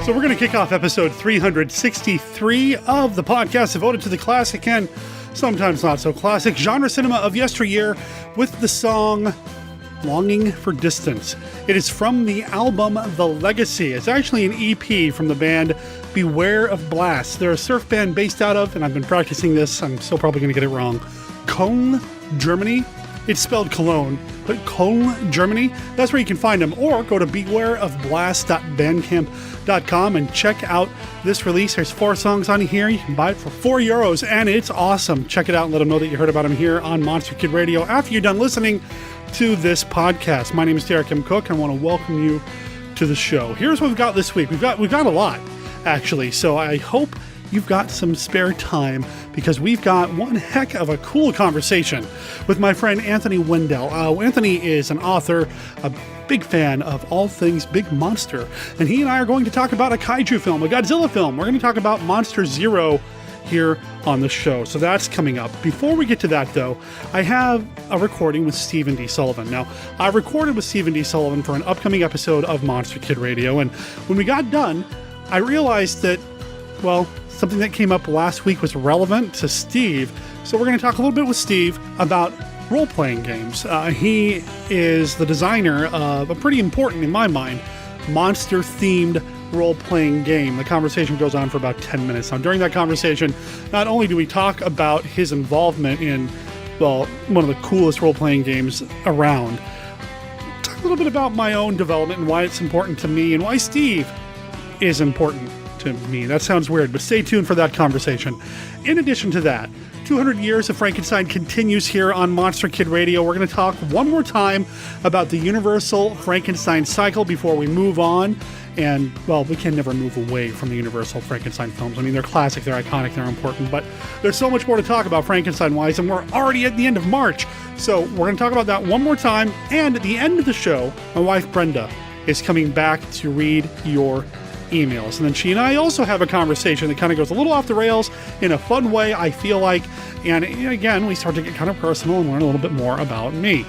So we're going to kick off episode 363 of the podcast devoted to the classic and sometimes not so classic genre cinema of yesteryear with the song Longing for Distance. It is from the album The Legacy. It's actually an EP from the band Beware of Blast. They're a surf band based out of, and I've been practicing this, I'm still probably going to get it wrong, Köln, Germany. It's spelled Cologne, but Köln, Germany. That's where you can find them. Or go to bewareofblast.bandcamp.com and check out this release. There's 4 songs on here. You can buy it for €4, and it's awesome. Check it out and let them know that you heard about them here on Monster Kid Radio after you're done listening to this podcast. My name is Derek M. Cook, and I want to welcome you to the show. Here's what we've got this week. We've got a lot, actually, so I hope you've got some spare time because we've got one heck of a cool conversation with my friend Anthony Wendel. Anthony is an author, a big fan of all things big monster, and he and I are going to talk about a kaiju film, a Godzilla film. We're going to talk about Monster Zero here on the show, so that's coming up. Before we get to that, though, I have a recording with Stephen D. Sullivan. Now, I recorded with Stephen D. Sullivan for an upcoming episode of Monster Kid Radio, and when we got done, I realized that, well, something that came up last week was relevant to Steve, so we're going to talk a little bit with Steve about role-playing games. He is the designer of a pretty important, in my mind, monster-themed role-playing game. The conversation goes on for about 10 minutes. Now, during that conversation, not only do we talk about his involvement in, well, one of the coolest role-playing games around, talk a little bit about my own development and why it's important to me and why Steve is important to me. That sounds weird, but stay tuned for that conversation. In addition to that, 200 Years of Frankenstein continues here on Monster Kid Radio. We're going to talk one more time about the Universal Frankenstein cycle before we move on. And, well, we can never move away from the Universal Frankenstein films. I mean, they're classic, they're iconic, they're important, but there's so much more to talk about Frankenstein-wise, and we're already at the end of March. So we're going to talk about that one more time. And at the end of the show, my wife Brenda is coming back to read your emails. And then she and I also have a conversation that kind of goes a little off the rails in a fun way, I feel like. And again, we start to get kind of personal and learn a little bit more about me.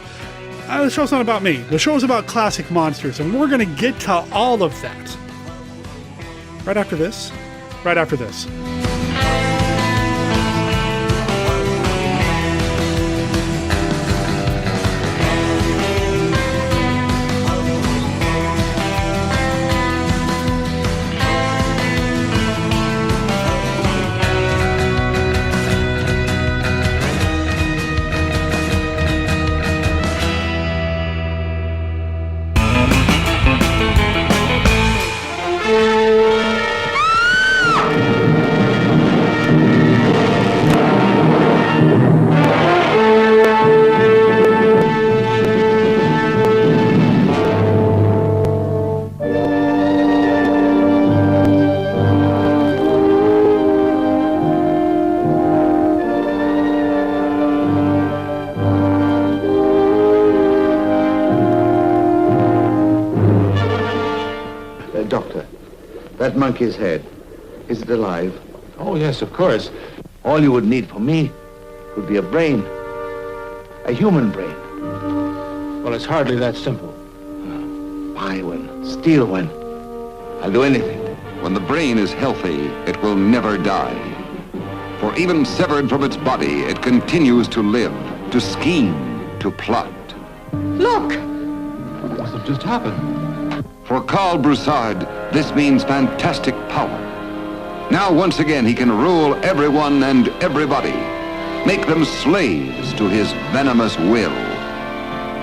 The show's not about me. The show's about classic monsters, and we're going to get to all of that right after this. Right after this. That monkey's head, is it alive? Oh, yes, of course. All you would need for me would be a brain. A human brain. Well, it's hardly that simple. Buy one, steal one. I'll do anything. When the brain is healthy, it will never die. For even severed from its body, it continues to live, to scheme, to plot. Look! What must have just happened? For Carl Broussard, this means fantastic power. Now, once again, he can rule everyone and everybody, make them slaves to his venomous will.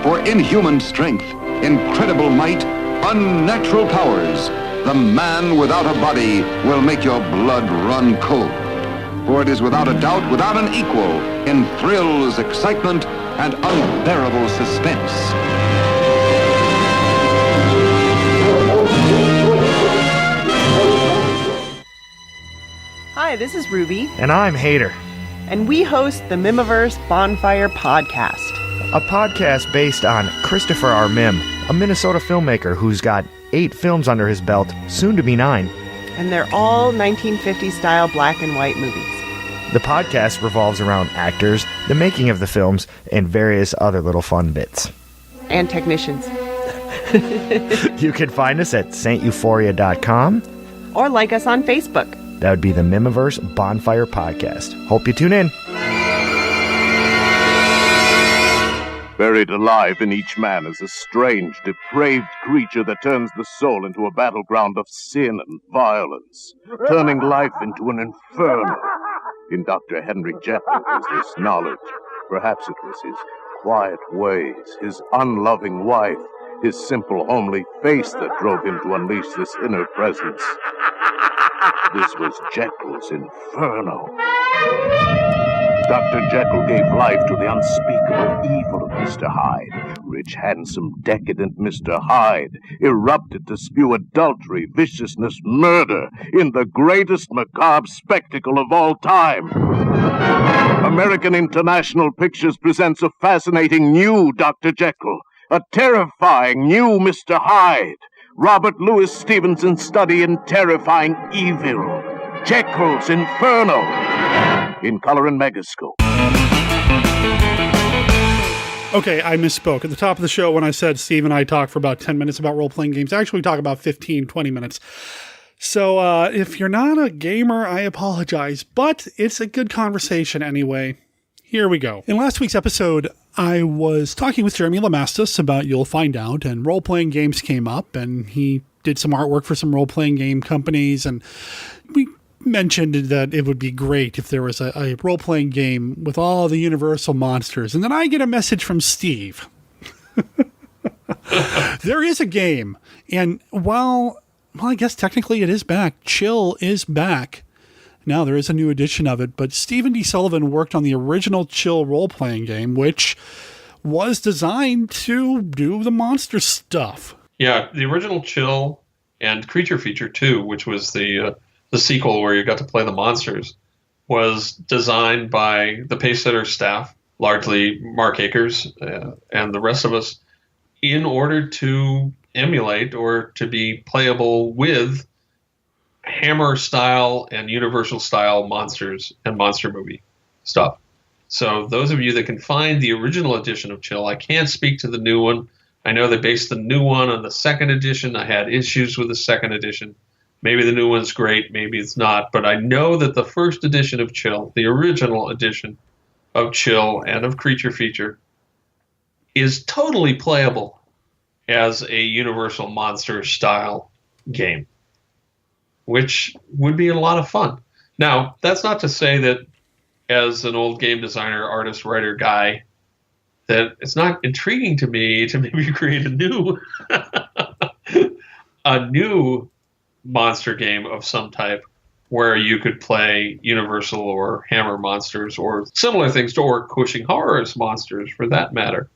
For inhuman strength, incredible might, unnatural powers, the man without a body will make your blood run cold. For it is without a doubt, without an equal, in thrills, excitement, and unbearable suspense. Hi, this is Ruby. And I'm Hader. And we host the Mimiverse Bonfire Podcast. A podcast based on Christopher R. Mim, a Minnesota filmmaker who's got 8 films under his belt, soon to be 9. And they're all 1950s-style black and white movies. The podcast revolves around actors, the making of the films, and various other little fun bits. And technicians. You can find us at sainteuphoria.com, or like us on Facebook. That would be the Mimiverse Bonfire Podcast. Hope you tune in. Buried alive in each man is a strange, depraved creature that turns the soul into a battleground of sin and violence, turning life into an inferno. In Dr. Henry Jekyll was this knowledge. Perhaps it was his quiet ways, his unloving wife, his simple, homely face that drove him to unleash this inner presence. This was Jekyll's inferno. Dr. Jekyll gave life to the unspeakable evil of Mr. Hyde. Rich, handsome, decadent Mr. Hyde erupted to spew adultery, viciousness, murder in the greatest macabre spectacle of all time. American International Pictures presents a fascinating new Dr. Jekyll, a terrifying new Mr. Hyde. Robert Louis Stevenson's study in terrifying evil. Jekyll's Inferno. In color and megascope. Okay, I misspoke. At the top of the show when I said Steve and I talk for about 10 minutes about role-playing games, actually we talk about 15, 20 minutes. So if you're not a gamer, I apologize, but it's a good conversation anyway. Here we go. In last week's episode, I was talking with Jeremy Lamastus about You'll Find Out, and role-playing games came up, and he did some artwork for some role-playing game companies, and we mentioned that it would be great if there was a role-playing game with all the Universal monsters. And then I get a message from Steve. There is a game. And well, I guess technically it is back. Chill is back. Now there is a new edition of it, but Stephen D. Sullivan worked on the original Chill role-playing game, which was designed to do the monster stuff. Yeah, the original Chill and Creature Feature 2, which was the sequel where you got to play the monsters, was designed by the Pacesetter staff, largely Mark Akers and the rest of us, in order to emulate or to be playable with Hammer-style and Universal-style monsters and monster movie stuff. So those of you that can find the original edition of Chill, I can't speak to the new one. I know they based the new one on the second edition. I had issues with the second edition. Maybe the new one's great, maybe it's not. But I know that the first edition of Chill, the original edition of Chill and of Creature Feature, is totally playable as a Universal Monster-style game, which would be a lot of fun. Now, that's not to say that as an old game designer, artist, writer guy, that it's not intriguing to me to maybe create a new monster game of some type where you could play Universal or Hammer monsters or similar things, or Cushing Horrors monsters for that matter.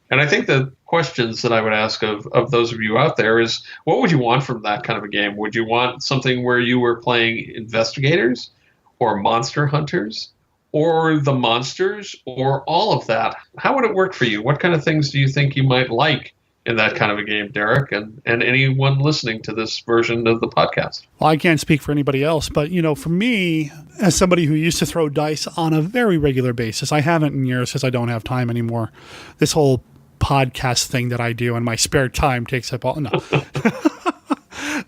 And I think the questions that I would ask of those of you out there is, what would you want from that kind of a game? Would you want something where you were playing investigators or monster hunters or the monsters or all of that? How would it work for you? What kind of things do you think you might like in that kind of a game, Derek, and anyone listening to this version of the podcast? Well, I can't speak for anybody else, but, for me, as somebody who used to throw dice on a very regular basis, I haven't in years because I don't have time anymore. This whole podcast thing that I do in my spare time takes up all... No.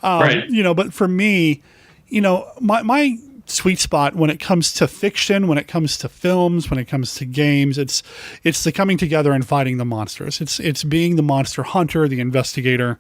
Right. But for me, my sweet spot when it comes to fiction, when it comes to films, when it comes to games, it's the coming together and fighting the monsters. It's being the monster hunter, the investigator,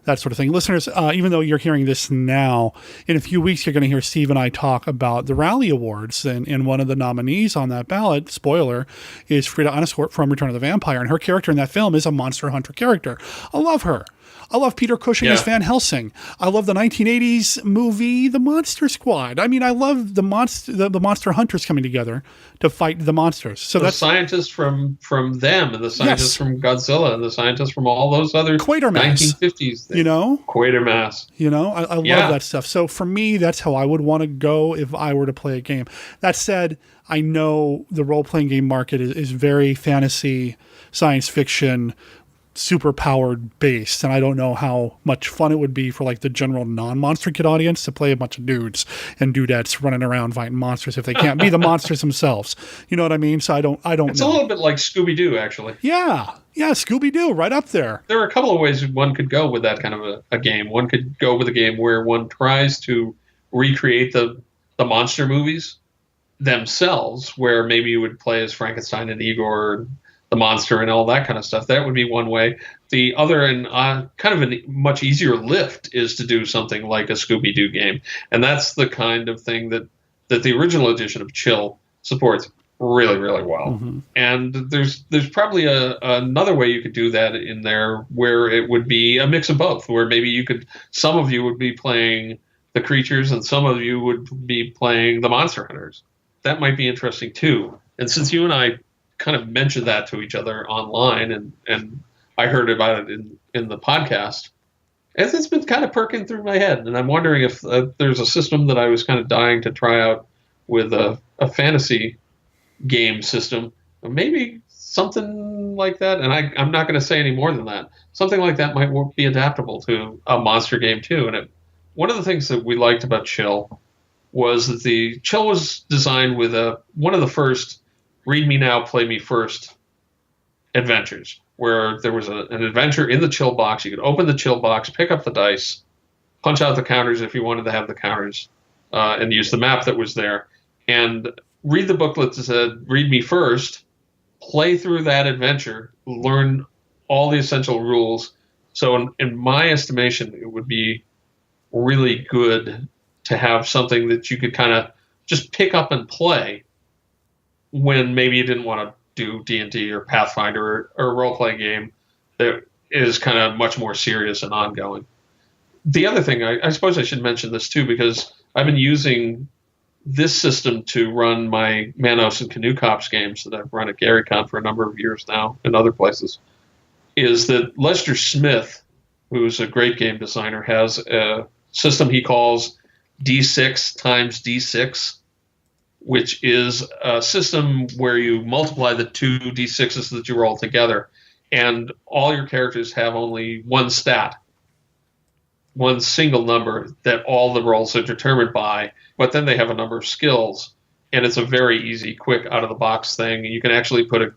that sort of thing. Listeners, even though you're hearing this now, in a few weeks you're going to hear Steve and I talk about the Rally Awards, and one of the nominees on that ballot, spoiler, is Frida Anisort from Return of the Vampire, and her character in that film is a monster hunter character. I love her. I love Peter Cushing as Van Helsing. I love the 1980s movie, The Monster Squad. I mean, I love the monster hunters coming together to fight the monsters. So that's scientists from them, and the scientists from Godzilla, and the scientists from all those other Quatermass. 1950s things. Quatermass. I love that stuff. So for me, that's how I would want to go if I were to play a game. That said, I know the role-playing game market is very fantasy, science fiction, super powered based, and I don't know how much fun it would be for like the general non-Monster Kid audience to play a bunch of dudes and dudettes running around fighting monsters if they can't be the monsters themselves. You know what I mean? So I don't It's know. a little bit like Scooby-Doo, actually. Yeah, Scooby-Doo, right up there. There are a couple of ways one could go with that kind of a game. One could go with a game where one tries to recreate the monster movies themselves, where maybe you would play as Frankenstein and Igor, the monster, and all that kind of stuff. That would be one way. The other, and kind of a much easier lift, is to do something like a Scooby-Doo game. And that's the kind of thing that the original edition of Chill supports really, really well. Mm-hmm. And there's probably another way you could do that in there, where it would be a mix of both, where maybe some of you would be playing the creatures and some of you would be playing the monster hunters. That might be interesting too. And since you and I kind of mentioned that to each other online, and I heard about it in the podcast, it's been kind of perking through my head. And I'm wondering if there's a system that I was kind of dying to try out with a fantasy game system. Maybe something like that. And I'm not going to say any more than that. Something like that might be adaptable to a monster game too. And one of the things that we liked about Chill was that the Chill was designed with one of the first read me now, play me first adventures, where there was an adventure in the Chill box. You could open the Chill box, pick up the dice, punch out the counters if you wanted to have the counters, and use the map that was there, and read the booklet that said, read me first, play through that adventure, learn all the essential rules. So in my estimation, it would be really good to have something that you could kind of just pick up and play when maybe you didn't want to do D&D or Pathfinder or a role-playing game that is kind of much more serious and ongoing. The other thing, I suppose I should mention this too, because I've been using this system to run my Manos and Canoe Cops games that I've run at GaryCon for a number of years now and other places, is that Lester Smith, who's a great game designer, has a system he calls D6 times D6, which is a system where you multiply the two D6s that you roll together, and all your characters have only one stat, one single number that all the rolls are determined by, but then they have a number of skills, and it's a very easy, quick, out-of-the-box thing. You can actually put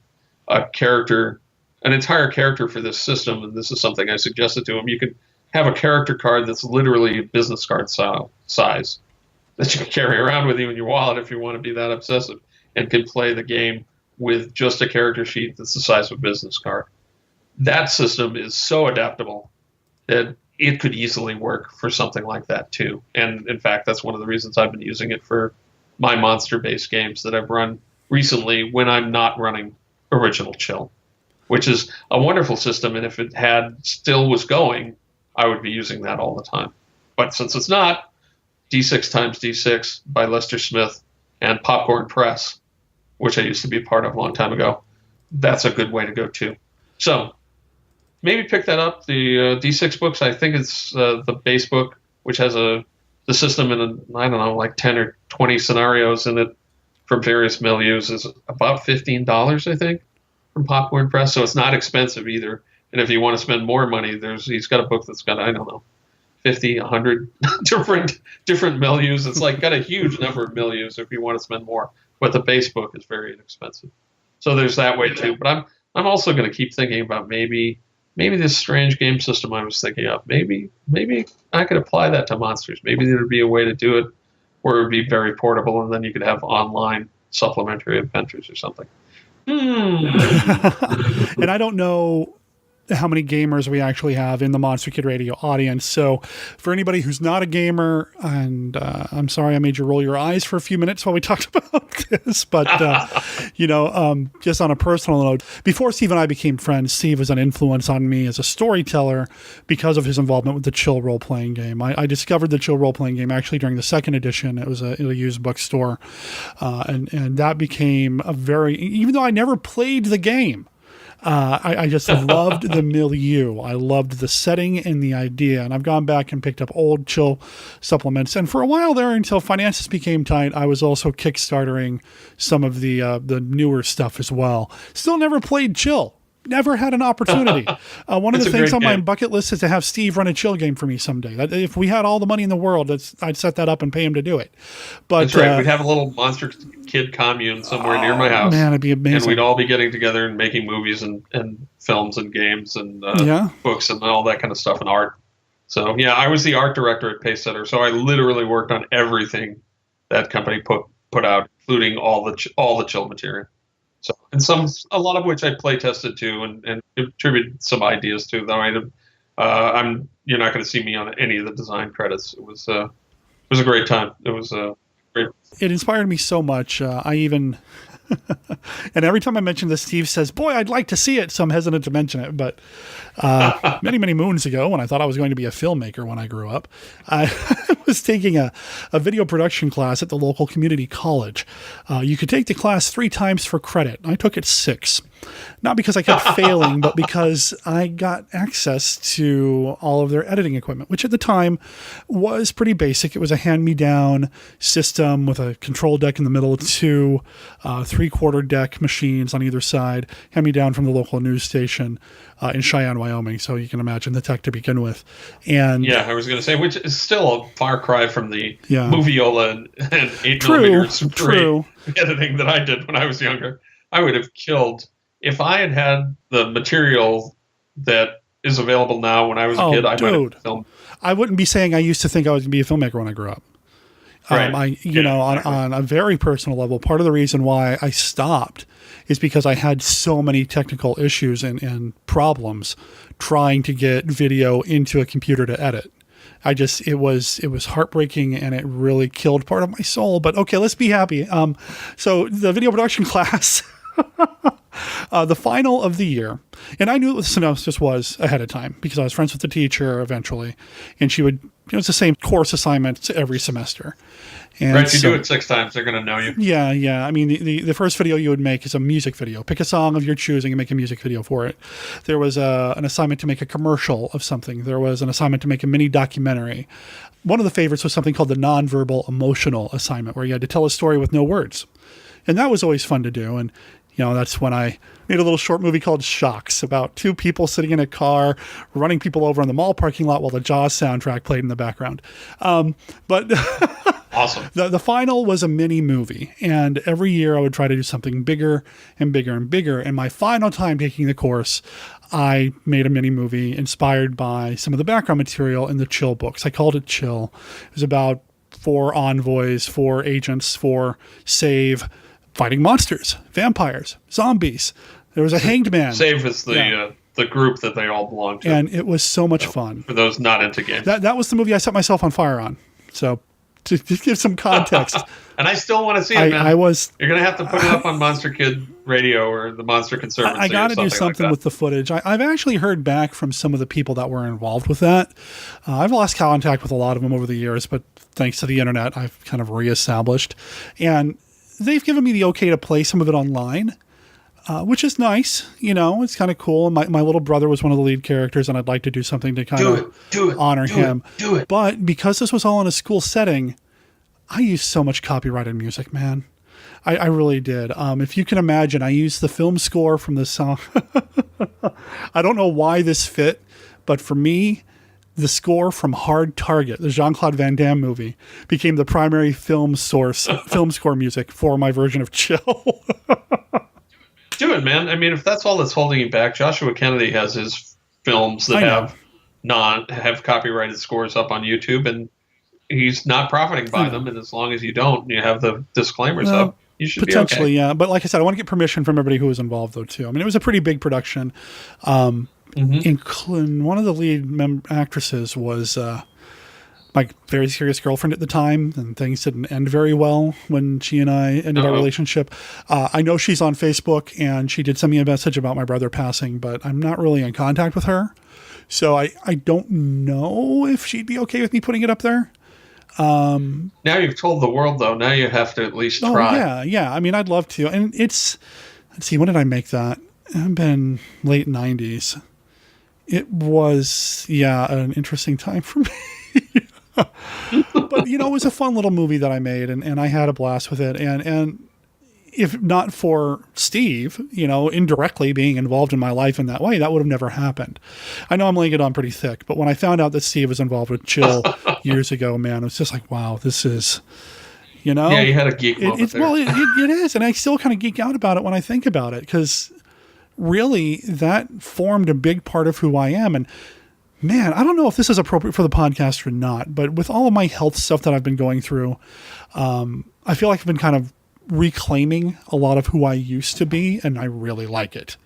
a character, an entire character for this system, and this is something I suggested to him. You could have a character card that's literally a business card size that you can carry around with you in your wallet if you want to be that obsessive, and can play the game with just a character sheet that's the size of a business card. That system is so adaptable that it could easily work for something like that too. And in fact, that's one of the reasons I've been using it for my monster-based games that I've run recently when I'm not running original Chill, which is a wonderful system. And if it still was going, I would be using that all the time. But since it's not, D6 times D6 by Lester Smith and Popcorn Press, which I used to be a part of a long time ago, that's a good way to go too. So maybe pick that up. The D6 books, I think it's the base book, which has the system in, I don't know, like 10 or 20 scenarios in it from various milieus, is about $15, I think, from Popcorn Press. So it's not expensive either. And if you want to spend more money, he's got a book that's got, I don't know, 50, 100 different milieus. It's like got a huge number of milieus if you want to spend more. But the base book is very inexpensive. So there's that way too. But I'm also going to keep thinking about maybe this strange game system I was thinking of. Maybe I could apply that to monsters. Maybe there would be a way to do it where it would be very portable, and then you could have online supplementary adventures or something. And I don't know how many gamers we actually have in the Monster Kid Radio audience. So for anybody who's not a gamer, and I'm sorry I made you roll your eyes for a few minutes while we talked about this, but just on a personal note, before Steve and I became friends, Steve was an influence on me as a storyteller because of his involvement with the Chill role-playing game. I discovered the Chill role-playing game actually during the second edition. It was in a used bookstore, and that became even though I never played the game, I just loved the milieu. I loved the setting and the idea. And I've gone back and picked up old Chill supplements. And for a while there, until finances became tight, I was also Kickstartering some of the newer stuff as well. Still never played Chill. Never had an opportunity. One of It's the a things great on my game. bucket list is to have Steve run a chill game for me someday. If we had all the money in the world, I'd set that up and pay him to do it. But That's right. We'd have a little Monster Kid commune somewhere near my house. man, it'd be amazing. And we'd all be getting together and making movies and films and games and books and all that kind of stuff and art. So, yeah, I was the art director at Pacesetter, so I literally worked on everything that company put out, including all the chill material. So, and a lot of which I play tested too, and contributed some ideas to. Though you're not going to see me on any of the design credits. It was a great time. It was great. It inspired me so much. I even, and every time I mention this, Steve says, "Boy, I'd like to see it." So I'm hesitant to mention it. But many, many moons ago, when I thought I was going to be a filmmaker when I grew up, I was taking a video production class at the local community college. You could take the class 3 times for credit. I took it 6. Not because I kept failing, but because I got access to all of their editing equipment, which at the time was pretty basic. It was a hand-me-down system with a control deck in the middle, 2 3/4 deck machines on either side, hand-me-down from the local news station in Cheyenne, Wyoming. So you can imagine the tech to begin with. And yeah, I was going to say, which is still a far cry from the Moviola and 8mm true editing that I did when I was younger. I would have killed. If I had the material that is available now when I was a kid, I might have filmed. I wouldn't be saying I used to think I was going to be a filmmaker when I grew up. Right. On a very personal level, part of the reason why I stopped is because I had so many technical issues and problems trying to get video into a computer to edit. It was heartbreaking, and it really killed part of my soul. But okay, let's be happy. So the video production class. The final of the year, and I knew what the synopsis was ahead of time because I was friends with the teacher eventually, and she would, it was the same course assignments every semester. And right, if you do it 6 times, they're going to know you. Yeah. I mean, the first video you would make is a music video. Pick a song of your choosing and make a music video for it. There was an assignment to make a commercial of something. There was an assignment to make a mini documentary. One of the favorites was something called the nonverbal emotional assignment, where you had to tell a story with no words. And that was always fun to do. And that's when I made a little short movie called Shocks about 2 people sitting in a car, running people over in the mall parking lot while the Jaws soundtrack played in the background. But awesome. The final was a mini movie, and every year I would try to do something bigger and bigger and bigger. And my final time taking the course, I made a mini movie inspired by some of the background material in the Chill books. I called it Chill. It was about 4 envoys, 4 agents, 4 save, fighting monsters, vampires, zombies. There was a hanged man. Save is the group that they all belong to. And it was so much fun. For those not into games. That was the movie I set myself on fire on. So to give some context. And I still want to see it, man. You're going to have to put it up on Monster Kid Radio or the Monster Conservancy. I got to do something like with the footage. I've actually heard back from some of the people that were involved with that. I've lost contact with a lot of them over the years, but thanks to the internet, I've kind of reestablished. And they've given me the okay to play some of it online, which is nice. It's kind of cool. My little brother was one of the lead characters, and I'd like to do something to kind of honor him. Do it. But because this was all in a school setting, I used so much copyrighted music, man. I really did. If you can imagine, I used the film score from the song. I don't know why this fit, but for me, the score from Hard Target, the Jean-Claude Van Damme movie, became the primary film score music for my version of Chill. Do it, man. I mean, if that's all that's holding you back, Joshua Kennedy has his films that have copyrighted scores up on YouTube, and he's not profiting by them. And as long as you don't, you have the disclaimers up, you should potentially, be okay. yeah. But like I said, I want to get permission from everybody who was involved, though, too. I mean, it was a pretty big production. Including one of the lead actresses was my very serious girlfriend at the time, and things didn't end very well when she and I ended our relationship. I know she's on Facebook, and she did send me a message about my brother passing, but I'm not really in contact with her. So I don't know if she'd be okay with me putting it up there. Now you've told the world, though. Now you have to at least try. Yeah. I mean, I'd love to. And let's see, when did I make that? I've been late 90s. It was, an interesting time for me. But, it was a fun little movie that I made, and I had a blast with it. And if not for Steve, indirectly being involved in my life in that way, that would have never happened. I know I'm laying it on pretty thick, but when I found out that Steve was involved with Chill years ago, man, it was just like, wow, this is, Yeah, you had a geek moment there. Well, it is, and I still kind of geek out about it when I think about it, because really that formed a big part of who I am. And man, I don't know if this is appropriate for the podcast or not, but with all of my health stuff that I've been going through, I feel like I've been kind of reclaiming a lot of who I used to be, and I really like it.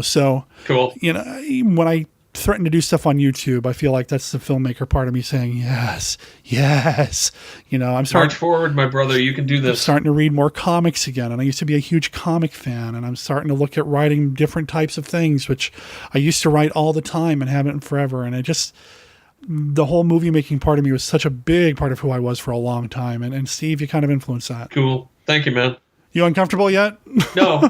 So cool. When I threaten to do stuff on YouTube, I feel like that's the filmmaker part of me saying, yes. I'm starting. March forward, my brother. You can do this. I'm starting to read more comics again, and I used to be a huge comic fan, and I'm starting to look at writing different types of things, which I used to write all the time and haven't forever. And the whole movie making part of me was such a big part of who I was for a long time. And Steve, you kind of influenced that. Cool. Thank you, man. You uncomfortable yet? No.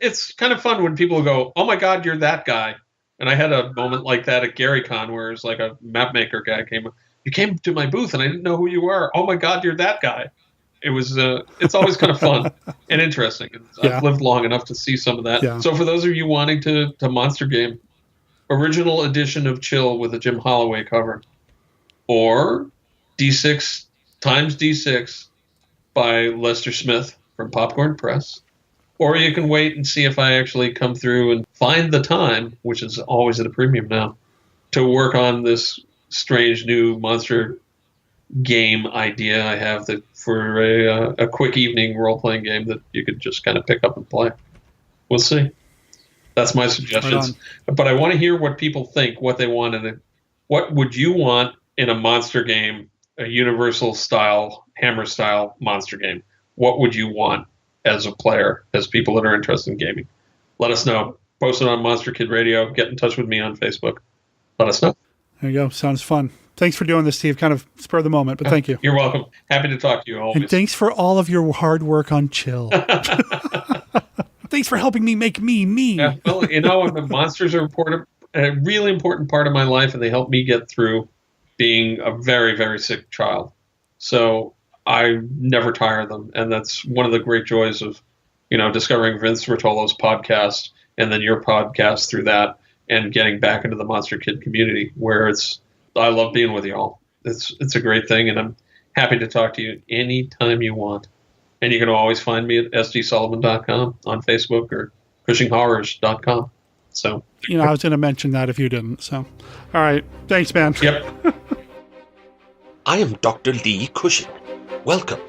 It's kind of fun when people go, "Oh my God, you're that guy." And I had a moment like that at GaryCon where it's like a map maker guy came. You came to my booth and I didn't know who you were. Oh my God, you're that guy. It was. It's always kind of fun and interesting. I've lived long enough to see some of that. Yeah. So for those of you wanting to Monster Game, original edition of Chill with a Jim Holloway cover, or D6 times D6 by Lester Smith from Popcorn Press. Or you can wait and see if I actually come through and find the time, which is always at a premium now, to work on this strange new monster game idea I have for a quick evening role-playing game that you could just kind of pick up and play. We'll see. That's my suggestions. Right, but I want to hear what people think, what they want in it. What would you want in a monster game, a Universal-style, Hammer-style monster game? What would you want as a player, as people that are interested in gaming? Let us know. Post it on Monster Kid Radio. Get in touch with me on Facebook. Let us know. There you go. Sounds fun. Thanks for doing this, Steve. Kind of spur of the moment, but thank you. You're welcome. Happy to talk to you always. And thanks for all of your hard work on Chill. Thanks for helping me make me. Yeah, well, monsters are a really important part of my life, and they help me get through being a very, very sick child. So I never tire them, and that's one of the great joys of, discovering Vince Rotolo's podcast and then your podcast through that, and getting back into the Monster Kid community, where I love being with y'all. It's a great thing, and I'm happy to talk to you anytime you want. And you can always find me at sdsullivan.com on Facebook or cushinghorrors.com. So, I was going to mention that if you didn't. So, all right. Thanks, man. Yep. I am Dr. Lee Cushing. Welcome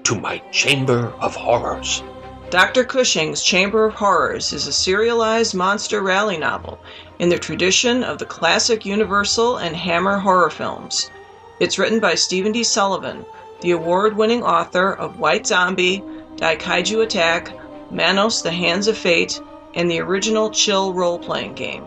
to my Chamber of Horrors. Dr. Cushing's Chamber of Horrors is a serialized monster rally novel in the tradition of the classic Universal and Hammer horror films. It's written by Stephen D. Sullivan, the award-winning author of White Zombie, Daikaiju Attack, Manos, The Hands of Fate, and the original Chill role-playing game.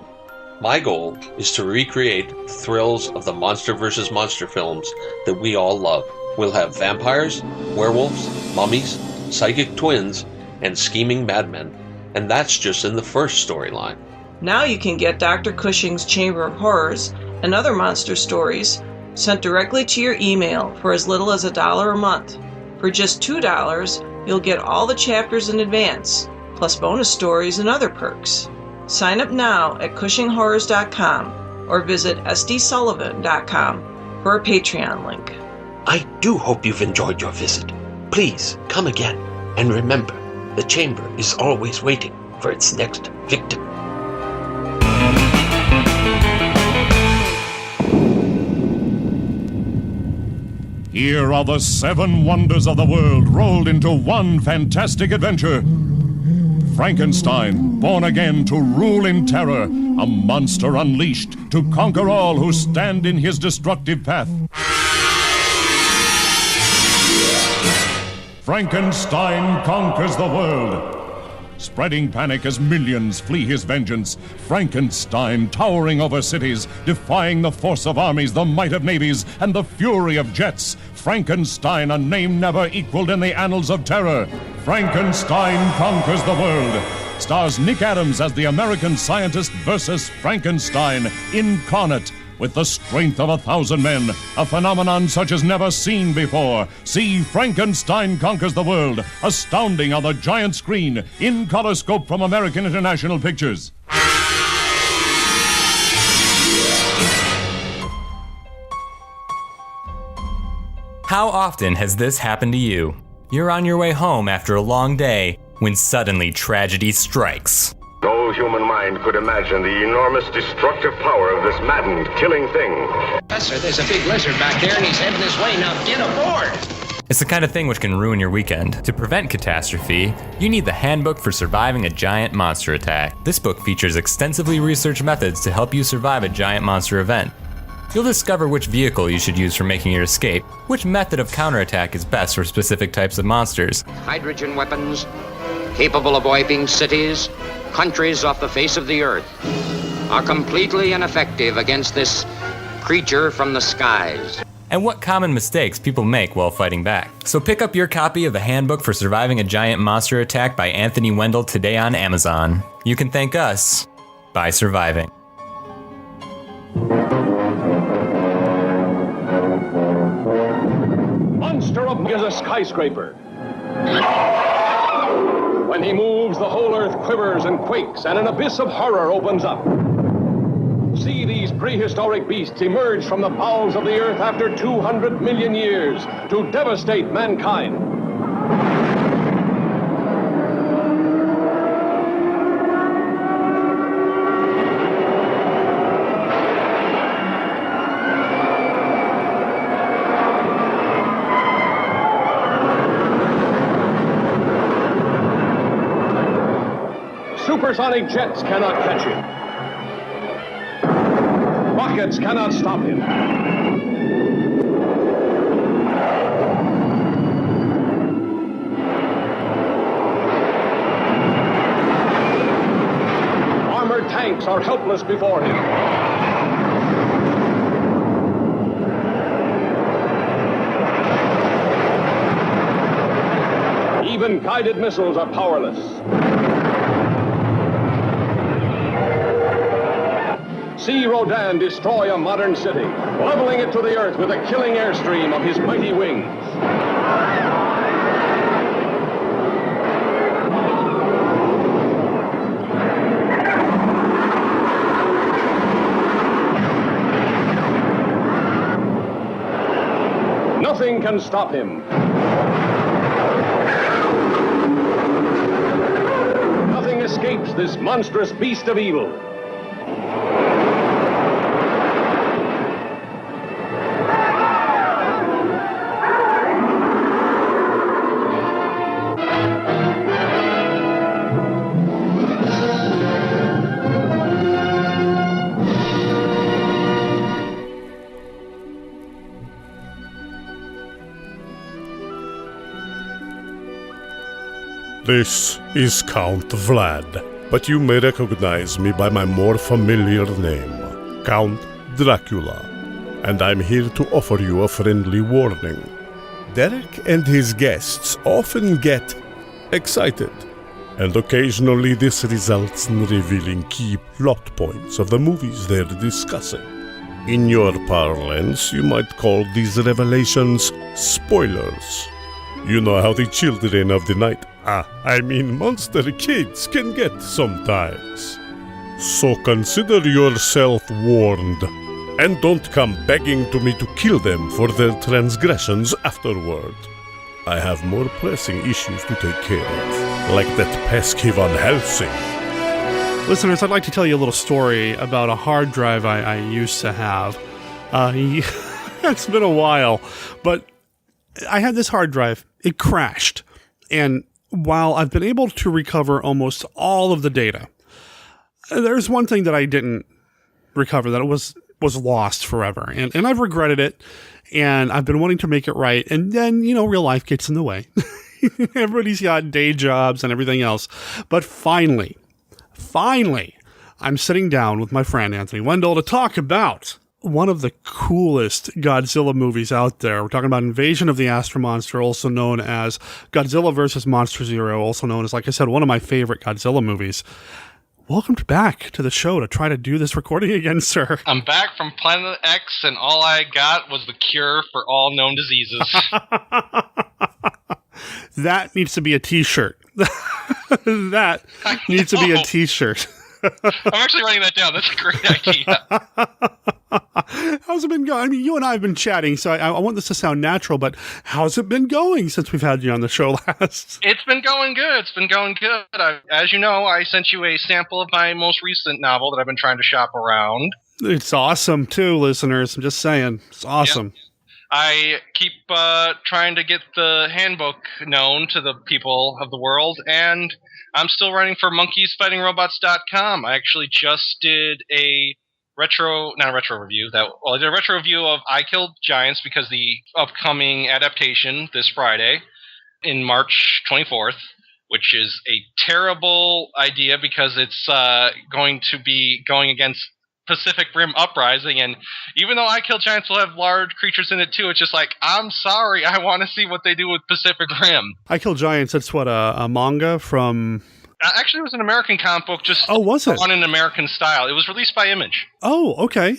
My goal is to recreate the thrills of the Monster vs. Monster films that we all love. We'll have vampires, werewolves, mummies, psychic twins, and scheming madmen. And that's just in the first storyline. Now you can get Dr. Cushing's Chamber of Horrors and other monster stories sent directly to your email for as little as $1 a month. For just $2, you'll get all the chapters in advance, plus bonus stories and other perks. Sign up now at CushingHorrors.com or visit sdsullivan.com for a Patreon link. I do hope you've enjoyed your visit. Please come again, and remember, the chamber is always waiting for its next victim. Here are the 7 wonders of the world rolled into one fantastic adventure. Frankenstein, born again to rule in terror, a monster unleashed to conquer all who stand in his destructive path. Frankenstein conquers the world. Spreading panic as millions flee his vengeance, Frankenstein towering over cities, defying the force of armies, the might of navies, and the fury of jets. Frankenstein, a name never equaled in the annals of terror. Frankenstein conquers the world. Stars Nick Addams as the American scientist versus Frankenstein, incarnate. With the strength of 1,000 men, a phenomenon such as never seen before, see Frankenstein Conquers the World, astounding on the giant screen, in color scope from American International Pictures. How often has this happened to you? You're on your way home after a long day when suddenly tragedy strikes. No human mind could imagine the enormous destructive power of this maddened, killing thing. Professor, there's a big lizard back there and he's heading this way. Now get aboard! It's the kind of thing which can ruin your weekend. To prevent catastrophe, you need the Handbook for Surviving a Giant Monster Attack. This book features extensively researched methods to help you survive a giant monster event. You'll discover which vehicle you should use for making your escape, which method of counterattack is best for specific types of monsters. Hydrogen weapons, capable of wiping cities, countries off the face of the earth, are completely ineffective against this creature from the skies. And what common mistakes people make while fighting back. So pick up your copy of the Handbook for Surviving a Giant Monster Attack by Anthony Wendel today on Amazon. You can thank us by surviving. Monster is a skyscraper. When he moves, the whole earth quivers and quakes, and an abyss of horror opens up. See these prehistoric beasts emerge from the bowels of the earth after 200 million years to devastate mankind. Supersonic jets cannot catch him. Rockets cannot stop him. Armored tanks are helpless before him. Even guided missiles are powerless. See Rodin destroy a modern city, leveling it to the earth with a killing airstream of his mighty wings. Nothing can stop him. Nothing escapes this monstrous beast of evil. This is Count Vlad, but you may recognize me by my more familiar name, Count Dracula, and I'm here to offer you a friendly warning. Derek and his guests often get excited, and occasionally this results in revealing key plot points of the movies they're discussing. In your parlance, you might call these revelations spoilers. You know how the children of the night, monster kids can get sometimes. So consider yourself warned, and don't come begging to me to kill them for their transgressions afterward. I have more pressing issues to take care of, like that pesky Van Helsing. Listeners, I'd like to tell you a little story about a hard drive I used to have. It's been a while, but I had this hard drive. It crashed, and while I've been able to recover almost all of the data, there's one thing that I didn't recover that was lost forever, and I've regretted it, and I've been wanting to make it right, and then, real life gets in the way. Everybody's got day jobs and everything else, but finally, I'm sitting down with my friend Anthony Wendel to talk about one of the coolest Godzilla movies out there. We're talking about Invasion of the Astro-Monster, also known as Godzilla vs. Monster Zero, also known as, like I said, one of my favorite Godzilla movies. welcome back to the show to try to do this recording again, sir. I'm back from Planet X, and all I got was the cure for all known diseases. That needs to be a t-shirt. That needs to be a t-shirt. I'm actually writing that down. That's a great idea. How's it been going? I mean, you and I have been chatting, so I want this to sound natural, but how's it been going since we've had you on the show last? It's been going good. As you know, I sent you a sample of my most recent novel that I've been trying to shop around. It's awesome, too, listeners. I'm just saying. It's awesome. Yep. I keep trying to get the handbook known to the people of the world, and I'm still writing for monkeysfightingrobots.com. I actually just did a not a retro review. I did a retro review of I Killed Giants because the upcoming adaptation this Friday in March 24th, which is a terrible idea because it's going to be going against Pacific Rim Uprising, and even though I Kill Giants will have large creatures in it too, it's just like, I'm sorry, I want to see what they do with Pacific Rim. I Kill Giants, that's what, a manga from... Actually, it was an American comic book, just was it? On an American style. It was released by Image. Oh, okay.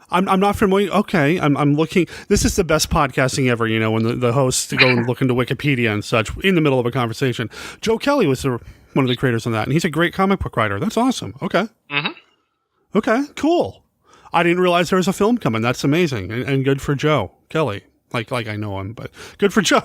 I'm not familiar. Okay, I'm looking. This is the best podcasting ever, you know, when the hosts go and look into Wikipedia and such in the middle of a conversation. Joe Kelly was one of the creators on that, and he's a great comic book writer. That's awesome. Okay. Mm-hmm. Okay, cool. I didn't realize there was a film coming. That's amazing, and good for Joe Kelly. Like I know him, but good for Joe.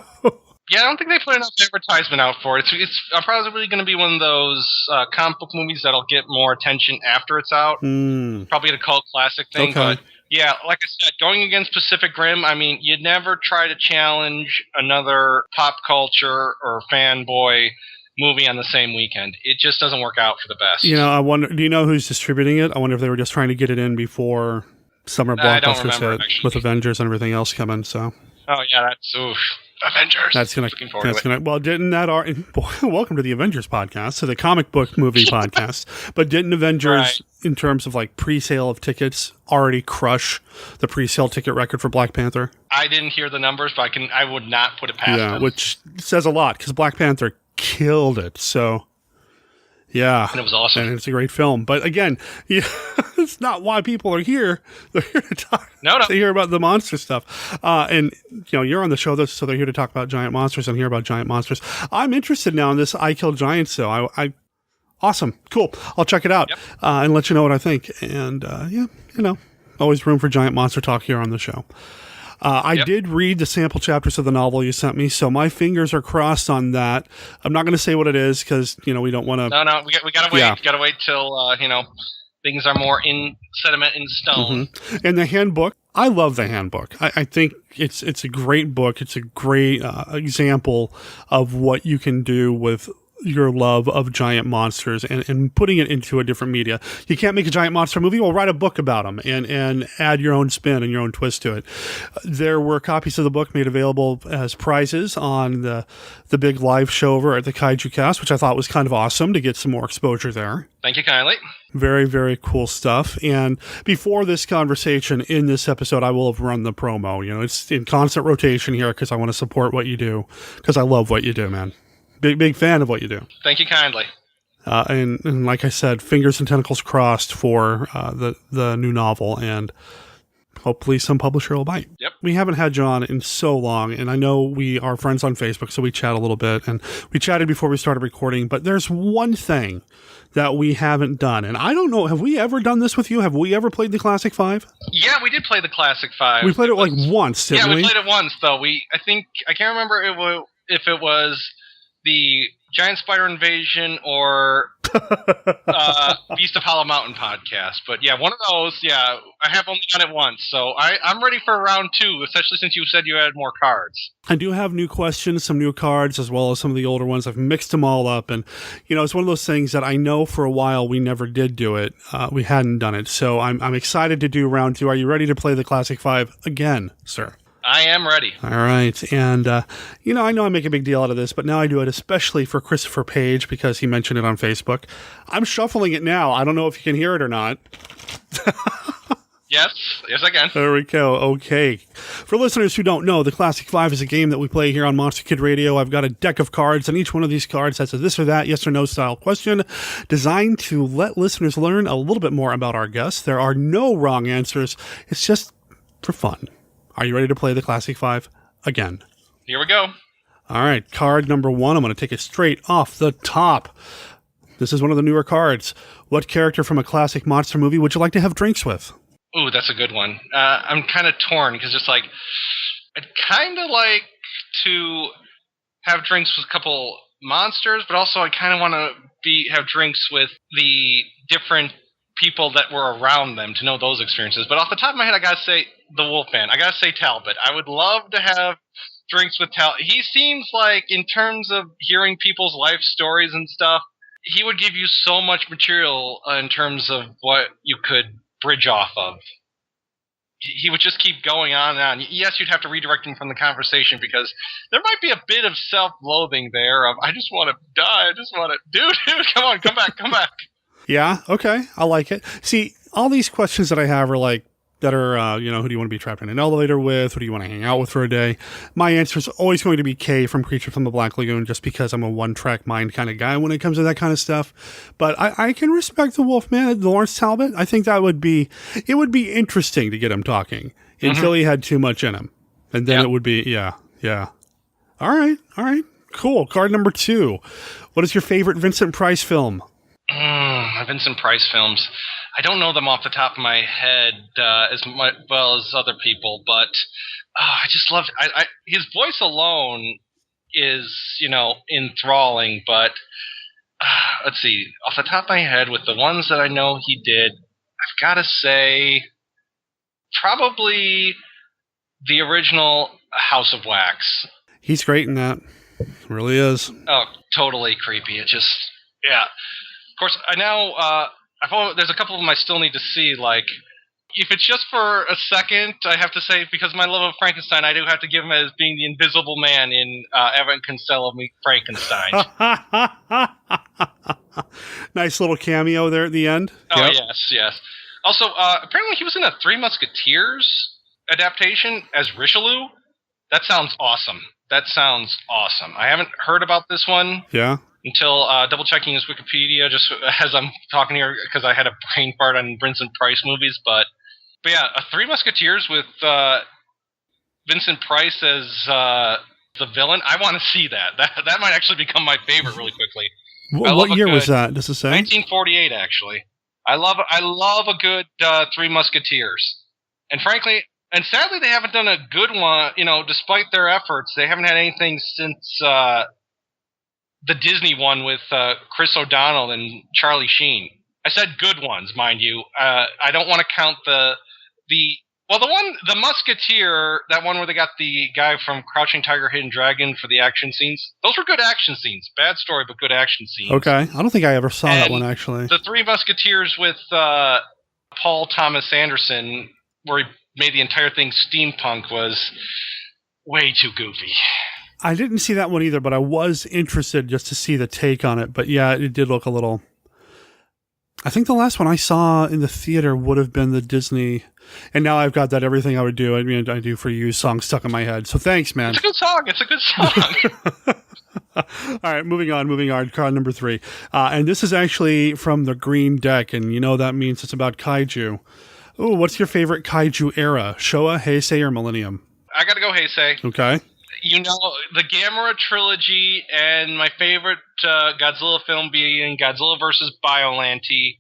Yeah, I don't think they put enough advertisement out for it. It's probably going to be one of those comic book movies that'll get more attention after it's out. Probably a cult classic thing, Okay. But yeah, like I said, going against Pacific Rim, I mean, you'd never try to challenge another pop culture or fanboy movie on the same weekend. It just doesn't work out for the best. You know, I wonder. Do you know who's distributing it? I wonder if they were just trying to get it in before summer blockbusters hit with Avengers and everything else coming. So. Oh yeah, that's Avengers. Well, didn't that welcome to the Avengers podcast, to the comic book movie podcast. But didn't Avengers, in terms of like pre-sale of tickets, already crush the pre-sale ticket record for Black Panther? I didn't hear the numbers, but I would not put it past them. Which says a lot because Black Panther killed it. So. Yeah. And it was awesome. And it's a great film. But again, it's not why people are here. They're here to talk. To hear about the monster stuff. And, you know, you're on the show, so they're here to talk about giant monsters and hear about giant monsters. I'm interested now in this I Kill Giants, though. Awesome. Cool. I'll check it out and let you know what I think. And, you know, always room for giant monster talk here on the show. I did read the sample chapters of the novel you sent me, so my fingers are crossed on that. I'm not going to say what it is because, you know, we don't want to... No, we got to wait. Yeah. We got to wait till, you know, things are more in sediment in stone. Mm-hmm. And the handbook, I love the handbook. I think it's a great book. It's a great example of what you can do with your love of giant monsters and putting it into a different media. You can't make a giant monster movie. Well, write a book about them and add your own spin and your own twist to it. There were copies of the book made available as prizes on the big live show over at the Kaiju Cast, which I thought was kind of awesome to get some more exposure there. Thank you kindly. Very, very cool stuff. And before this conversation in this episode, I will have run the promo. You know, it's in constant rotation here because I want to support what you do because I love what you do, man. Big fan of what you do. Thank you kindly. And like I said, fingers and tentacles crossed for the new novel, and hopefully some publisher will bite. Yep. We haven't had you on in so long, and I know we are friends on Facebook, so we chat a little bit, and we chatted before we started recording, but there's one thing that we haven't done, and I don't know, have we ever done this with you? Have we ever played the Classic 5? Yeah, we did play the Classic 5. We played it like once, didn't we? Yeah, we played it once, though. I can't remember if it was the Giant Spider Invasion or Beast of Hollow Mountain podcast. But yeah, one of those, yeah, I have only done it once. So I'm ready for round 2, especially since you said you had more cards. I do have new questions, some new cards, as well as some of the older ones. I've mixed them all up. And, you know, it's one of those things that I know for a while we never did do it. We hadn't done it. So I'm excited to do round 2. Are you ready to play the Classic 5 again, sir? I am ready. All right. And, you know, I make a big deal out of this, but now I do it especially for Christopher Page because he mentioned it on Facebook. I'm shuffling it now. I don't know if you can hear it or not. Yes, I can. There we go. Okay. For listeners who don't know, the Classic 5 is a game that we play here on Monster Kid Radio. I've got a deck of cards, and each one of these cards has a this or that, yes or no style question designed to let listeners learn a little bit more about our guests. There are no wrong answers. It's just for fun. Are you ready to play the Classic 5 again? Here we go. All right. Card number 1. I'm going to take it straight off the top. This is one of the newer cards. What character from a classic monster movie would you like to have drinks with? Ooh, that's a good one. I'm kind of torn because it's like I'd kind of like to have drinks with a couple monsters, but also I kind of want to have drinks with the different people that were around them to know those experiences. But off the top of my head, I gotta say the Wolfman. I gotta say Talbot. I would love to have drinks with Talbot. He seems like, in terms of hearing people's life stories and stuff, he would give you so much material in terms of what you could bridge off of. He would just keep going on and on. Yes, you'd have to redirect him from the conversation because there might be a bit of self-loathing there of, I just want to die, I just want to, dude, come on, come back. Yeah, okay, I like it. See, all these questions that I have are like, that are, who do you want to be trapped in an elevator with? Who do you want to hang out with for a day? My answer is always going to be Kay from Creature from the Black Lagoon, just because I'm a one-track mind kind of guy when it comes to that kind of stuff. But I can respect the Wolfman, Lawrence Talbot. I think it would be interesting to get him talking until he had too much in him. And then it would be, yeah. All right, cool. Card number 2. What is your favorite Vincent Price film? Vincent Price films. I don't know them off the top of my head as well as other people, but I just love his voice alone is, enthralling. But let's see, off the top of my head, with the ones that I know he did, I've got to say probably the original House of Wax. He's great in that. Really is. Oh, totally creepy. It just, yeah. Of course, I now, there's a couple of them I still need to see, like, if it's just for a second, I have to say, because of my love of Frankenstein, I do have to give him as being the Invisible Man in Abbott and Costello Meet Frankenstein. Nice little cameo there at the end. Oh, yep. Yes. Also, apparently he was in a Three Musketeers adaptation as Richelieu. That sounds awesome. I haven't heard about this one. Yeah. Until double-checking his Wikipedia, just as I'm talking here, because I had a brain fart on Vincent Price movies. But yeah, Three Musketeers with Vincent Price as the villain. I want to see that. That might actually become my favorite really quickly. What year was that? Does it say? 1948, actually. I love a good Three Musketeers. And frankly, and sadly, they haven't done a good one. Despite their efforts, they haven't had anything since the Disney one with Chris O'Donnell and Charlie Sheen. I said good ones, mind you. I don't want to count the Musketeer, that one where they got the guy from Crouching Tiger, Hidden Dragon for the action scenes. Those were good action scenes. Bad story, but good action scenes. Okay. I don't think I ever saw that one, actually. The Three Musketeers with Paul Thomas Anderson, where he made the entire thing steampunk, was way too goofy. I didn't see that one either, but I was interested just to see the take on it. But yeah, it did look a little... I think the last one I saw in the theater would have been the Disney... And now I've got that Everything I Would Do, I Do For You song stuck in my head. So thanks, man. It's a good song. All right, moving on. Card number 3. And this is actually from the green deck, and that means it's about kaiju. Oh, what's your favorite kaiju era? Showa, Heisei, or Millennium? I gotta go Heisei. Okay. The Gamera trilogy, and my favorite Godzilla film being Godzilla vs. Biollante.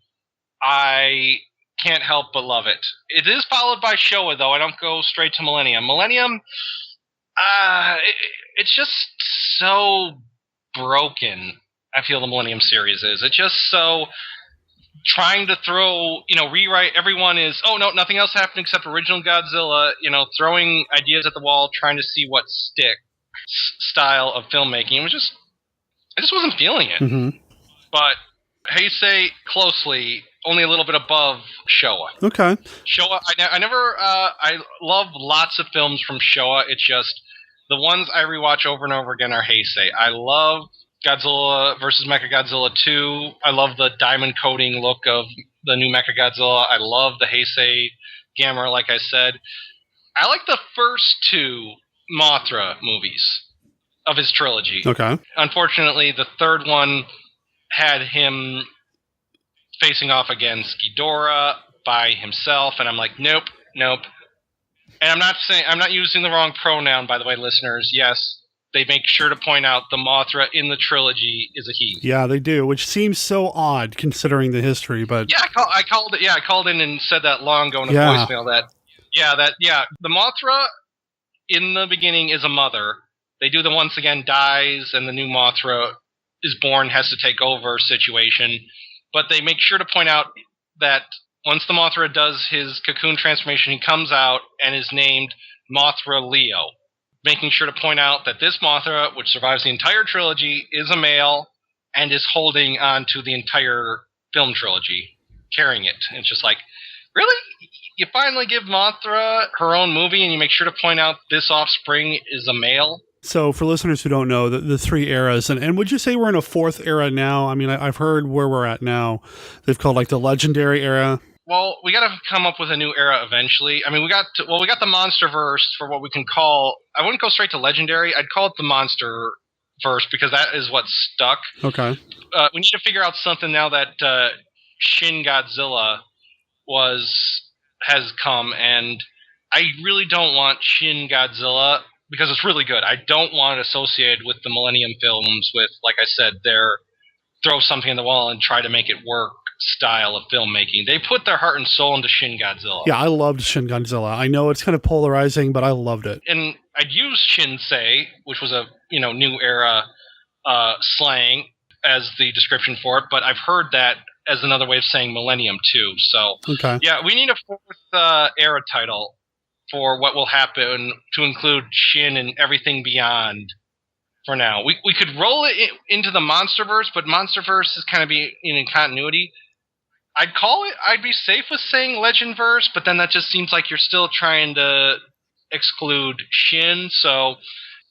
I can't help but love it. It is followed by Showa, though. I don't go straight to Millennium. Millennium, it's just so broken, I feel the Millennium series is. It's just so trying to throw, rewrite. Everyone is, oh, no, nothing else happened except original Godzilla, throwing ideas at the wall, trying to see what sticks style of filmmaking. I just wasn't feeling it. Mm-hmm. But Heisei closely, only a little bit above Showa. Okay. Showa, I love lots of films from Showa. It's just the ones I rewatch over and over again are Heisei. I love Godzilla vs. Mechagodzilla 2. I love the diamond coating look of the new Mechagodzilla. I love the Heisei Gamera, like I said. I like the first 2 Mothra movies of his trilogy. Okay. Unfortunately, the third one had him facing off against Ghidorah by himself, and I'm like, nope. And I'm not using the wrong pronoun, by the way, listeners. Yes, they make sure to point out the Mothra in the trilogy is a he. Yeah, they do, which seems so odd considering the history, but... Yeah, I called in and said that long ago in a voicemail the Mothra in the beginning is a mother. They do the once again dies and the new Mothra is born, has to take over situation. But they make sure to point out that once the Mothra does his cocoon transformation, he comes out and is named Mothra Leo. Making sure to point out that this Mothra, which survives the entire trilogy, is a male and is holding on to the entire film trilogy, carrying it. And it's just like, really? You finally give Mothra her own movie and you make sure to point out this offspring is a male? So for listeners who don't know, the 3 eras, and would you say we're in a 4th era now? I mean, I've heard where we're at now. They've called like the Legendary era. Well, we got to come up with a new era eventually. I mean, we got the Monsterverse for what we can call. I wouldn't go straight to Legendary. I'd call it the Monsterverse because that is what's stuck. Okay. We need to figure out something now that Shin Godzilla has come, and I really don't want Shin Godzilla because it's really good. I don't want it associated with the Millennium films with, like I said, their throw something in the wall and try to make it work style of filmmaking. They put their heart and soul into Shin Godzilla. Yeah, I loved Shin Godzilla. I know it's kind of polarizing, but I loved it. And I'd use Shinsei, which was a new era slang as the description for it, but I've heard that as another way of saying Millennium too. So okay. Yeah, we need a 4th era title for what will happen to include Shin and everything beyond. For now, we could roll it into the Monsterverse, but Monsterverse is kind of be in continuity. I'd be safe with saying Legendverse, but then that just seems like you're still trying to exclude Shin. So,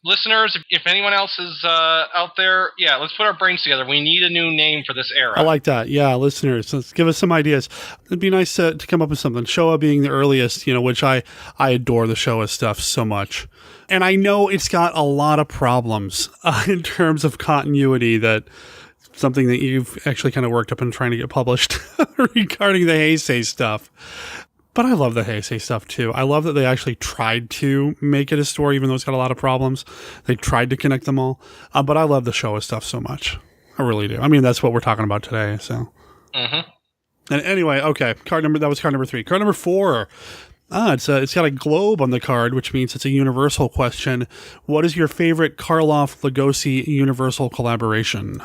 listeners, if anyone else is out there, yeah, let's put our brains together. We need a new name for this era. I like that. Yeah, listeners, let's give us some ideas. It'd be nice to come up with something. Showa being the earliest, which I adore the Showa stuff so much. And I know it's got a lot of problems in terms of continuity, that something that you've actually kind of worked up and trying to get published regarding the Heisei stuff. But I love the Heisei stuff too. I love that they actually tried to make it a story, even though it's got a lot of problems. They tried to connect them all. But I love the Showa stuff so much. I really do. I mean, that's what we're talking about today. So. Mm-hmm. And anyway, okay. That was card number 3. Card number 4. It's got a globe on the card, which means it's a universal question. What is your favorite Karloff-Lugosi universal collaboration?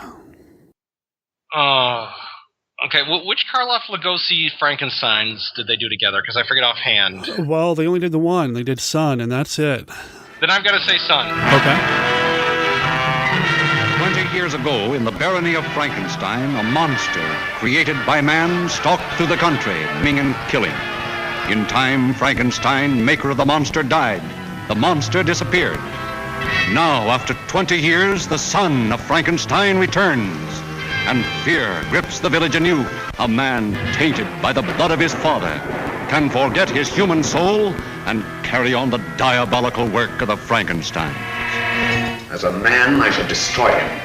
Okay. Which Karloff-Lugosi Frankensteins did they do together? Because I forget offhand. Well, they only did the one. They did Sun, and that's it. Then I've got to say Sun. Okay. 20 years ago, in the barony of Frankenstein, a monster created by man stalked through the country, maiming and killing. In time, Frankenstein, maker of the monster, died. The monster disappeared. Now, after 20 years, the son of Frankenstein returns, and fear grips the village anew. A man tainted by the blood of his father can forget his human soul and carry on the diabolical work of the Frankenstein. As a man, I should destroy him.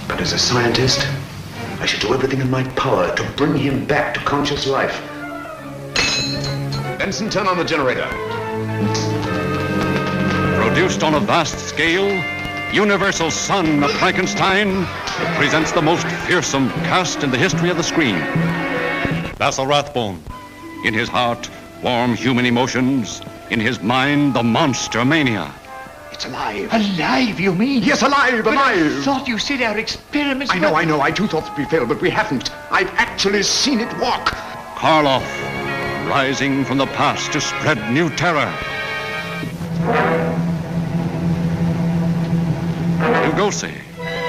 But as a scientist, I should do everything in my power to bring him back to conscious life. Benson, turn on the generator. Produced on a vast scale, Universal's son of Frankenstein presents the most fearsome cast in the history of the screen. Basil Rathbone. In his heart, warm human emotions. In his mind, the monster mania. It's alive. Alive, you mean? Yes, alive, But alive. I thought you said our experiments I know. I too thought that we failed, but we haven't. I've actually seen it walk. Karloff, rising from the past to spread new terror. Lugosi,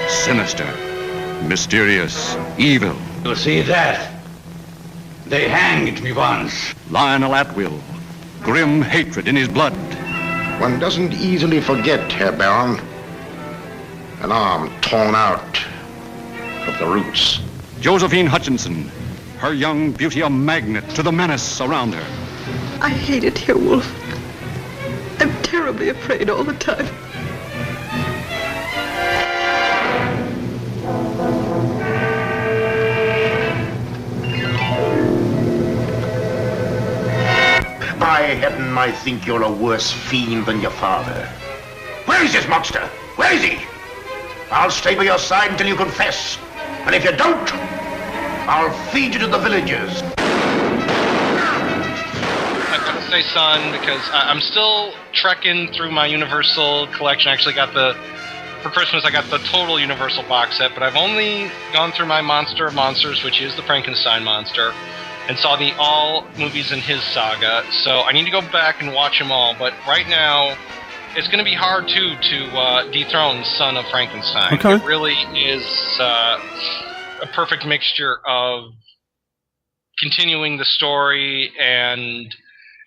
sinister, mysterious, evil. You see that? They hanged me once. Lionel Atwill, grim hatred in his blood. One doesn't easily forget, Herr Baron. An arm torn out of the roots. Josephine Hutchinson, her young beauty a magnet to the menace around her. I hate it here, Wolf. I'm terribly afraid all the time. By heaven, I think you're a worse fiend than your father. Where is this monster? Where is he? I'll stay by your side until you confess. And if you don't, I'll feed you to the villagers. I couldn't say son because I'm still trekking through my Universal collection. I actually got for Christmas, I got the total Universal box set, but I've only gone through my Monster of Monsters, which is the Frankenstein monster, and saw the all movies in his saga. So I need to go back and watch them all, but right now, it's going to be hard, to dethrone Son of Frankenstein. Okay. It really is a perfect mixture of continuing the story and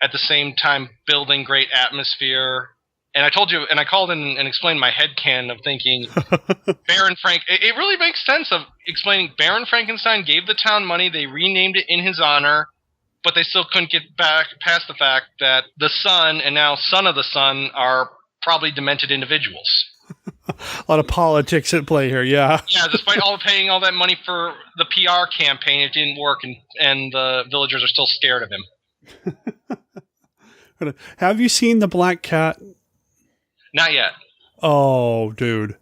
at the same time building great atmosphere. And I told you, and I called in and explained my headcanon of thinking Baron Frank. It really makes sense of explaining Baron Frankenstein gave the town money, they renamed it in his honor, but they still couldn't get back past the fact that the son and now son of the son are probably demented individuals. A lot of politics at play here, yeah. Yeah, despite paying all that money for the PR campaign, it didn't work, and the villagers are still scared of him. Have you seen The Black Cat? Not yet. Oh, dude.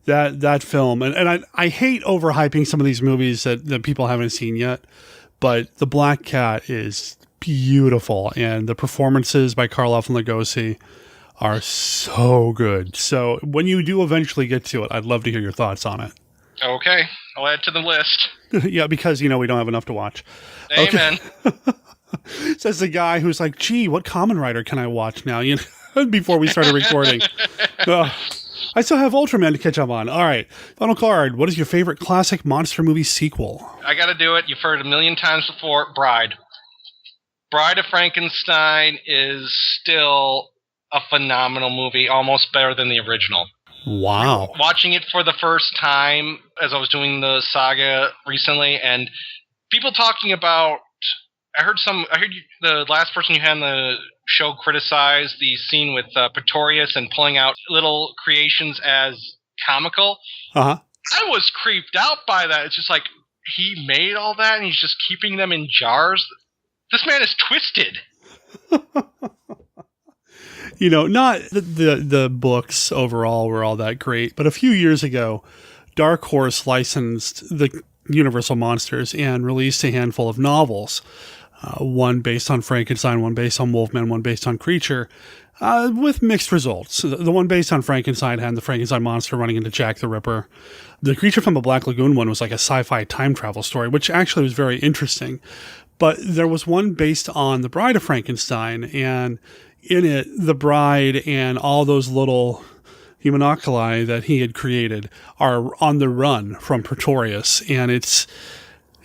That film, and I hate overhyping some of these movies that people haven't seen yet, but The Black Cat is beautiful, and the performances by Karloff and Lugosi are so good. So when you do eventually get to it, I'd love to hear your thoughts on it. Okay, I'll add to the list. Yeah, because, we don't have enough to watch. Amen. Okay. Says the guy who's like, gee, what Kamen Rider can I watch now? Before we started recording. I still have Ultraman to catch up on. All right, final card. What is your favorite classic monster movie sequel? I got to do it. You've heard it a million times before. Bride. Bride of Frankenstein is still a phenomenal movie, almost better than the original. Wow. Watching it for the first time as I was doing the saga recently, and people talking about, I heard the last person you had on the show criticize the scene with Pretorius and pulling out little creations as comical. Uh-huh. I was creeped out by that. It's just like, he made all that and he's just keeping them in jars. This man is twisted. Not the books overall were all that great, but a few years ago, Dark Horse licensed the Universal Monsters and released a handful of novels. One based on Frankenstein, one based on Wolfman, one based on Creature, with mixed results. The one based on Frankenstein had the Frankenstein monster running into Jack the Ripper. The Creature from the Black Lagoon one was like a sci-fi time travel story, which actually was very interesting. But there was one based on the Bride of Frankenstein, and in it, the bride and all those little homunculi that he had created are on the run from Pretorius, and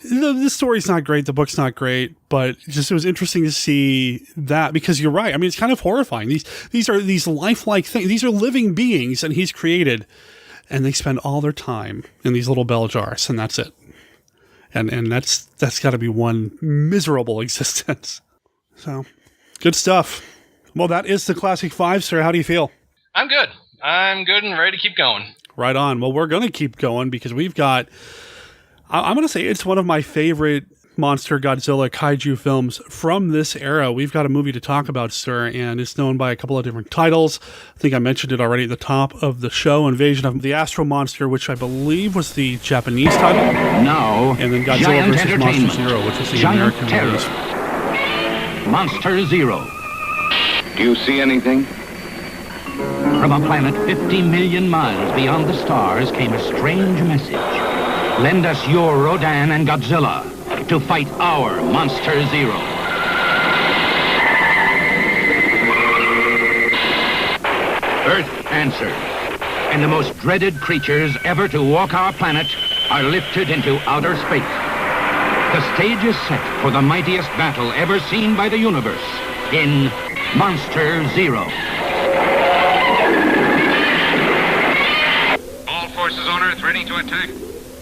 the story's not great, the book's not great, but it was interesting to see that, because you're right. I mean, it's kind of horrifying. These are these lifelike things. These are living beings that he's created, and they spend all their time in these little bell jars, and that's it. And that's got to be one miserable existence. So, good stuff. Well, that is the Classic 5, sir. How do you feel? I'm good. I'm good and ready to keep going. Right on. Well, we're going to keep going because we've got, I'm going to say it's one of my favorite monster Godzilla kaiju films from this era. We've got a movie to talk about, sir, and it's known by a couple of different titles. I think I mentioned it already at the top of the show, Invasion of the Astro-Monster, which I believe was the Japanese title. Now, and then Godzilla vs. Monster Zero, which was the American release. Monster Zero. Do you see anything? From a planet 50 million miles beyond the stars came a strange message. Lend us your Rodan and Godzilla to fight our Monster Zero. Earth answered, and the most dreaded creatures ever to walk our planet are lifted into outer space. The stage is set for the mightiest battle ever seen by the universe in Monster Zero. All forces on Earth ready to attack.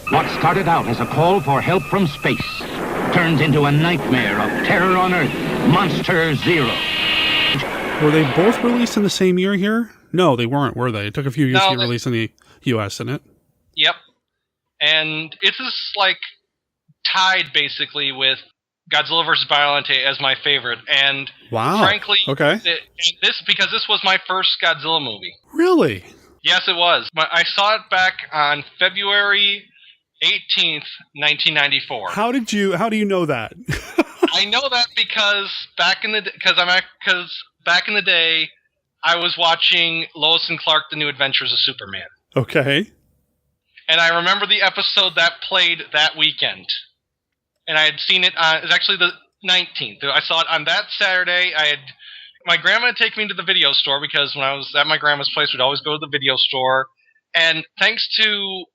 What started out as a call for help from space turns into a nightmare of terror on Earth, Monster Zero. Were they both released in the same year here? No, they weren't, were they? It took a few years to get they- released in the U.S., didn't it? Yep. And it's just like tied basically with Godzilla vs. Biollante as my favorite. And Wow. frankly, Okay. because this was my first Godzilla movie. Really? Yes, it was. I saw it back on February 18th, 1994. How do you know that? I know that because back in the day, I was watching Lois and Clark: The New Adventures of Superman. Okay. And I remember the episode that played that weekend. And I had seen it on, it was actually the 19th. I saw it on that Saturday. My grandma had taken me to the video store because when I was at my grandma's place, we'd always go to the video store. And thanks to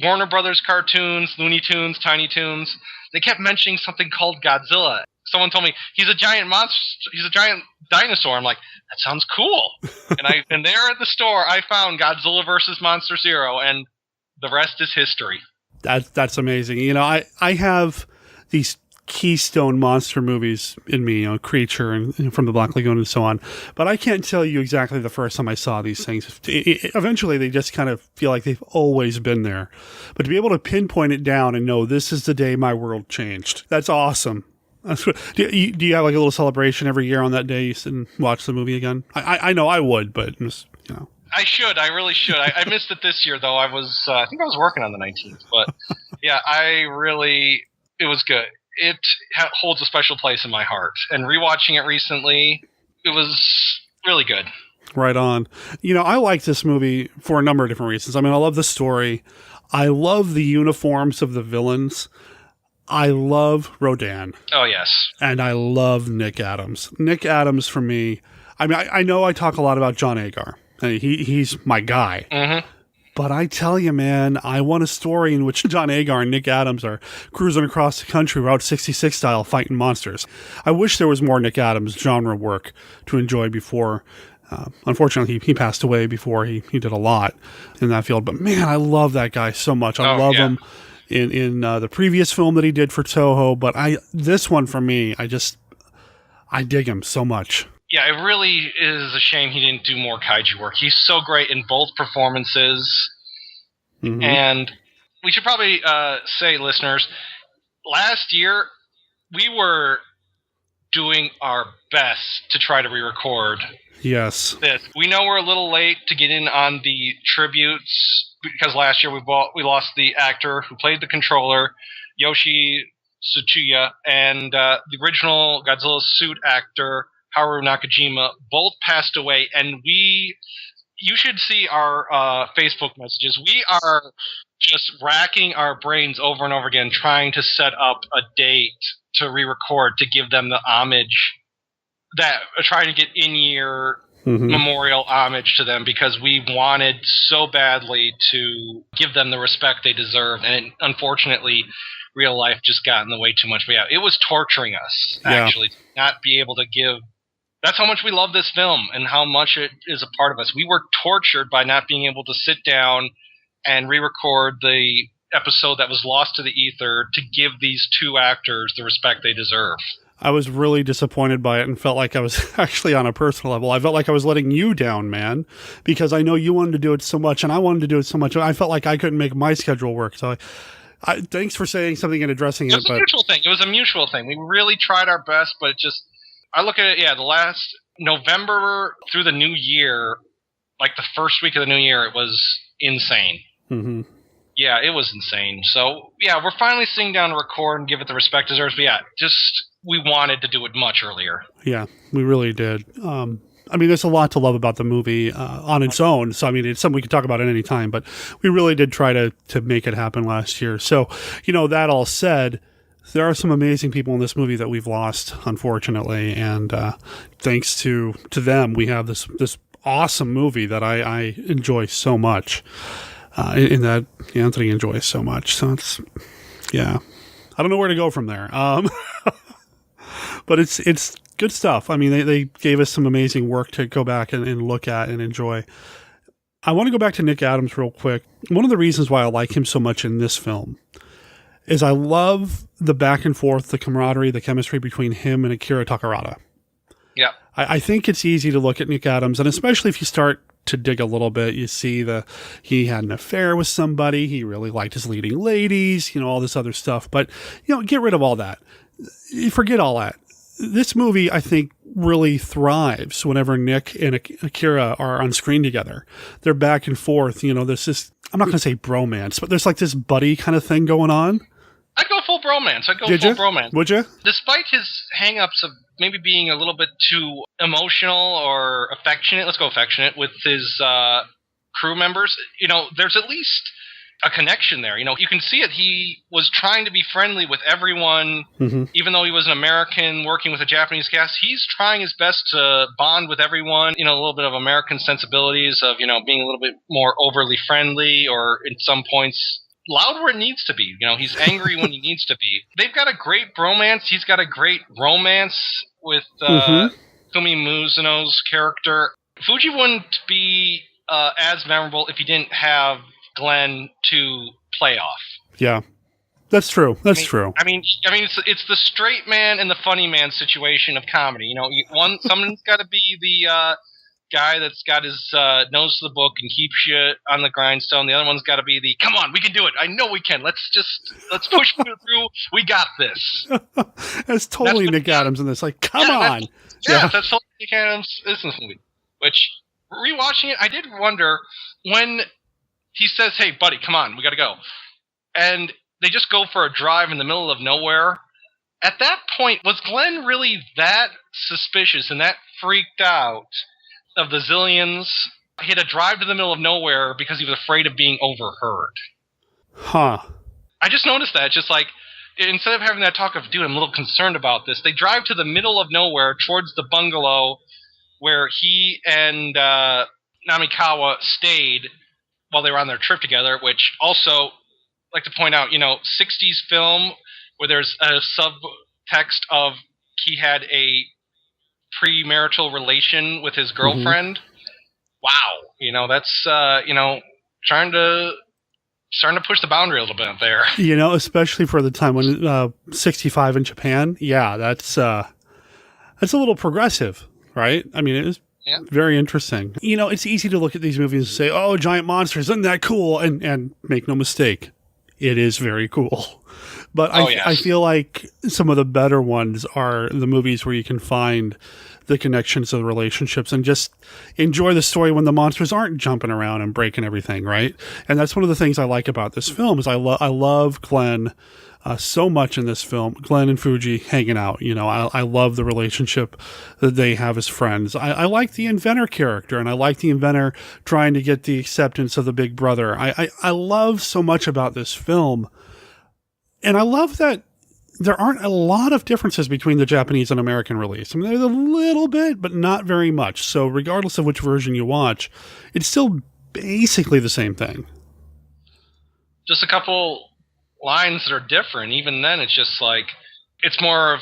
Warner Brothers cartoons, Looney Tunes, Tiny Toons, they kept mentioning something called Godzilla. Someone told me, he's a giant monster, he's a giant dinosaur. I'm like, that sounds cool. and there at the store, I found Godzilla vs. Monster Zero, and the rest is history. That's amazing. You know, I have these keystone monster movies in me, Creature and From the Black Lagoon and so on. But I can't tell you exactly the first time I saw these things. Eventually, they just kind of feel like they've always been there. But to be able to pinpoint it down and know this is the day my world changed, that's awesome. Do you have like a little celebration every year on that day you sit and watch the movie again? I know I would, but just, I should. I really should. I missed it this year, though. I think I was working on the 19th. But yeah, it was good. It holds a special place in my heart. And rewatching it recently, it was really good. Right on. I like this movie for a number of different reasons. I mean, I love the story. I love the uniforms of the villains. I love Rodan. Oh, yes. And I love Nick Addams. Nick Addams, for me, I mean, I know I talk a lot about John Agar. He's my guy. Mm-hmm. But I tell you, man, I want a story in which John Agar and Nick Addams are cruising across the country Route 66 style fighting monsters. I wish there was more Nick Addams genre work to enjoy before. Unfortunately, he passed away before he did a lot in that field. But man, I love that guy so much. I love him in the previous film that he did for Toho. But this one for me, I dig him so much. Yeah, it really is a shame he didn't do more kaiju work. He's so great in both performances. Mm-hmm. And we should probably say, listeners, last year we were doing our best to try to re-record this. We know we're a little late to get in on the tributes because last year we lost the actor who played the controller, Yoshi Tsuchiya, and the original Godzilla suit actor, Haru Nakajima, both passed away, and you should see our Facebook messages. We are just racking our brains over and over again trying to set up a date to re-record to give them the homage that trying to get in-year memorial homage to them because we wanted so badly to give them the respect they deserve, and unfortunately real life just got in the way too much. But yeah, it was torturing us actually to not be able to give. That's how much we love this film and how much it is a part of us. We were tortured by not being able to sit down and re-record the episode that was lost to the ether to give these two actors the respect they deserve. I was really disappointed by it and felt like I was actually on a personal level. I felt like I was letting you down, man, because I know you wanted to do it so much and I wanted to do it so much. I felt like I couldn't make my schedule work. So thanks for saying something and addressing it. It was a mutual thing. It was a mutual thing. We really tried our best, but it just... I look at it, the last November through the new year, like the first week of the new year, it was insane. Mm-hmm. Yeah, it was insane. So, yeah, we're finally sitting down to record and give it the respect it deserves. But, we wanted to do it much earlier. Yeah, we really did. I mean, there's a lot to love about the movie on its own. So, I mean, it's something we could talk about at any time. But we really did try to make it happen last year. So, that all said... There are some amazing people in this movie that we've lost, unfortunately, and thanks to them, we have this awesome movie that I enjoy so much, in that Anthony enjoys so much. So it's, I don't know where to go from there. But it's good stuff. I mean, they gave us some amazing work to go back and look at and enjoy. I want to go back to Nick Addams real quick. One of the reasons why I like him so much in this film is I love the back and forth, the camaraderie, the chemistry between him and Akira Takarada. Yeah. I think it's easy to look at Nick Addams, and especially if you start to dig a little bit, you see he had an affair with somebody, he really liked his leading ladies, all this other stuff. But, get rid of all that. Forget all that. This movie, I think, really thrives whenever Nick and Akira are on screen together. They're back and forth. There's this, I'm not going to say bromance, but there's like this buddy kind of thing going on. I'd go full bromance. Bromance. Would you? Despite his hang-ups of maybe being a little bit too emotional or affectionate, let's go affectionate, with his crew members, there's at least a connection there. You can see it. He was trying to be friendly with everyone, even though he was an American working with a Japanese cast. He's trying his best to bond with everyone. A little bit of American sensibilities of, being a little bit more overly friendly, or in some points loud where it needs to be. He's angry when he needs to be. They've got a great bromance. He's got a great romance with Kumi Mizuno's character. Fuji wouldn't be as memorable if he didn't have Glenn to play off. Yeah, that's true. True. I mean, it's the straight man and the funny man situation of comedy. Someone's got to be the guy that's got his nose to the book and keeps you on the grindstone. The other one's got to be the, come on, we can do it. I know we can. Let's push through. We got this. That's totally Nick Addams in this. Like, come on. That's totally Nick Addams in this movie. Which, rewatching it, I did wonder when he says, hey, buddy, come on, we got to go. And they just go for a drive in the middle of nowhere. At that point, was Glenn really that suspicious and that freaked out of the zillions? He had to drive to the middle of nowhere because he was afraid of being overheard. Huh. I just noticed that. Just like, instead of having that talk of, dude, I'm a little concerned about this, they drive to the middle of nowhere towards the bungalow where he and Namikawa stayed while they were on their trip together, which also, I'd like to point out, 60s film where there's a subtext of he had a premarital relation with his girlfriend. Wow. That's, starting to push the boundary a little bit there. Especially for the time when 65 in Japan. Yeah, that's a little progressive, right? I mean, it was very interesting. It's easy to look at these movies and say, oh, giant monsters, isn't that cool? And make no mistake, it is very cool. But I feel like some of the better ones are the movies where you can find the connections of the relationships and just enjoy the story when the monsters aren't jumping around and breaking everything, right? And that's one of the things I like about this film is I love Glenn so much in this film. Glenn and Fuji hanging out. I love the relationship that they have as friends. I like the inventor character, and I like the inventor trying to get the acceptance of the big brother. I love so much about this film. And I love that there aren't a lot of differences between the Japanese and American release. I mean, there's a little bit, but not very much. So regardless of which version you watch, it's still basically the same thing. Just a couple lines that are different. Even then, it's just like, it's more of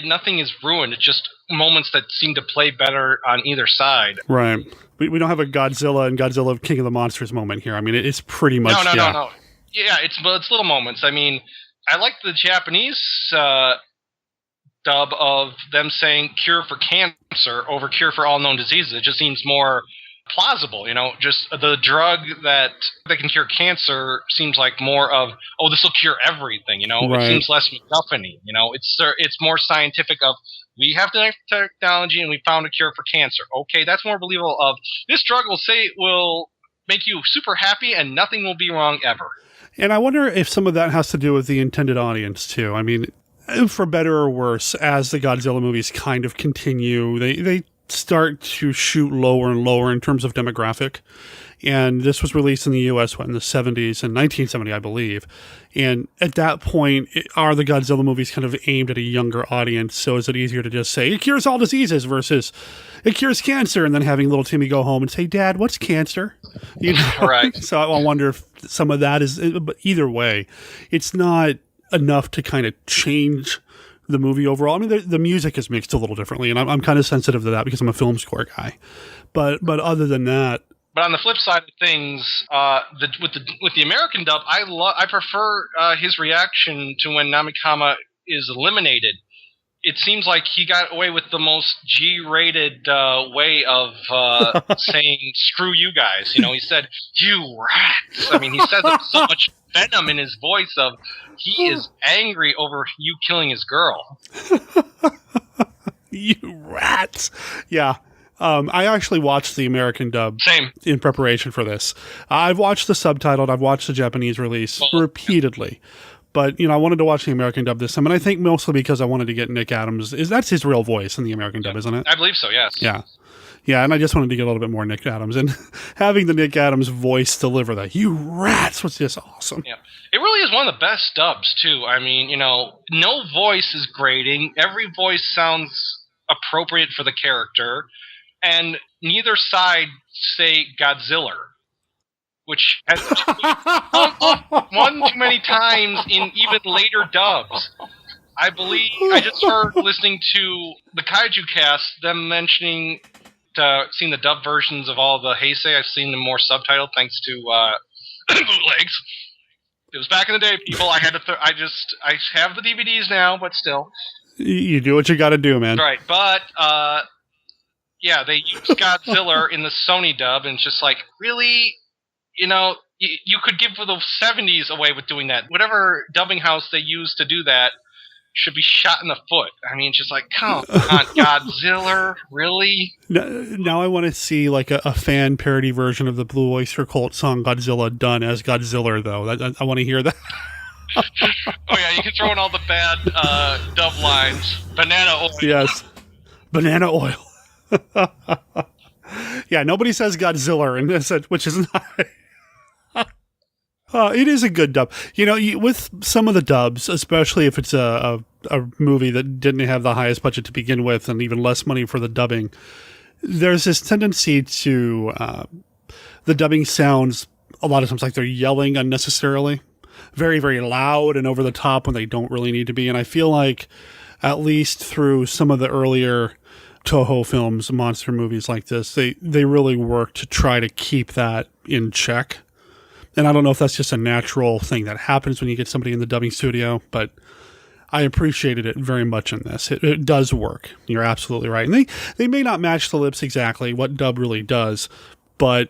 nothing is ruined. It's just moments that seem to play better on either side. Right. We don't have a Godzilla and Godzilla King of the Monsters moment here. I mean, it's pretty much... No. Yeah, it's little moments. I mean, I like the Japanese dub of them saying cure for cancer over cure for all known diseases. It just seems more plausible, just the drug that can cure cancer seems like more of, this will cure everything, Right. It seems less MacGuffin-y, it's more scientific of, we have the technology and we found a cure for cancer. Okay, that's more believable of, this drug will make you super happy and nothing will be wrong ever. And I wonder if some of that has to do with the intended audience too. I mean, for better or worse, as the Godzilla movies kind of continue, they start to shoot lower and lower in terms of demographic. And this was released in the U.S. in the 70s, in 1970, I believe. And at that point, are the Godzilla movies kind of aimed at a younger audience? So is it easier to just say, it cures all diseases versus it cures cancer, and then having little Timmy go home and say, Dad, what's cancer? Right. So I wonder if some of that is, but either way, it's not enough to kind of change the movie overall. I mean, the music is mixed a little differently, and I'm kind of sensitive to that because I'm a film score guy. But other than that, But on the flip side of things, with the American dub, I prefer his reaction to when Namikama is eliminated. It seems like he got away with the most G-rated way of saying "screw you guys." You know, he said "you rats." I mean, he says it with so much venom in his voice of he is angry over you killing his girl. You rats! Yeah. I actually watched the American dub in preparation for this. I've watched the subtitled, I've watched the Japanese release repeatedly. But, I wanted to watch the American dub this time, and I think mostly because I wanted to get Nick Addams. That's his real voice in the American dub, isn't it? I believe so, yes. Yeah. Yeah, and I just wanted to get a little bit more Nick Addams. And having the Nick Addams voice deliver that, you rats, was just awesome. Yeah. It really is one of the best dubs, too. I mean, no voice is grating. Every voice sounds appropriate for the character. And neither side say Godzilla, which has one too many times in even later dubs. I believe I just heard listening to the Kaiju cast them mentioning seeing the dub versions of all the Heisei. I've seen them more subtitled thanks to bootlegs. It was back in the day, people. I had to. I have the DVDs now, but still. You do what you got to do, man. Right, but yeah, they use Godzilla in the Sony dub, and it's just like, really? You could give the 70s away with doing that. Whatever dubbing house they use to do that should be shot in the foot. I mean, just like, come on, Godzilla, really? Now I want to see like a fan parody version of the Blue Oyster Cult song Godzilla done as Godzilla, though. I want to hear that. Oh, yeah, you can throw in all the bad dub lines. Banana oil. Yes. Banana oil. Yeah, nobody says Godzilla in this, which is not... it is a good dub. With some of the dubs, especially if it's a movie that didn't have the highest budget to begin with and even less money for the dubbing, there's this tendency to... the dubbing sounds a lot of times like they're yelling unnecessarily. Very, very loud and over the top when they don't really need to be. And I feel like, at least through some of the earlier Toho films, monster movies like this, they really work to try to keep that in check. And I don't know if that's just a natural thing that happens when you get somebody in the dubbing studio, but I appreciated it very much in this. It does work. You're absolutely right. And they may not match the lips exactly, what dub really does, but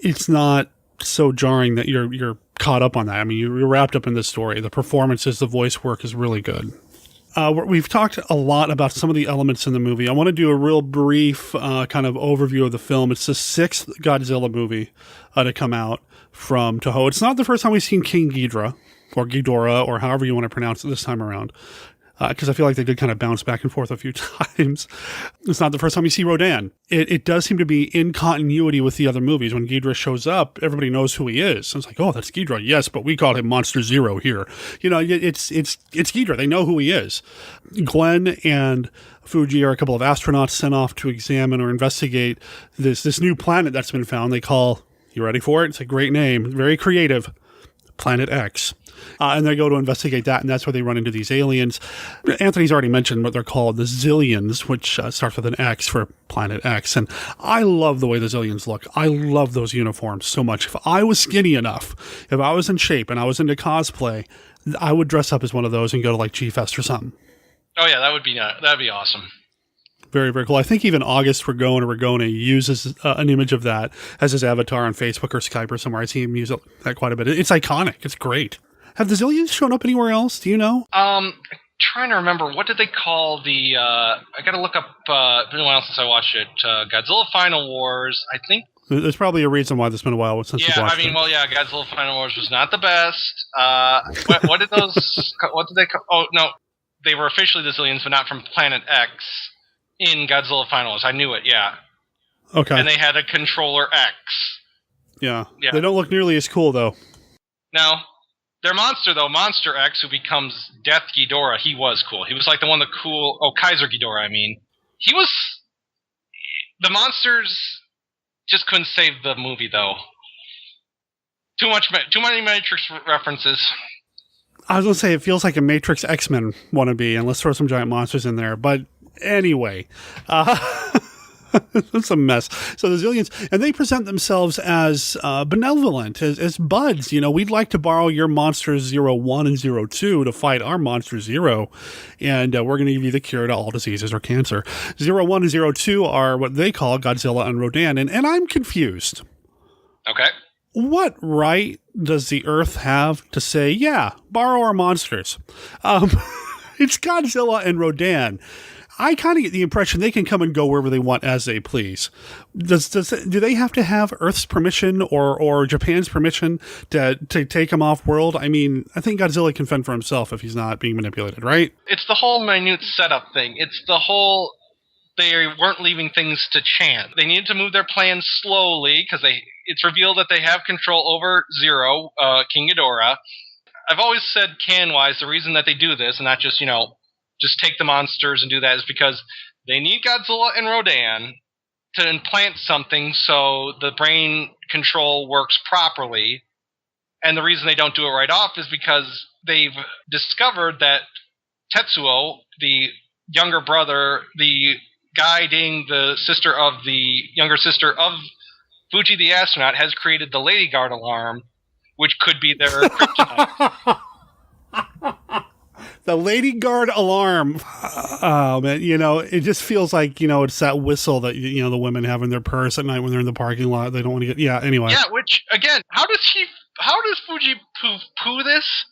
it's not so jarring that you're caught up on that. I mean, you're wrapped up in the story. The performances, the voice work is really good. We've talked a lot about some of the elements in the movie. I want to do a real brief kind of overview of the film. It's the 6th Godzilla movie to come out from Toho. It's not the first time we've seen King Ghidorah, or Ghidorah, or however you want to pronounce it this time around, because I feel like they did kind of bounce back and forth a few times. It's not the first time you see Rodan. It does seem to be in continuity with the other movies. When Ghidorah shows up, everybody knows who he is. And it's like, oh, that's Ghidorah. Yes, but we call him Monster Zero here. It's Ghidorah. They know who he is. Glenn and Fuji are a couple of astronauts sent off to examine or investigate this new planet that's been found. They call, you ready for it? It's a great name. Very creative. Planet X. And they go to investigate that, and that's where they run into these aliens. Anthony's already mentioned what they're called, the Zillions, which starts with an X for Planet X. And I love the way the Zillions look. I love those uniforms so much. If I was skinny enough, if I was in shape and I was into cosplay, I would dress up as one of those and go to like G-Fest or something. Oh, yeah, that'd be awesome. Very, very cool. I think even August Ragone uses an image of that as his avatar on Facebook or Skype or somewhere. I see him use that quite a bit. It's iconic. It's great. Have the Zillions shown up anywhere else? Do you know? Trying to remember. What did they call the... I got to look up... it's been a while since I watched it. Godzilla Final Wars, I think... There's probably a reason why it's been a while since you watched it. Godzilla Final Wars was not the best. What did those... What did they call... Oh, no. They were officially the Zillions, but not from Planet X in Godzilla Final Wars. I knew it, yeah. Okay. And they had a Controller X. Yeah. They don't look nearly as cool, though. No. Their monster, though, Monster X, who becomes Death Ghidorah, he was cool. He was like the one, the cool... Oh, Kaiser Ghidorah, I mean. He was... The monsters just couldn't save the movie, though. Too many Matrix references. I was going to say, it feels like a Matrix X-Men wannabe, and let's throw some giant monsters in there. But anyway, It's a mess. So the Zillions, and they present themselves as benevolent, as buds. We'd like to borrow your monsters 01 and 02 to fight our monster 0, and we're going to give you the cure to all diseases or cancer. 01 and 02 are what they call Godzilla and Rodan, and I'm confused. Okay. What right does the Earth have to say, yeah, borrow our monsters? It's Godzilla and Rodan. I kind of get the impression they can come and go wherever they want as they please. Do they have to have Earth's permission or Japan's permission to take them off world? I mean, I think Godzilla can fend for himself if he's not being manipulated, right? It's the whole minute setup thing. It's the whole they weren't leaving things to chance. They needed to move their plans slowly because it's revealed that they have control over Zero, King Ghidorah. I've always said, canon-wise, the reason that they do this and not just, just take the monsters and do that is because they need Godzilla and Rodan to implant something so the brain control works properly. And the reason they don't do it right off is because they've discovered that Tetsuo, the younger brother, the guy dating the younger sister of Fuji the astronaut, has created the Lady Guard alarm, which could be their kryptonite. The Lady Guard alarm. Oh, man, it just feels like, it's that whistle that, the women have in their purse at night when they're in the parking lot. They don't want to get, anyway. Yeah, which, again, how does Fuji poo this?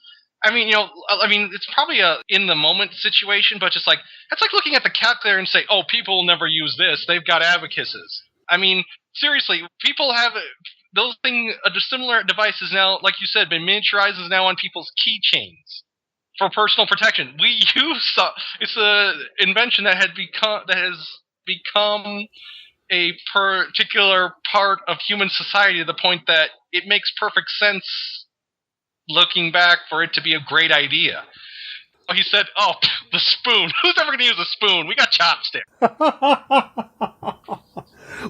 I mean, it's probably a in-the-moment situation, but just like, that's like looking at the calculator and say, oh, people will never use this. They've got abacuses. I mean, seriously, people have those similar devices now, like you said, been miniaturized now on people's keychains for personal protection. We use it's a invention that has become a particular part of human society to the point that it makes perfect sense looking back for it to be a great idea. He said, oh, the spoon. Who's ever going to use a spoon? We got chopsticks.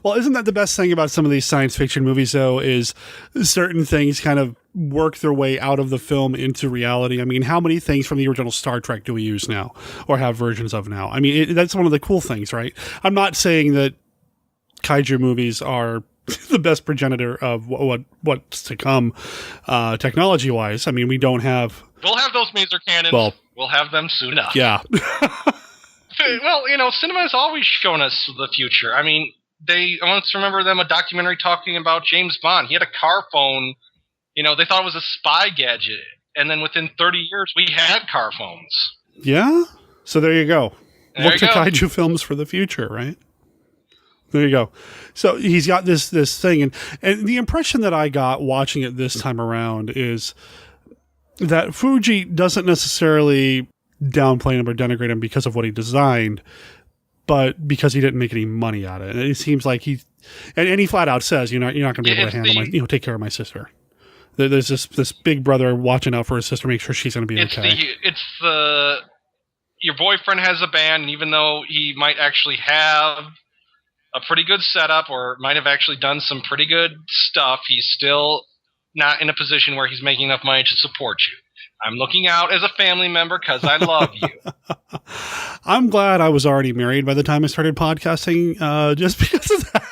Well, isn't that the best thing about some of these science fiction movies, though, is certain things kind of work their way out of the film into reality? I mean, how many things from the original Star Trek do we use now or have versions of now? I mean, that's one of the cool things, right? I'm not saying that kaiju movies are the best progenitor of what's to come technology-wise. I mean, we don't have... We'll have those maser cannons. Well, we'll have them soon enough. Yeah. Well, cinema has always shown us the future. I mean, I once remember them a documentary talking about James Bond. He had a car phone. They thought it was a spy gadget. And then within 30 years, we had car phones. Yeah? So there you go. Look to kaiju films for the future, right? There you go. So he's got this thing. And the impression that I got watching it this time around is that Fuji doesn't necessarily downplay him or denigrate him because of what he designed, but because he didn't make any money out of it. And it seems like he flat out says, you're not going to be able to handle take care of my sister. There's this big brother watching out for his sister, make sure she's going to be okay. Your boyfriend has a band, and even though he might actually have a pretty good setup or might have actually done some pretty good stuff, he's still not in a position where he's making enough money to support you. I'm looking out as a family member because I love you. I'm glad I was already married by the time I started podcasting, just because of that.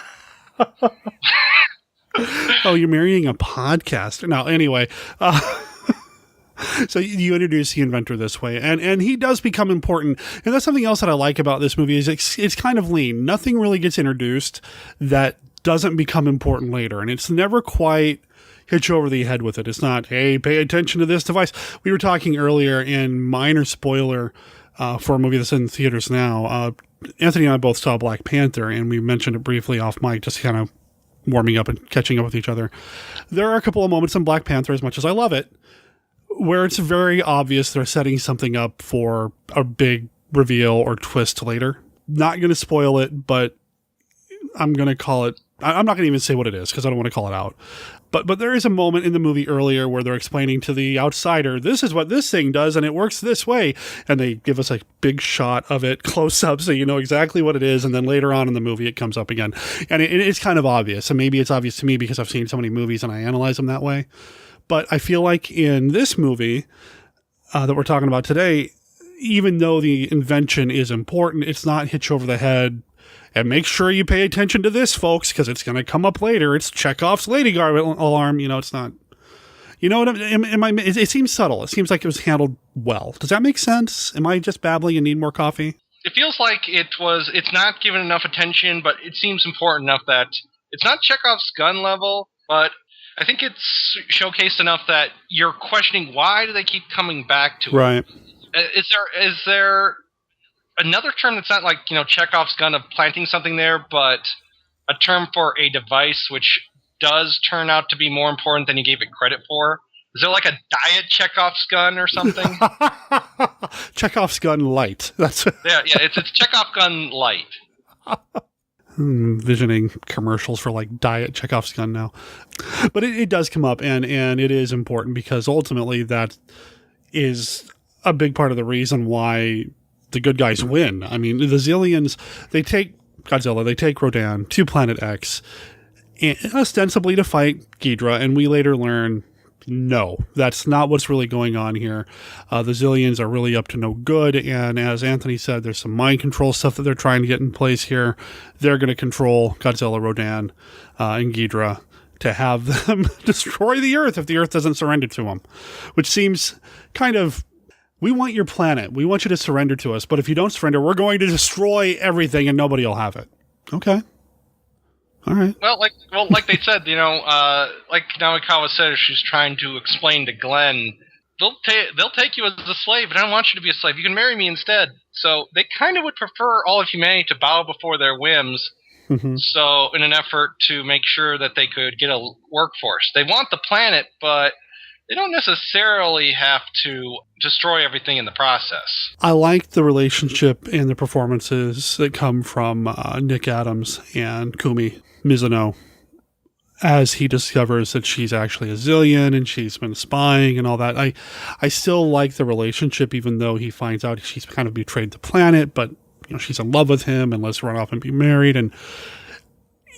Oh, you're marrying a podcaster. No, anyway. So you introduce the inventor this way, and he does become important. And that's something else that I like about this movie is it's kind of lean. Nothing really gets introduced that doesn't become important later. And it's never quite hit you over the head with it. It's not, hey, pay attention to this device. We were talking earlier in minor spoiler for a movie that's in theaters now. Anthony and I both saw Black Panther, and we mentioned it briefly off mic, just kind of warming up and catching up with each other. There are a couple of moments in Black Panther, as much as I love it, where it's very obvious they're setting something up for a big reveal or twist later. Not going to spoil it, but I'm going to call it... I'm not going to even say what it is because I don't want to call it out. But there is a moment in the movie earlier where they're explaining to the outsider, this is what this thing does, and it works this way. And they give us a big shot of it close up so you know exactly what it is. And then later on in the movie, it comes up again. And it's kind of obvious. And maybe it's obvious to me because I've seen so many movies and I analyze them that way. But I feel like in this movie that we're talking about today, even though the invention is important, it's not hit you over the head And make sure you pay attention to this, folks, because it's going to come up later. It's Chekhov's lady guard alarm. It's not. You know what? It seems subtle. It seems like it was handled well. Does that make sense? Am I just babbling and need more coffee? It feels like it's not given enough attention, but it seems important enough that it's not Chekhov's gun level, but I think it's showcased enough that you're questioning why do they keep coming back to it. Right. Is there another term that's not like, Chekhov's gun of planting something there, but a term for a device which does turn out to be more important than you gave it credit for? Is there like a diet Chekhov's gun or something? Chekhov's gun light. That's it's Chekhov gun light. Visioning commercials for like diet Chekhov's gun now. But it does come up, and it is important because ultimately that is a big part of the reason why the good guys win. I mean, the Zillions, they take Godzilla, they take Rodan to Planet X, and ostensibly to fight Ghidorah, and we later learn, no, that's not what's really going on here. The Zillions are really up to no good, and as Anthony said, there's some mind control stuff that they're trying to get in place here. They're going to control Godzilla, Rodan, and Ghidorah to have them destroy the Earth if the Earth doesn't surrender to them, which seems kind of, we want your planet. We want you to surrender to us, but if you don't surrender, we're going to destroy everything and nobody will have it. Okay. All right. Well, like they said, like Namikawa said, she's trying to explain to Glenn, they'll take you as a slave, but I don't want you to be a slave. You can marry me instead. So they kind of would prefer all of humanity to bow before their whims. Mm-hmm. So in an effort to make sure that they could get a workforce, they want the planet, but they don't necessarily have to destroy everything in the process. I like the relationship and the performances that come from Nick Addams and Kumi Mizuno as he discovers that she's actually a Zillion and she's been spying and all that. I still like the relationship, even though he finds out she's kind of betrayed the planet, but she's in love with him and let's run off and be married. And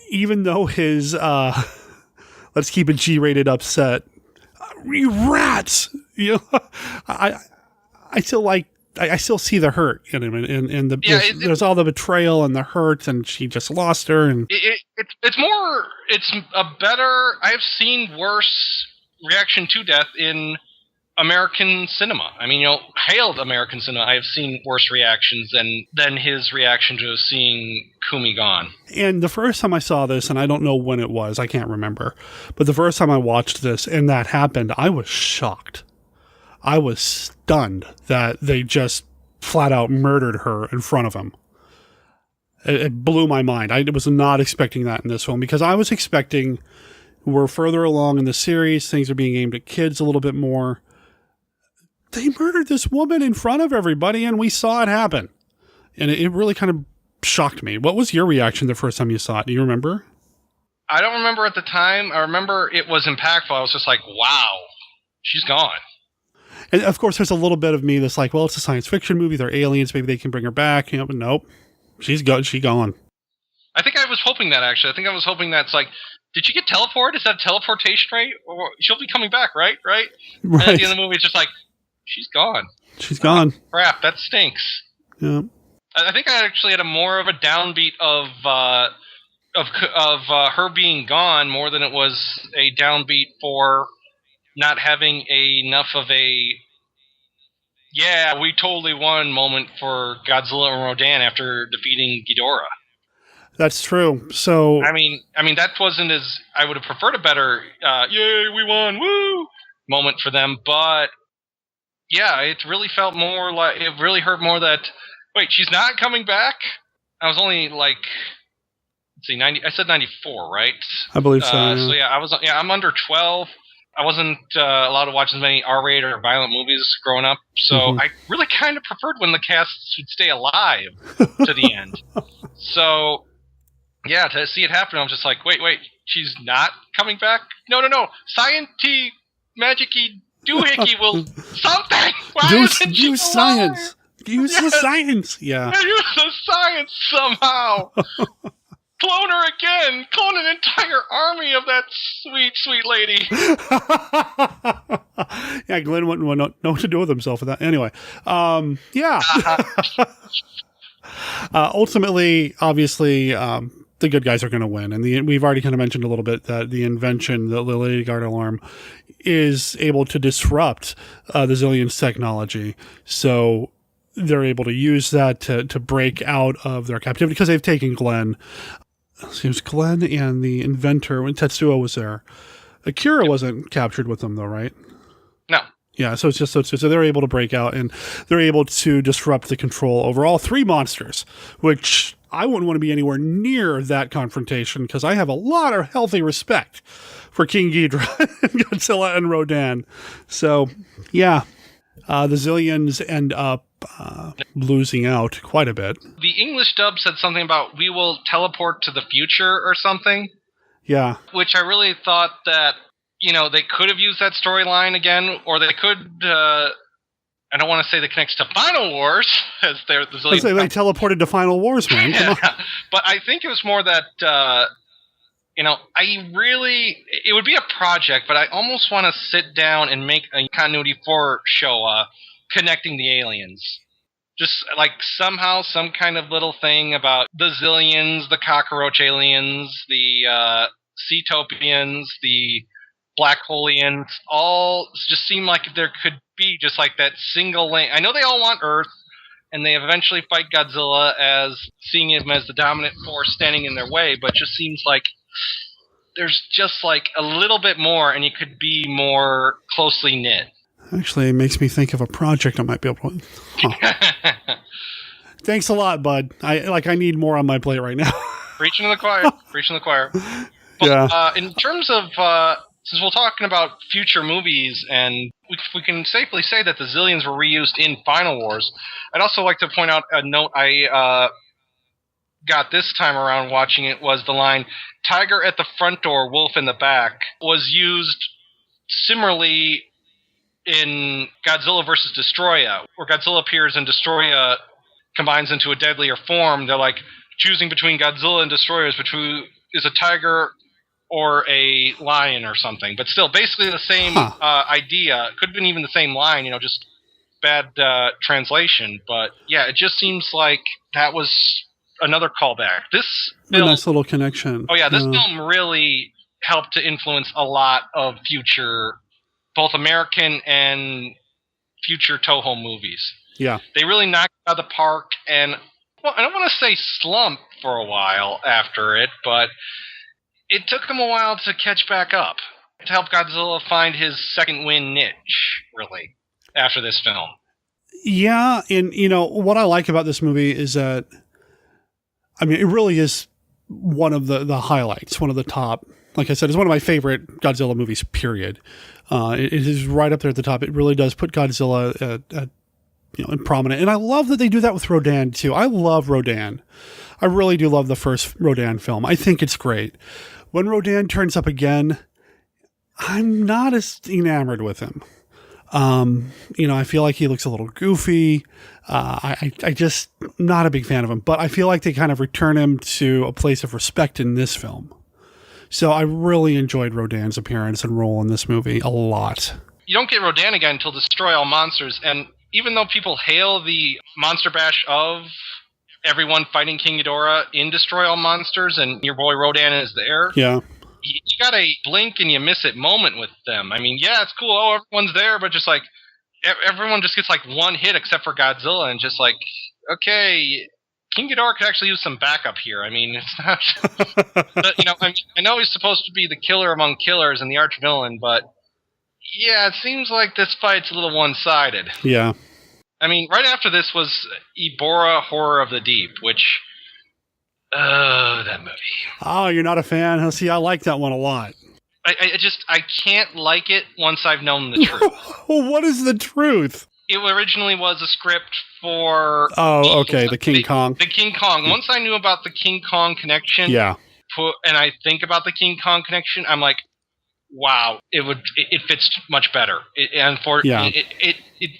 even though his let's keep it G-rated upset, you rats, I still see the hurt in him, and there's all the betrayal and the hurt, and she just lost her, and it's a better. I've seen worse reaction to death in American cinema. I mean, hailed American cinema. I have seen worse reactions than his reaction to seeing Kumi gone. And the first time I saw this, and I don't know when it was, I can't remember, but the first time I watched this and that happened, I was shocked. I was stunned that they just flat out murdered her in front of him. It blew my mind. I was not expecting that in this film, because I was expecting we're further along in the series, things are being aimed at kids a little bit more. They murdered this woman in front of everybody, and we saw it happen. And it really kind of shocked me. What was your reaction the first time you saw it? Do you remember? I don't remember at the time. I remember it was impactful. I was just like, wow, she's gone. And of course, there's a little bit of me that's like, well, it's a science fiction movie. They're aliens. Maybe they can bring her back. But nope. She's gone. I think I was hoping that, actually. I think I was hoping that's like, did she get teleported? Is that teleportation rate? Or she'll be coming back, right? Right. And at the end of the movie, it's just like, she's gone. She's gone. Crap, that stinks. Yeah. I think I actually had more of a downbeat of her being gone more than it was a downbeat for not having enough of a we totally won moment for Godzilla and Rodan after defeating Ghidorah. That's true. So I mean that wasn't as I would have preferred a better yay, we won, woo moment for them, but yeah, it really felt more like it really hurt more that wait, she's not coming back? I was only like, let's see, 90. I said 94, right? I believe so. Yeah. So yeah, I'm under 12. I wasn't allowed to watch as many R-rated or violent movies growing up, so I really kind of preferred when the cast would stay alive to the end. So yeah, to see it happen, I'm just like, wait, she's not coming back? No, science-y, magic-y, doohickey will something. Use science. Use the science. Yeah. Use the science somehow. Clone her again. Clone an entire army of that sweet, sweet lady. Yeah, Glenn wouldn't know what to do with himself with that. Anyway, yeah. Ultimately, obviously, the good guys are going to win. And we've already kind of mentioned a little bit that the invention, the Lady Guard alarm, is able to disrupt the Zillions' technology. So they're able to use that to break out of their captivity because they've taken Glenn. It was Glenn and the inventor when Tetsuo was there. Akira wasn't captured with them, though, right? No. Yeah, so it's just so they're able to break out and they're able to disrupt the control over all three monsters, which I wouldn't want to be anywhere near that confrontation because I have a lot of healthy respect for King Ghidorah and Godzilla and Rodan. So, yeah, the Zillions end up losing out quite a bit. The English dub said something about we will teleport to the future or something. Yeah. Which I really thought that, they could have used that storyline again, or they could, I don't want to say that connects to Final Wars, as they're the Zillions. They teleported to Final Wars, man. Come on. But I think it was more that, it would be a project, but I almost want to sit down and make a Continuity 4 show connecting the aliens. Just like somehow some kind of little thing about the Zillions, the cockroach aliens, the Seatopians, the Black Holians, all just seem like there could be just like that single lane. I know they all want Earth, and they eventually fight Godzilla as seeing him as the dominant force standing in their way, but it just seems like there's just like a little bit more, and you could be more closely knit. Actually, it makes me think of a project I might be able to... Huh. Thanks a lot, bud. I need more on my plate right now. Preaching to the choir. Preaching to the choir. But, yeah. In terms of... since we're talking about future movies, and we can safely say that the Zillions were reused in Final Wars, I'd also like to point out a note I got this time around watching it was the line, "Tiger at the front door, wolf in the back," was used similarly in Godzilla vs. Destroya, where Godzilla appears and Destroya combines into a deadlier form. They're like choosing between Godzilla and Destroya is a tiger or a lion or something, but still basically the same idea. Could have been even the same line, just bad translation. But yeah, it just seems like that was another callback. This film, a nice little connection. Oh yeah, this film really helped to influence a lot of future, both American and future Toho movies. Yeah. They really knocked it out of the park, and well, I don't want to say slump for a while after it, but it took them a while to catch back up, to help Godzilla find his second win niche, really, after this film. Yeah, and what I like about this movie is that, it really is one of the highlights, one of the top. Like I said, it's one of my favorite Godzilla movies, period. It is right up there at the top. It really does put Godzilla in prominent. And I love that they do that with Rodan, too. I love Rodan. I really do love the first Rodan film. I think it's great. When Rodan turns up again, I'm not as enamored with him. I feel like he looks a little goofy. I just not a big fan of him, but I feel like they kind of return him to a place of respect in this film. So I really enjoyed Rodan's appearance and role in this movie a lot. You don't get Rodan again until Destroy All Monsters, and even though people hail the Monster Bash of everyone fighting King Ghidorah in Destroy All Monsters, and your boy Rodan is there. Yeah. You got a blink and you miss it moment with them. Yeah, it's cool. Oh, everyone's there, but just like everyone just gets like one hit except for Godzilla, and just like, okay, King Ghidorah could actually use some backup here. It's not. But, I know he's supposed to be the killer among killers and the arch villain, but yeah, it seems like this fight's a little one-sided. Yeah. Right after this was Ibora Horror of the Deep, which... that movie. Oh, you're not a fan? See, I like that one a lot. I can't like it once I've known the truth. What is the truth? It originally was a script for... Oh, okay, the King Kong. The King Kong. Once I knew about the King Kong connection... Yeah. And I think about the King Kong connection, I'm like, wow, it fits much better. It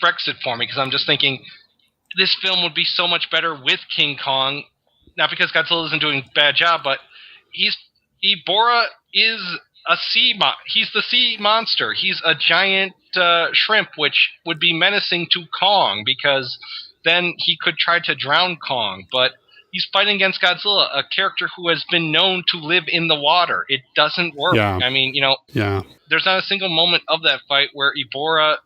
wrecks it for me, because I'm just thinking this film would be so much better with King Kong, not because Godzilla isn't doing a bad job, but Ibora is he's the sea monster. He's a giant shrimp, which would be menacing to Kong, because then he could try to drown Kong. But he's fighting against Godzilla, a character who has been known to live in the water. It doesn't work. Yeah. I mean, Yeah. there's not a single moment of that fight where Ibora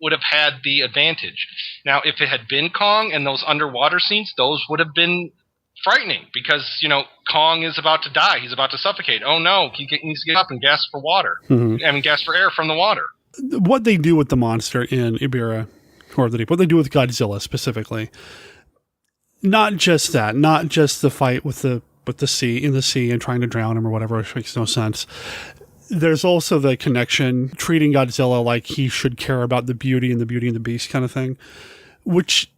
would have had the advantage. Now, if it had been Kong and those underwater scenes, those would have been frightening because, Kong is about to die. He's about to suffocate. Oh, no, he needs to get up and gasp for water. Mhm. I mean, gasp for air from the water. What they do with the monster in Ibira, or what they do with Godzilla specifically, not just that, not just the fight with the sea and trying to drown him or whatever, which makes no sense. There's also the connection, treating Godzilla like he should care about the Beauty and the Beast kind of thing, which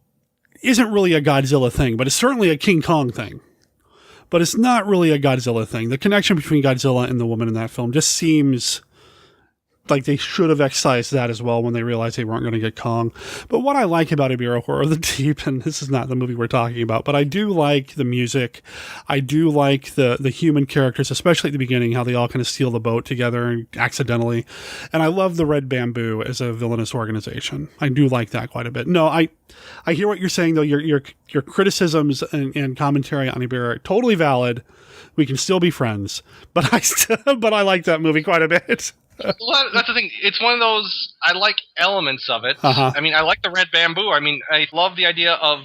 isn't really a Godzilla thing, but it's certainly a King Kong thing. But it's not really a Godzilla thing. The connection between Godzilla and the woman in that film just seems like they should have excised that as well when they realized they weren't going to get Kong. But what I like about Ibira Horror of the Deep, and this is not the movie we're talking about, but I do like the music. I do like the human characters, especially at the beginning, how they all kind of steal the boat together and accidentally. And I love the Red Bamboo as a villainous organization. I do like that quite a bit. No, I hear what you're saying, though. Your criticisms and commentary on Ibira are totally valid. We can still be friends. But I like that movie quite a bit. Well, that's the thing. It's one of those, I like elements of it. Uh-huh. I mean, I like the Red Bamboo. I mean, I love the idea of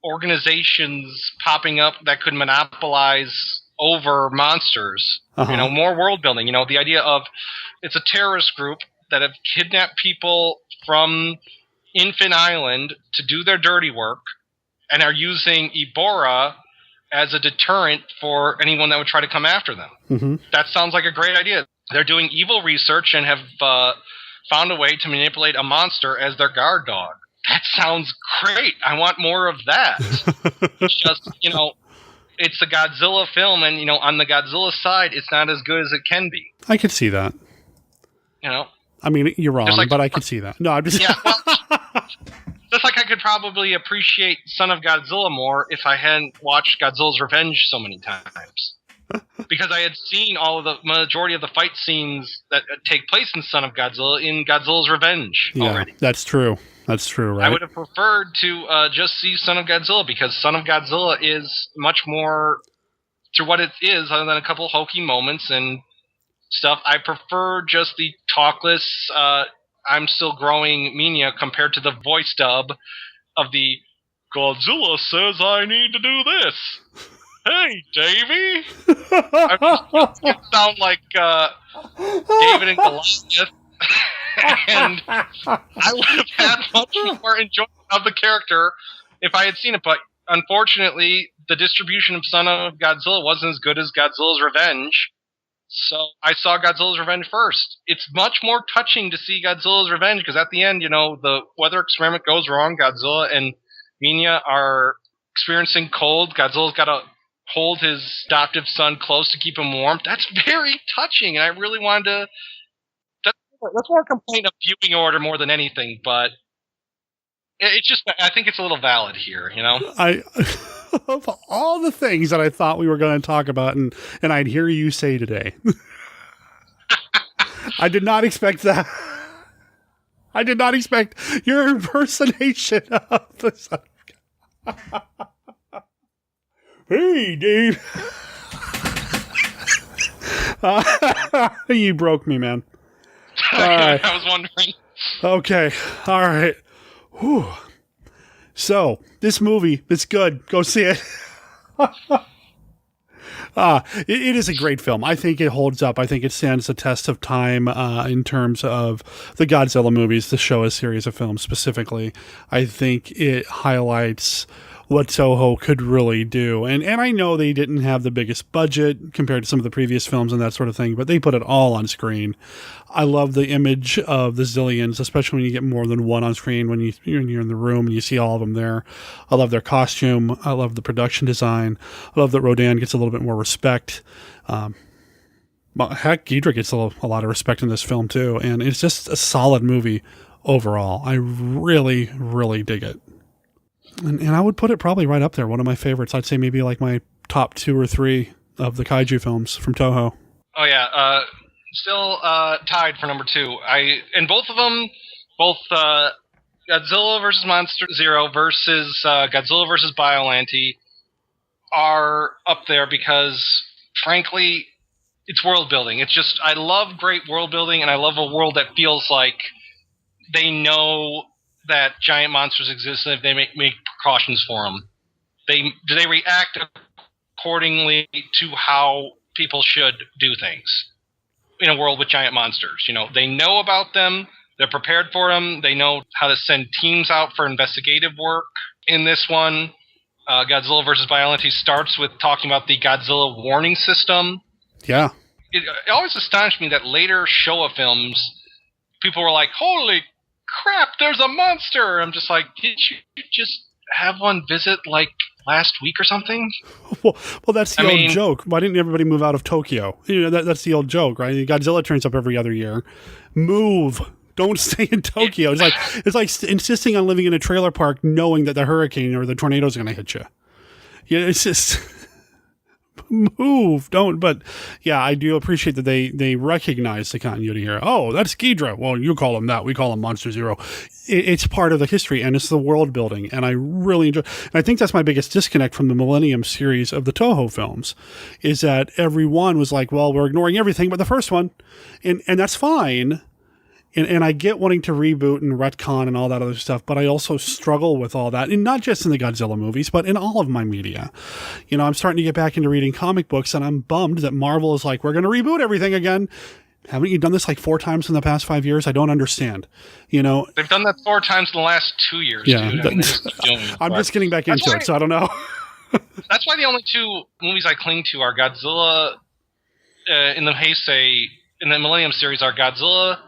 organizations popping up that could monopolize over monsters. Uh-huh. More world building. The idea of it's a terrorist group that have kidnapped people from Infant Island to do their dirty work and are using Ibora as a deterrent for anyone that would try to come after them. Mm-hmm. That sounds like a great idea. They're doing evil research and have found a way to manipulate a monster as their guard dog. That sounds great. I want more of that. It's just, it's a Godzilla film, and, on the Godzilla side, it's not as good as it can be. I could see that. I mean, you're wrong, but I could see that. No, I'm just... Yeah, well, just like I could probably appreciate Son of Godzilla more if I hadn't watched Godzilla's Revenge so many times. Because I had seen all of the majority of the fight scenes that take place in Son of Godzilla in Godzilla's Revenge already. That's true. That's true, right? I would have preferred to just see Son of Godzilla because Son of Godzilla is much more to what it is other than a couple hokey moments and stuff. I prefer just the talkless, I'm still growing Minya compared to the voice dub of the Godzilla says I need to do this. Hey, Davey! It sound like David and Goliath, and I would have had much more enjoyment of the character if I had seen it, but unfortunately, the distribution of Son of Godzilla wasn't as good as Godzilla's Revenge, so I saw Godzilla's Revenge first. It's much more touching to see Godzilla's Revenge, because at the end, the weather experiment goes wrong, Godzilla and Minya are experiencing cold, Godzilla's got to hold his adoptive son close to keep him warm. That's very touching, and I really wanted to... That's more a complaint of viewing order more than anything, but it's just... I think it's a little valid here, Of all the things that I thought we were going to talk about, and I'd hear you say today, I did not expect that. I did not expect your impersonation of this. Hey, Dave. You broke me, man. All right. I was wondering. Okay. All right. Whew. So, this movie, it's good. Go see it. It is a great film. I think it holds up. I think it stands the test of time in terms of the Godzilla movies, the Showa series of films specifically. I think it highlights what Toho could really do. And I know they didn't have the biggest budget compared to some of the previous films and that sort of thing, but they put it all on screen. I love the image of the Zillions, especially when you get more than one on screen when you're in the room and you see all of them there. I love their costume. I love the production design. I love that Rodan gets a little bit more respect. Heck, Ghidorah gets a lot of respect in this film too. And it's just a solid movie overall. I really, really dig it. And I would put it probably right up there. One of my favorites. I'd say maybe like my top 2 or 3 of the kaiju films from Toho. Oh, yeah. Still tied for number 2. And both of them, Godzilla vs. Monster Zero versus Godzilla vs. Biollante are up there because, frankly, it's world building. It's just, I love great world building, and I love a world that feels like they know that giant monsters exist, and if they make precautions for them, they react accordingly to how people should do things in a world with giant monsters. You know, they know about them, they're prepared for them, they know how to send teams out for investigative work. In this one, Godzilla vs. Biollante starts with talking about the Godzilla warning system. Yeah. It always astonished me that later Showa films, people were like, holy crap, there's a monster! I'm just like, did you just have one visit like last week or something? Well, that's the old joke. Why didn't everybody move out of Tokyo? You know, that's the old joke, right? Godzilla turns up every other year. Move. Don't stay in Tokyo. It's like insisting on living in a trailer park knowing that the hurricane or the tornado is going to hit you. You know, it's just move. Don't. But yeah, I do appreciate that they recognize the continuity here. Oh, that's Ghidra. Well, you call him that. We call him Monster Zero. It's part of the history, and it's the world building, and I really enjoy. And I think that's my biggest disconnect from the Millennium series of the Toho films, is that everyone was like, well, we're ignoring everything but the first one, and that's fine. And I get wanting to reboot and retcon and all that other stuff, but I also struggle with all that, and not just in the Godzilla movies, but in all of my media. You know, I'm starting to get back into reading comic books, and I'm bummed that Marvel is like, we're going to reboot everything again. Haven't you done this like 4 times in the past 5 years? I don't understand. You know, they've done that 4 times in the last 2 years. Yeah, dude. I'm just getting back into it, so I don't know. That's why the only 2 movies I cling to are Godzilla in the Heisei, in the Millennium series, are Godzilla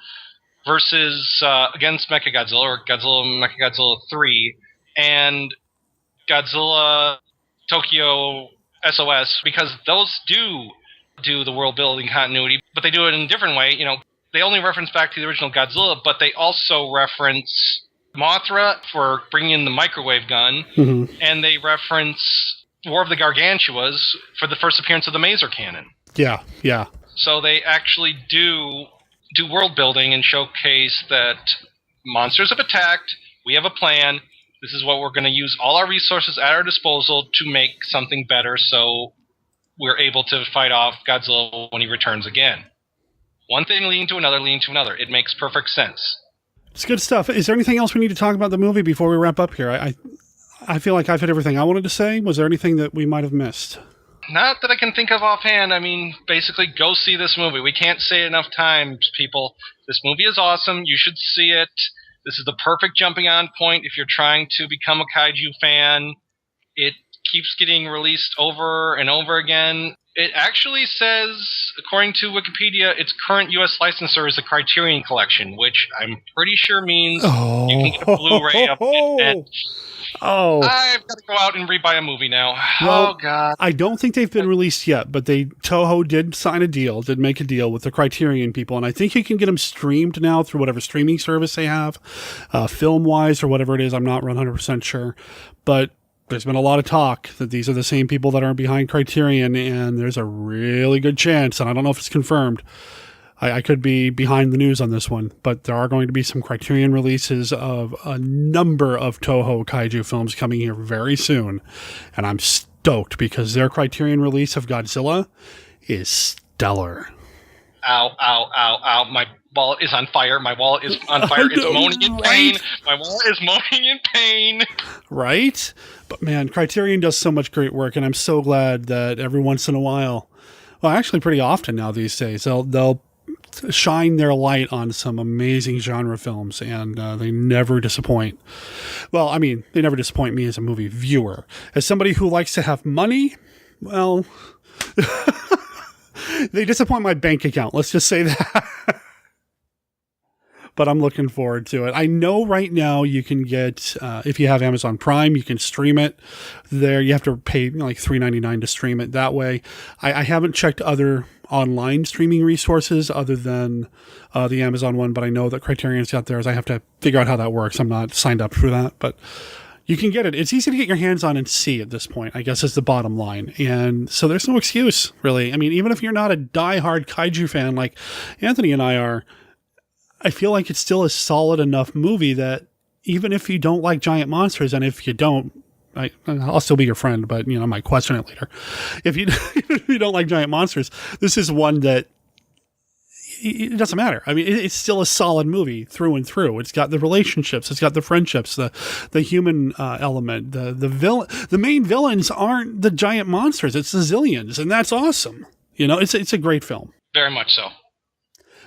versus against Mechagodzilla, or Godzilla Mechagodzilla 3, and Godzilla Tokyo SOS, because those do the world building continuity, but they do it in a different way. You know, they only reference back to the original Godzilla, but they also reference Mothra for bringing in the microwave gun, and they reference War of the Gargantuas for the first appearance of the Maser cannon. Yeah. So they actually do world building and showcase that monsters have attacked, we have a plan, this is what we're going to use all our resources at our disposal to make something better, so we're able to fight off Godzilla when he returns again. One thing leading to another. It makes perfect sense. It's good stuff. Is there anything else we need to talk about the movie before we wrap up here? I feel like I've hit everything I wanted to say. Was there anything that we might have missed? Not that I can think of offhand. I mean, basically, go see this movie. We can't say it enough times, people. This movie is awesome. You should see it. This is the perfect jumping on point if you're trying to become a kaiju fan. It keeps getting released over and over again. It actually says, according to Wikipedia, its current U.S. licensor is the Criterion Collection, which I'm pretty sure means you can get a Blu-ray of it. I've got to go out and rebuy a movie now. Well, oh, God. I don't think they've been released yet, but Toho did make a deal with the Criterion people, and I think you can get them streamed now through whatever streaming service they have, film-wise or whatever it is. I'm not 100% sure, but there's been a lot of talk that these are the same people that are behind Criterion, and there's a really good chance, and I don't know if it's confirmed, I could be behind the news on this one, but there are going to be some Criterion releases of a number of Toho kaiju films coming here very soon, and I'm stoked because their Criterion release of Godzilla is stellar. Ow, ow, ow, ow. My wallet is on fire. My wallet is on fire. It's moaning in pain. My wallet is moaning in pain. Right? But man, Criterion does so much great work, and I'm so glad that every once in a while, well, actually pretty often now these days, they'll shine their light on some amazing genre films, and they never disappoint. Well, I mean, they never disappoint me as a movie viewer. As somebody who likes to have money, well, they disappoint my bank account. Let's just say that. But I'm looking forward to it. I know right now you can get, if you have Amazon Prime, you can stream it there. You have to pay like $3.99 to stream it that way. I haven't checked other online streaming resources other than the Amazon one, but I know that Criterion's got theirs. I have to figure out how that works. I'm not signed up for that, but you can get it. It's easy to get your hands on and see at this point, I guess is the bottom line. And so there's no excuse, really. I mean, even if you're not a diehard kaiju fan like Anthony and I are, I feel like it's still a solid enough movie that even if you don't like giant monsters, and if you don't, I'll still be your friend, but I might question it later. If you don't like giant monsters, this is one that it doesn't matter. I mean, it's still a solid movie through and through. It's got the relationships, it's got the friendships, the human element. The main villains aren't the giant monsters; it's the zillions, and that's awesome. It's a great film. Very much so.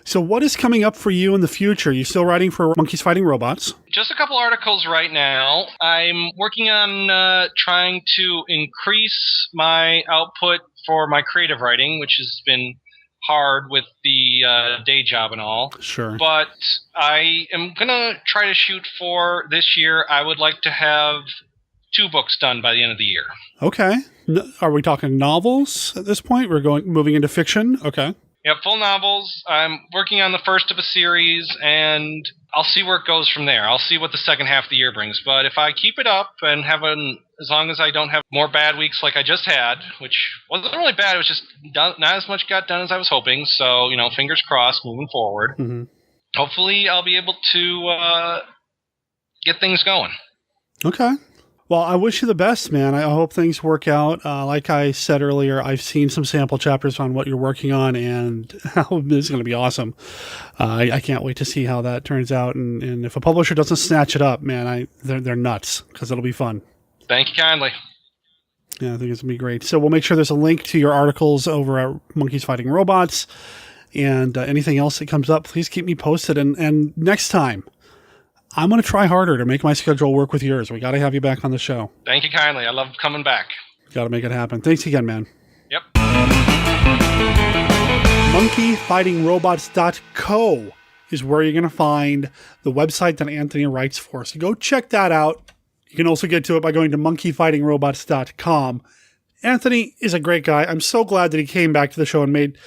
So, what is coming up for you in the future? You still writing for Monkeys Fighting Robots? Just a couple articles right now. I'm working on trying to increase my output for my creative writing, which has been hard with the day job and all. Sure. But I am going to try to shoot for this year. I would like to have 2 books done by the end of the year. Okay. Are we talking novels at this point? We're moving into fiction? Okay. Yeah, full novels. I'm working on the first of a series, and I'll see where it goes from there. I'll see what the second half of the year brings. But if I keep it up and as long as I don't have more bad weeks like I just had, which wasn't really bad, it was just not as much got done as I was hoping. So, fingers crossed moving forward. Mm-hmm. Hopefully I'll be able to get things going. Okay. Well, I wish you the best, man. I hope things work out. Like I said earlier, I've seen some sample chapters on what you're working on, and this is going to be awesome. I can't wait to see how that turns out. And if a publisher doesn't snatch it up, man, they're nuts, because it'll be fun. Thank you kindly. Yeah, I think it's going to be great. So we'll make sure there's a link to your articles over at Monkeys Fighting Robots. And anything else that comes up, please keep me posted. And next time, I'm going to try harder to make my schedule work with yours. We got to have you back on the show. Thank you kindly. I love coming back. Got to make it happen. Thanks again, man. Yep. monkeyfightingrobots.co is where you're going to find the website that Anthony writes for. So go check that out. You can also get to it by going to monkeyfightingrobots.com. Anthony is a great guy. I'm so glad that he came back to the show and made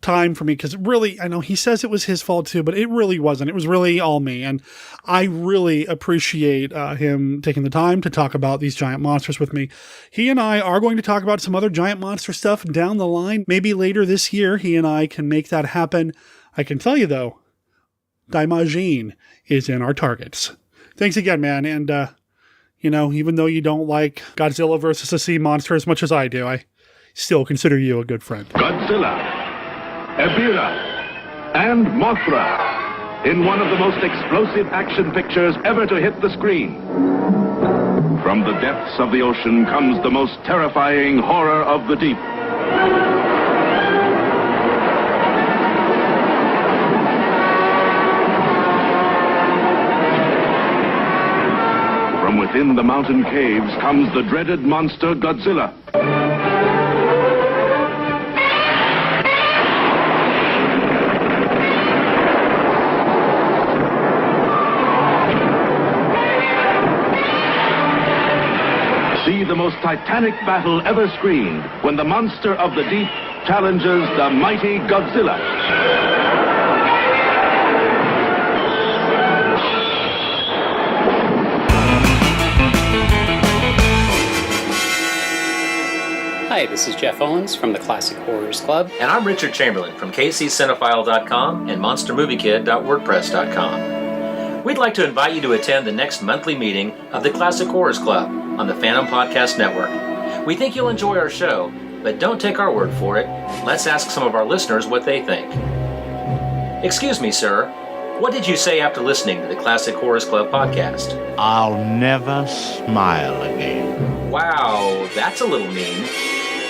time for me, because really, I know he says it was his fault too, but it really wasn't. It was really all me, and I really appreciate him taking the time to talk about these giant monsters with me. He and I are going to talk about some other giant monster stuff down the line. Maybe later this year, he and I can make that happen. I can tell you though, Daimajin is in our targets. Thanks again, man, and even though you don't like Godzilla versus the sea monster as much as I do, I still consider you a good friend. Godzilla, Ebirah, and Mothra in one of the most explosive action pictures ever to hit the screen. From the depths of the ocean comes the most terrifying horror of the deep. From within the mountain caves comes the dreaded monster Godzilla. See the most titanic battle ever screened when the monster of the deep challenges the mighty Godzilla. Hi, this is Jeff Owens from the Classic Horrors Club. And I'm Richard Chamberlain from kccinephile.com and monstermoviekid.wordpress.com. We'd like to invite you to attend the next monthly meeting of the Classic Horrors Club on the Phantom Podcast Network. We think you'll enjoy our show, but don't take our word for it. Let's ask some of our listeners what they think. Excuse me, sir. What did you say after listening to the Classic Horrors Club podcast? I'll never smile again. Wow, that's a little mean.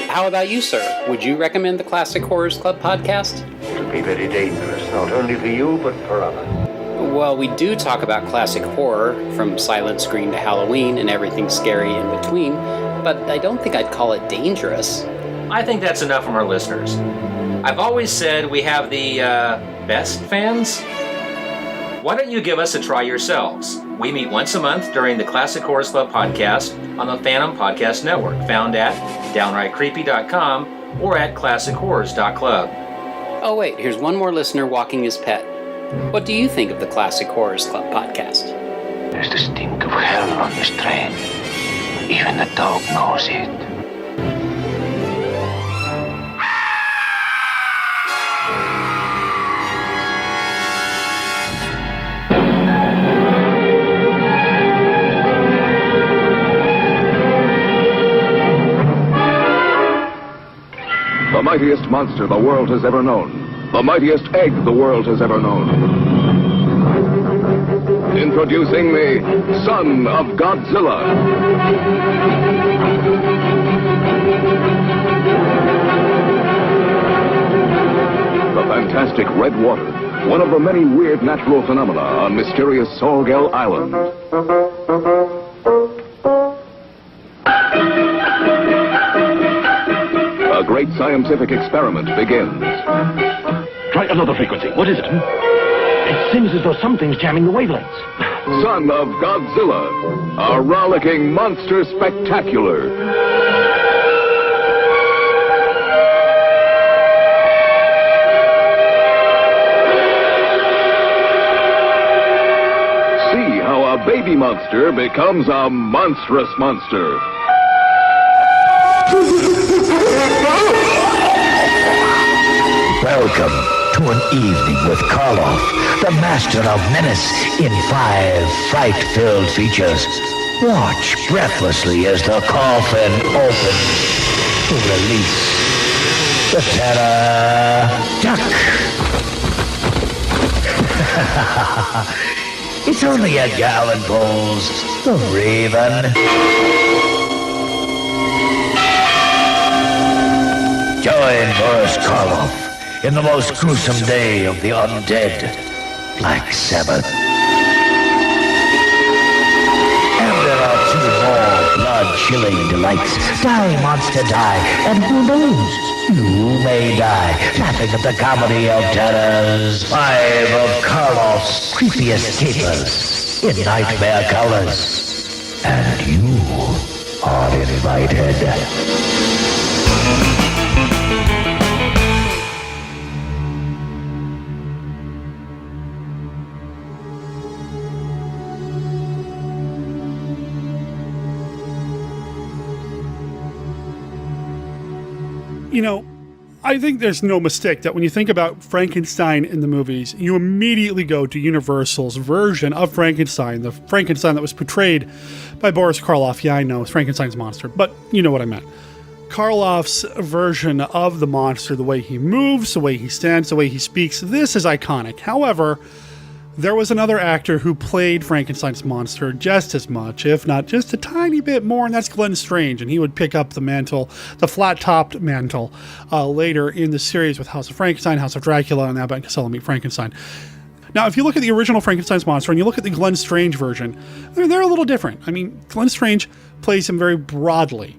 How about you, sir? Would you recommend the Classic Horrors Club podcast? It would be very dangerous, not only for you, but for others. Well, we do talk about classic horror, from Silent Scream to Halloween and everything scary in between, but I don't think I'd call it dangerous. I think that's enough from our listeners. I've always said we have the, best fans? Why don't you give us a try yourselves? We meet once a month during the Classic Horrors Club podcast on the Phantom Podcast Network, found at downrightcreepy.com or at classichorrors.club. Oh wait, here's one more listener walking his pet. What do you think of the Classic Horrors Club podcast? There's the stink of hell on this train. Even the dog knows it. mightiest monster the world has ever known. The mightiest egg the world has ever known. Introducing the son of Godzilla. The fantastic red water, one of the many weird natural phenomena on mysterious Solgel Island. A great scientific experiment begins. Try another frequency. What is it? It seems as though something's jamming the wavelengths. Son of Godzilla, a rollicking monster spectacular. See how a baby monster becomes a monstrous monster. Welcome to an evening with Karloff, the master of menace, in 5 fright-filled features. Watch breathlessly as the coffin opens to release the terror duck. It's only a gallon pulls the raven. Join Boris Karloff in the most gruesome day of the undead, Black Sabbath. And there are 2 more blood-chilling delights, Die Monster Die, and who knows, you may die, laughing at the comedy of terrors. 5 of Karloff's creepiest capers in nightmare colors. And you are invited. You know, I think there's no mistake that when you think about Frankenstein in the movies, you immediately go to Universal's version of Frankenstein, the Frankenstein that was portrayed by Boris Karloff. Yeah, I know, it's Frankenstein's monster, but you know what I meant. Karloff's version of the monster, the way he moves, the way he stands, the way he speaks, this is iconic. However, there was another actor who played Frankenstein's monster just as much, if not just a tiny bit more, and that's Glenn Strange, and he would pick up the mantle, the flat-topped mantle, later in the series with House of Frankenstein, House of Dracula, and Abbott and Costello Meet Frankenstein. Now, if you look at the original Frankenstein's monster and you look at the Glenn Strange version, they're a little different. I mean, Glenn Strange plays him very broadly.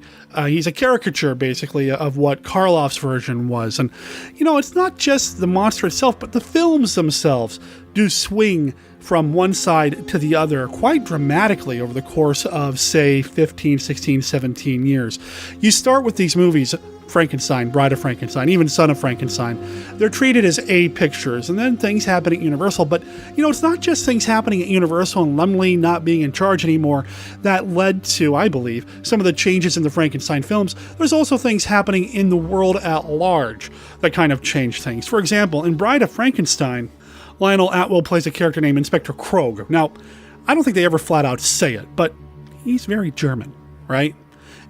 He's a caricature, basically, of what Karloff's version was. And, you know, it's not just the monster itself, but the films themselves do swing from one side to the other quite dramatically over the course of, say, 15, 16, 17 years. You start with these movies, Frankenstein, Bride of Frankenstein, even Son of Frankenstein. They're treated as A pictures, and then things happen at Universal. But, you know, it's not just things happening at Universal and Lumley not being in charge anymore that led to, I believe, some of the changes in the Frankenstein films. There's also things happening in the world at large that kind of change things. For example, in Bride of Frankenstein, Lionel Atwill plays a character named Inspector Krogh. Now, I don't think they ever flat out say it, but he's very German, right?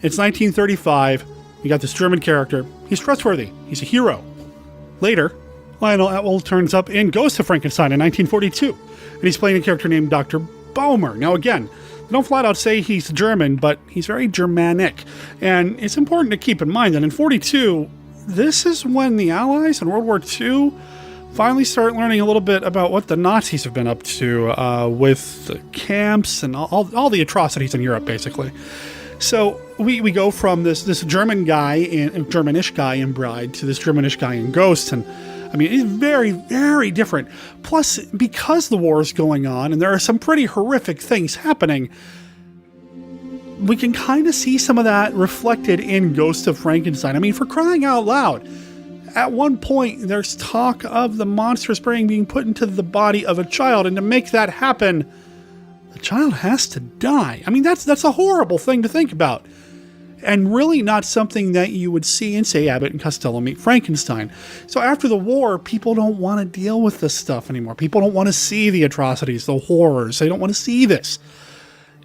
It's 1935. You got this German character. He's trustworthy. He's a hero. Later, Lionel Atwill turns up in Ghost of Frankenstein in 1942, and he's playing a character named Dr. Baumer. Now again, they don't flat out say he's German, but he's very Germanic. And it's important to keep in mind that in 42, this is when the Allies in World War II finally start learning a little bit about what the Nazis have been up to with the camps and all the atrocities in Europe, basically. So we go from this German guy, Germanish guy in Bride to this Germanish guy in Ghost, and I mean, it's very, very different. Plus, because the war is going on and there are some pretty horrific things happening, we can kind of see some of that reflected in Ghost of Frankenstein. I mean, for crying out loud, at one point, there's talk of the monstrous brain being put into the body of a child, and to make that happen, the child has to die. I mean, that's a horrible thing to think about. And really not something that you would see in, say, Abbott and Costello Meet Frankenstein. So after the war, people don't want to deal with this stuff anymore. People don't want to see the atrocities, the horrors. They don't want to see this.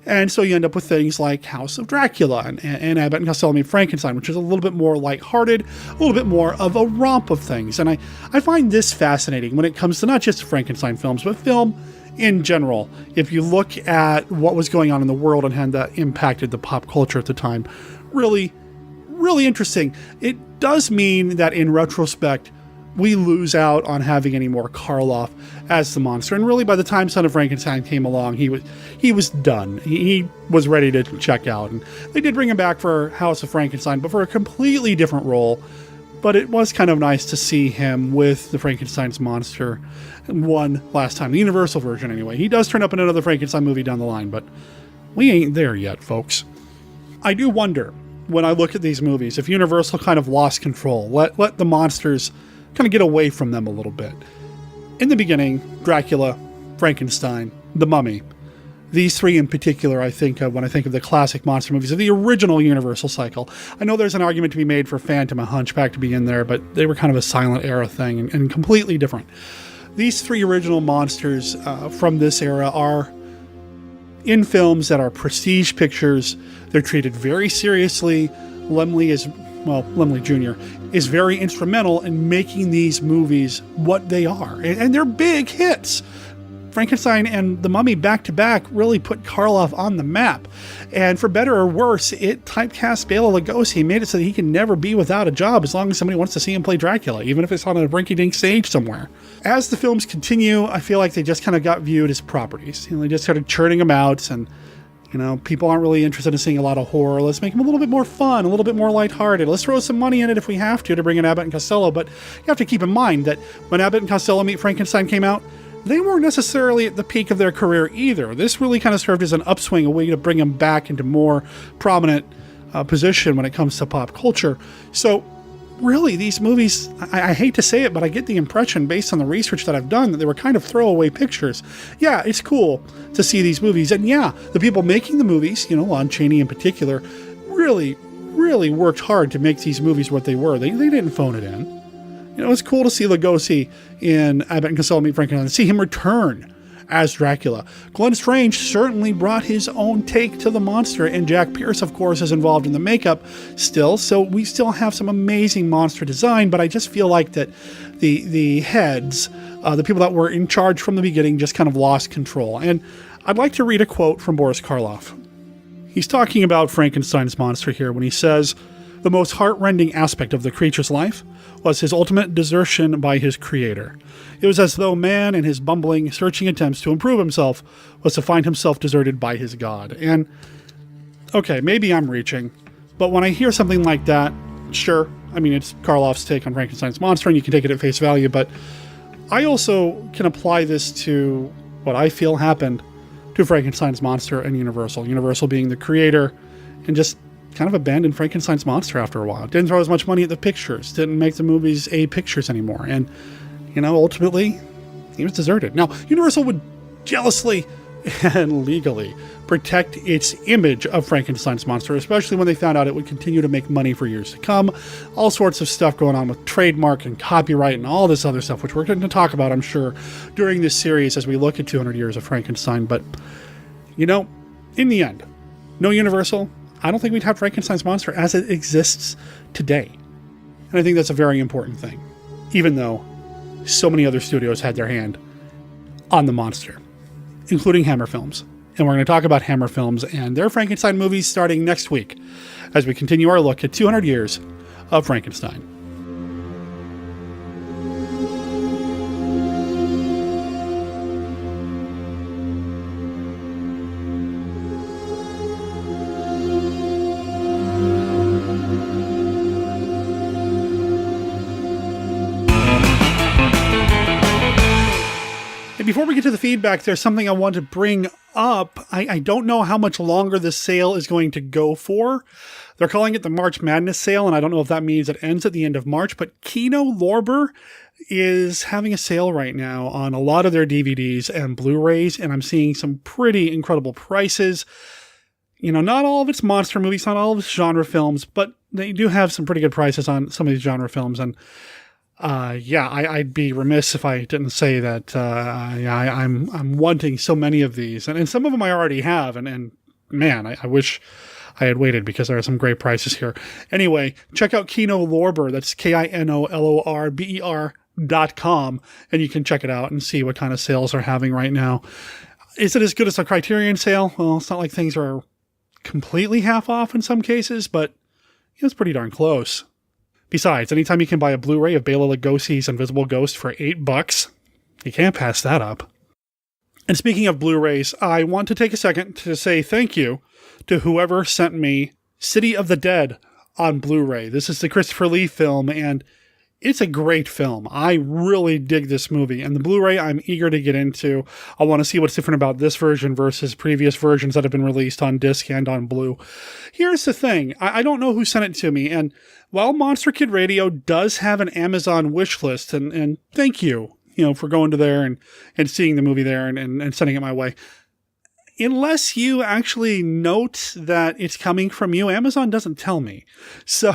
And so you end up with things like House of Dracula and Abbott and Costello Meet Frankenstein, which is a little bit more lighthearted, a little bit more of a romp of things. And I find this fascinating when it comes to not just Frankenstein films, but film in general. If you look at what was going on in the world and how that impacted the pop culture at the time, really, really interesting. It does mean that in retrospect, we lose out on having any more Karloff as the monster. And really, by the time Son of Frankenstein came along, he was done. He was ready to check out. And they did bring him back for House of Frankenstein, but for a completely different role. But it was kind of nice to see him with the Frankenstein's monster one last time. The Universal version, anyway. He does turn up in another Frankenstein movie down the line, but we ain't there yet, folks. I do wonder, when I look at these movies, if Universal kind of lost control, let the monsters kind of get away from them a little bit. In the beginning, Dracula, Frankenstein, The Mummy. These three in particular I think of when I think of the classic monster movies of the original Universal cycle. I know there's an argument to be made for Phantom and Hunchback to be in there, but they were kind of a silent era thing and completely different. These three original monsters from this era are in films that are prestige pictures. They're treated very seriously. Lemley Jr. is very instrumental in making these movies what they are. And they're big hits. Frankenstein and The Mummy back-to-back really put Karloff on the map. And for better or worse, it typecast Bela Lugosi, made it so that he can never be without a job as long as somebody wants to see him play Dracula, even if it's on a rinky-dink stage somewhere. As the films continue, I feel like they just kind of got viewed as properties. They just started churning them out, and people aren't really interested in seeing a lot of horror. Let's make them a little bit more fun, a little bit more lighthearted. Let's throw some money in it if we have to bring in Abbott and Costello. But you have to keep in mind that when Abbott and Costello Meet Frankenstein came out, they weren't necessarily at the peak of their career either. This really kind of served as an upswing, a way to bring them back into more prominent position when it comes to pop culture. So really, these movies, I hate to say it, but I get the impression, based on the research that I've done, that they were kind of throwaway pictures. Yeah, it's cool to see these movies. And yeah, the people making the movies, Lon Chaney in particular, really, really worked hard to make these movies what they were. They didn't phone it in. It's cool to see Lugosi in Abbott and Costello Meet Frankenstein, see him return as Dracula. Glenn Strange certainly brought his own take to the monster, and Jack Pierce, of course, is involved in the makeup still, so we still have some amazing monster design, but I just feel like that the heads, the people that were in charge from the beginning, just kind of lost control. And I'd like to read a quote from Boris Karloff. He's talking about Frankenstein's monster here when he says, "The most heart-rending aspect of the creature's life was his ultimate desertion by his creator. It was as though man, in his bumbling, searching attempts to improve himself, was to find himself deserted by his god." And, okay, maybe I'm reaching, but when I hear something like that, sure, it's Karloff's take on Frankenstein's monster, and you can take it at face value, but I also can apply this to what I feel happened to Frankenstein's monster and Universal. Universal being the creator, and just kind of abandoned Frankenstein's monster after a while. Didn't throw as much money at the pictures. Didn't make the movies A pictures anymore. And, ultimately, he was deserted. Now, Universal would jealously and legally protect its image of Frankenstein's monster, especially when they found out it would continue to make money for years to come. All sorts of stuff going on with trademark and copyright and all this other stuff, which we're going to talk about, I'm sure, during this series as we look at 200 Years of Frankenstein. But, in the end, no Universal, I don't think we'd have Frankenstein's monster as it exists today. And I think that's a very important thing, even though so many other studios had their hand on the monster, including Hammer Films. And we're going to talk about Hammer Films and their Frankenstein movies starting next week as we continue our look at 200 Years of Frankenstein. Before we get to the feedback, there's something I want to bring up. I don't know how much longer the sale is going to go for. They're calling it the March Madness sale, and I don't know if that means it ends at the end of March, but Kino Lorber is having a sale right now on a lot of their DVDs and Blu-rays, and I'm seeing some pretty incredible prices. Not all of it's monster movies, not all of it's genre films, but they do have some pretty good prices on some of these genre films, and I'd be remiss if I didn't say that I'm wanting so many of these, and some of them I already have, and man, I wish I had waited because there are some great prices here. Anyway, check out Kino Lorber. That's KINOLORBER.com, and you can check it out and see what kind of sales they're having right now. Is it as good as a Criterion sale? Well, it's not like things are completely half off in some cases, but it's pretty darn close. Besides, anytime you can buy a Blu-ray of Bela Lugosi's Invisible Ghost for $8, you can't pass that up. And speaking of Blu-rays, I want to take a second to say thank you to whoever sent me City of the Dead on Blu-ray. This is the Christopher Lee film, and it's a great film. I really dig this movie, and the Blu-ray I'm eager to get into. I want to see what's different about this version versus previous versions that have been released on disc and on Blu. Here's the thing. I don't know who sent it to me, and while Monster Kid Radio does have an Amazon wish list, and thank you, for going to there and seeing the movie there and sending it my way. Unless you actually note that it's coming from you, Amazon doesn't tell me. So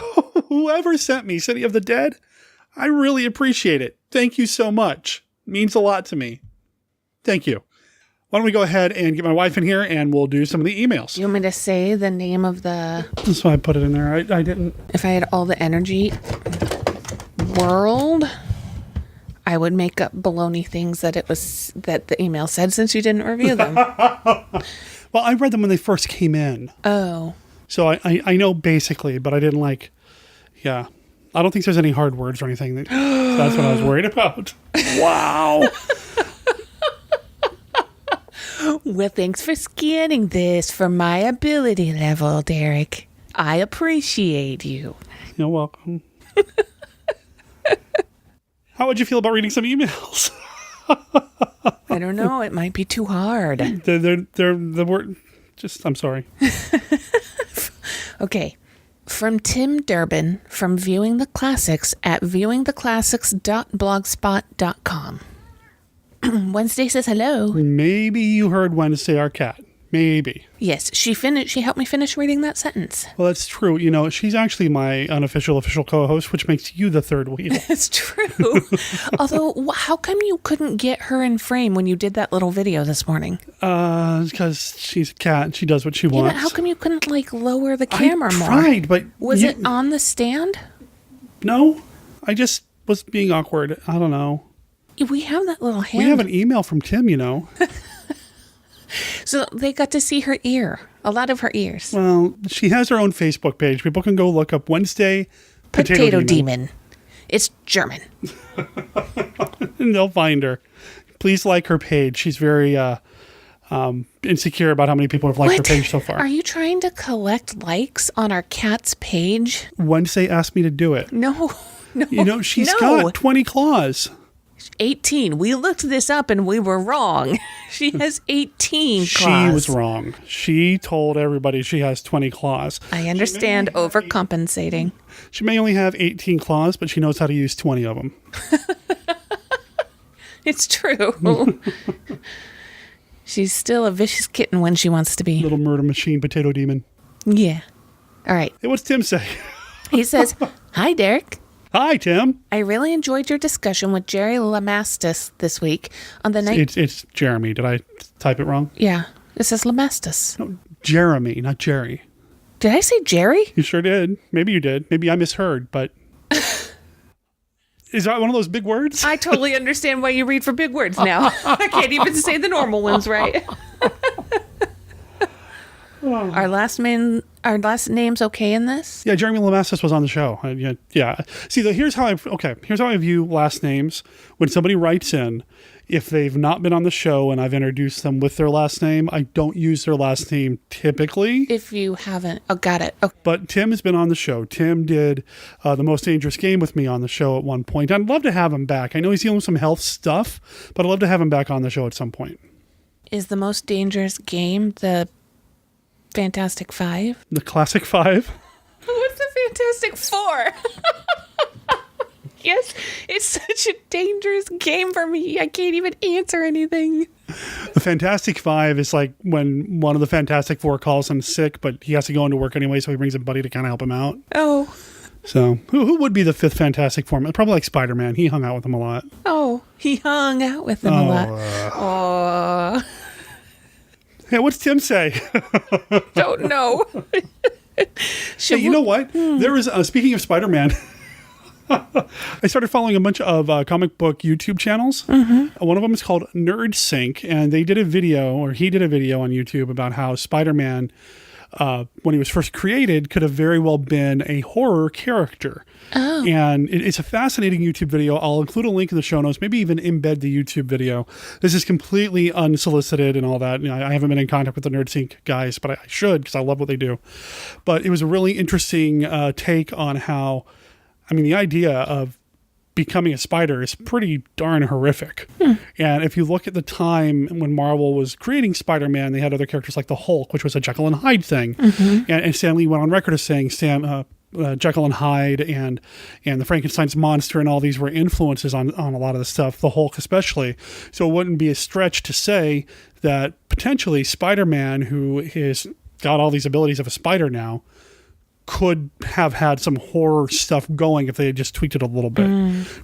whoever sent me City of the Dead, I really appreciate it. Thank you so much. It means a lot to me. Thank you. Why don't we go ahead and get my wife in here and we'll do some of the emails. You want me to say the name of the... That's why I put it in there. I didn't... If I had all the energy world, I would make up baloney things that the email said since you didn't review them. Well, I read them when they first came in. Oh. So I know basically, but I didn't yeah. I don't think there's any hard words or anything. That's what I was worried about. Wow. Well, thanks for scanning this for my ability level, Derek. I appreciate you. You're welcome. How would you feel about reading some emails? I don't know. It might be too hard. They're the word. I'm sorry. Okay. From Tim Durbin from Viewing the Classics at viewingtheclassics.blogspot.com. Wednesday says hello. Maybe you heard Wednesday, our cat. Maybe. Yes, she helped me finish reading that sentence. Well, that's true. She's actually my unofficial official co-host, which makes you the third wheel. That's true. Although, how come you couldn't get her in frame when you did that little video this morning? Because she's a cat and she does what she wants. Yeah, but how come you couldn't lower the camera more? I tried, but... Was it on the stand? No. I just was being awkward. I don't know. We have that little hand. We have an email from Tim, So they got to see her ear. A lot of her ears. Well, she has her own Facebook page. People can go look up Wednesday Potato Demon. It's German. And they'll find her. Please like her page. She's very insecure about how many people have liked her page so far. Are you trying to collect likes on our cat's page? Wednesday asked me to do it. No. She's got 20 claws. 18. We looked this up and we were wrong. She has 18 claws. She was wrong. She told everybody she has 20 claws. I understand overcompensating. She may only have 18 claws, but she knows how to use 20 of them. It's true. She's still a vicious kitten when she wants to be. Little murder machine potato demon. Yeah. All right. Hey, what's Tim say? He says, "Hi, Derek. Hi, Tim. I really enjoyed your discussion with Jerry Lamastus this week on the night." It's Jeremy. Did I type it wrong? Yeah. It says Lamastus. No, Jeremy, not Jerry. Did I say Jerry? You sure did. Maybe you did. Maybe I misheard, but... Is that one of those big words? I totally understand why you read for big words now. I can't even say the normal ones right. Our last name's okay in this? Yeah, Jeremy Lamassus was on the show. Yeah. See, here's how I view last names. When somebody writes in, if they've not been on the show and I've introduced them with their last name, I don't use their last name typically. If you haven't. Oh, got it. Okay. But Tim has been on the show. Tim did The Most Dangerous Game with me on the show at one point. I'd love to have him back. I know he's dealing with some health stuff, but I'd love to have him back on the show at some point. Is The Most Dangerous Game the Fantastic Five? The Classic Five? What's the Fantastic Four? Yes, it's such a dangerous game for me. I can't even answer anything. The Fantastic Five is like when one of the Fantastic Four calls in sick, but he has to go into work anyway, so he brings a buddy to kind of help him out. Oh. So, who would be the fifth Fantastic Four? Probably like Spider-Man. He hung out with him a lot. Oh, he hung out with him a lot. Oh. Hey, what's Tim say? Don't know. Hey, you know what? There is, speaking of Spider-Man, I started following a bunch of comic book YouTube channels. One of them is called Nerd Sync, and they did a video, or he did a video on YouTube about how Spider-Man, when he was first created, could have very well been a horror character. Oh. And it's a fascinating YouTube video. I'll include a link in the show notes, maybe even embed the YouTube video. This is completely unsolicited and all that. You know, I haven't been in contact with the Nerd Sync guys, but I should because I love what they do. But it was a really interesting take on how, I mean, the idea of becoming a spider is pretty darn horrific. And if you look at the time when Marvel was creating Spider-Man, they had other characters like the Hulk, which was a Jekyll and Hyde thing. And Stan Lee went on record as saying Jekyll and Hyde and the Frankenstein's monster and all these were influences on a lot of the stuff, the Hulk especially. So it wouldn't be a stretch to say that potentially Spider-Man, who has got all these abilities of a spider now, could have had some horror stuff going if they had just tweaked it a little bit.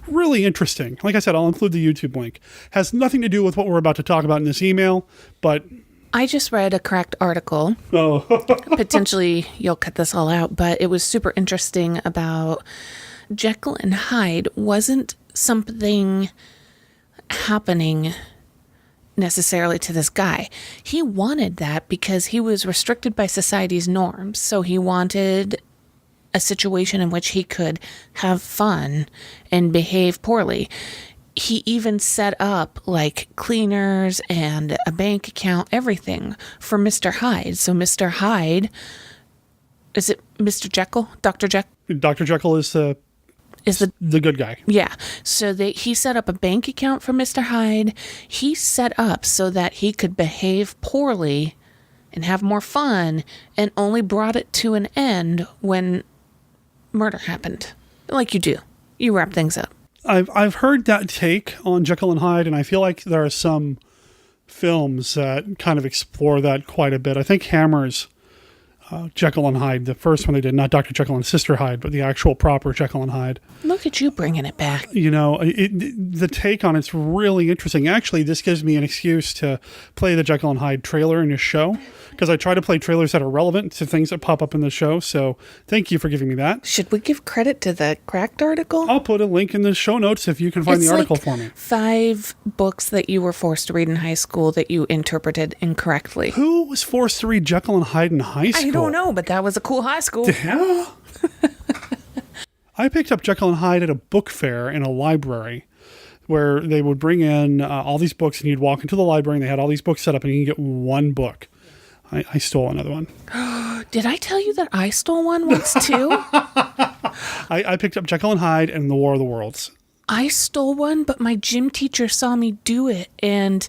Really interesting. Like I said, I'll include the YouTube link. Has nothing to do with what we're about to talk about in this email, but... I just read a cracked article. Oh. Potentially you'll cut this all out, but it was super interesting about Jekyll and Hyde wasn't something happening necessarily to this guy. He wanted that because he was restricted by society's norms. So he wanted a situation in which he could have fun and behave poorly. He even set up like cleaners and a bank account, everything for Mr. Hyde. So Mr. Hyde, is it Mr. Jekyll? Dr. Jekyll? Dr. Jekyll is the good guy. Yeah. So he set up a bank account for Mr. Hyde. He set up so that he could behave poorly and have more fun, and only brought it to an end when murder happened. Like you do. You wrap things up. I've heard that take on Jekyll and Hyde, and I feel like there are some films that kind of explore that quite a bit. I think Hammer's Jekyll and Hyde, the first one they did, not Dr. Jekyll and Sister Hyde, but the actual proper Jekyll and Hyde. Look at you bringing it back. You know, the take on it's really interesting. Actually, this gives me an excuse to play the Jekyll and Hyde trailer in your show, because I try to play trailers that are relevant to things that pop up in the show. So thank you for giving me that. Should we give credit to the cracked article? I'll put a link in the show notes if you can find the article for me. 5 books that you were forced to read in high school that you interpreted incorrectly. Who was forced to read Jekyll and Hyde in high school? I don't know, but that was a cool high school. Yeah. I picked up Jekyll and Hyde at a book fair in a library where they would bring in all these books, and you'd walk into the library and they had all these books set up and you can get one book. I stole another one. Did I tell you that I stole one once too? I picked up Jekyll and Hyde and The War of the Worlds. I stole one, but my gym teacher saw me do it and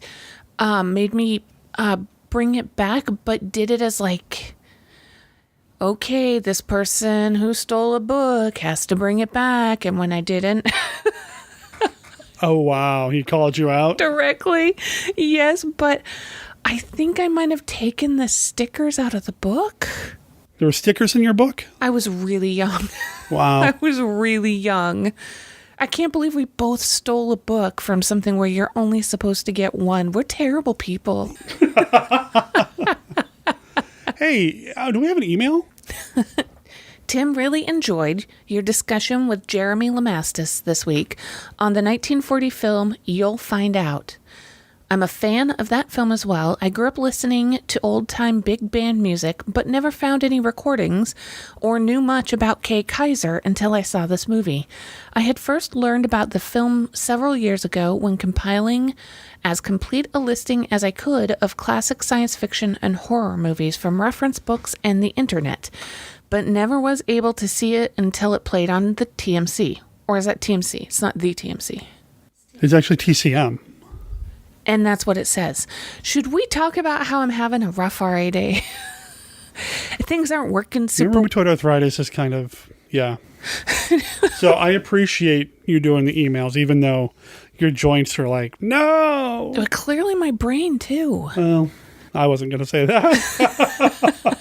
made me bring it back, but did it as like, okay, this person who stole a book has to bring it back. And when I didn't... Oh, wow. He called you out? Directly. Yes, but I think I might have taken the stickers out of the book. There were stickers in your book? I was really young. Wow. I was really young. I can't believe we both stole a book from something where you're only supposed to get one. We're terrible people. Hey, do we have an email? Tim really enjoyed your discussion with Jeremy Lamastis this week on the 1940 film You'll Find Out. I'm a fan of that film as well. I grew up listening to old-time big band music, but never found any recordings or knew much about Kay Kaiser until I saw this movie. I had first learned about the film several years ago when compiling as complete a listing as I could of classic science fiction and horror movies from reference books and the internet, but never was able to see it until it played on the TMC. Or is that TMC? It's not the TMC. It's actually TCM. And that's what it says. Should we talk about how I'm having a rough RA day? Things aren't working super... Your rheumatoid arthritis is kind of... Yeah. So I appreciate you doing the emails, even though your joints are like, no! But clearly my brain, too. Well, I wasn't going to say that.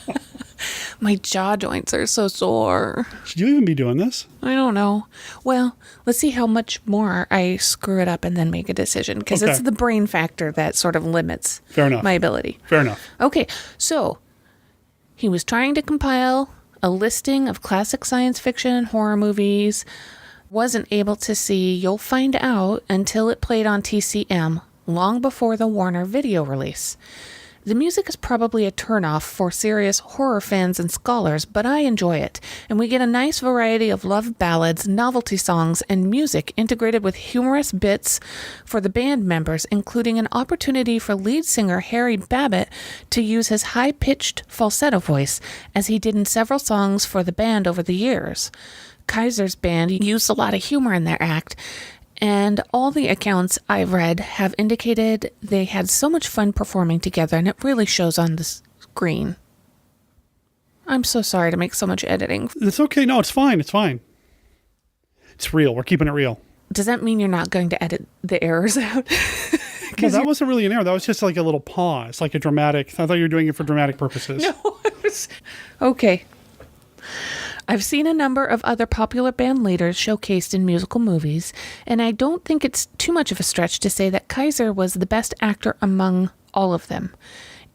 My jaw joints are so sore. Should you even be doing this? I don't know. Well, let's see how much more I screw it up and then make a decision. Because it's the brain factor that sort of limits my ability. Fair enough. Okay, so he was trying to compile a listing of classic science fiction and horror movies. Wasn't able to see You'll Find Out until it played on TCM long before the Warner video release. The music is probably a turnoff for serious horror fans and scholars, but I enjoy it, and we get a nice variety of love ballads, novelty songs, and music integrated with humorous bits for the band members, including an opportunity for lead singer Harry Babbitt to use his high-pitched falsetto voice, as he did in several songs for the band over the years. Kaiser's band used a lot of humor in their act, and all the accounts I've read have indicated they had so much fun performing together, and it really shows on the screen. I'm so sorry to make so much editing. It's okay. No, it's fine. It's fine. It's real. We're keeping it real. Does that mean you're not going to edit the errors out? Well, that wasn't really an error. That was just like a little pause, like a dramatic. I thought you were doing it for dramatic purposes. No. Okay. I've seen a number of other popular band leaders showcased in musical movies, and I don't think it's too much of a stretch to say that Kaiser was the best actor among all of them.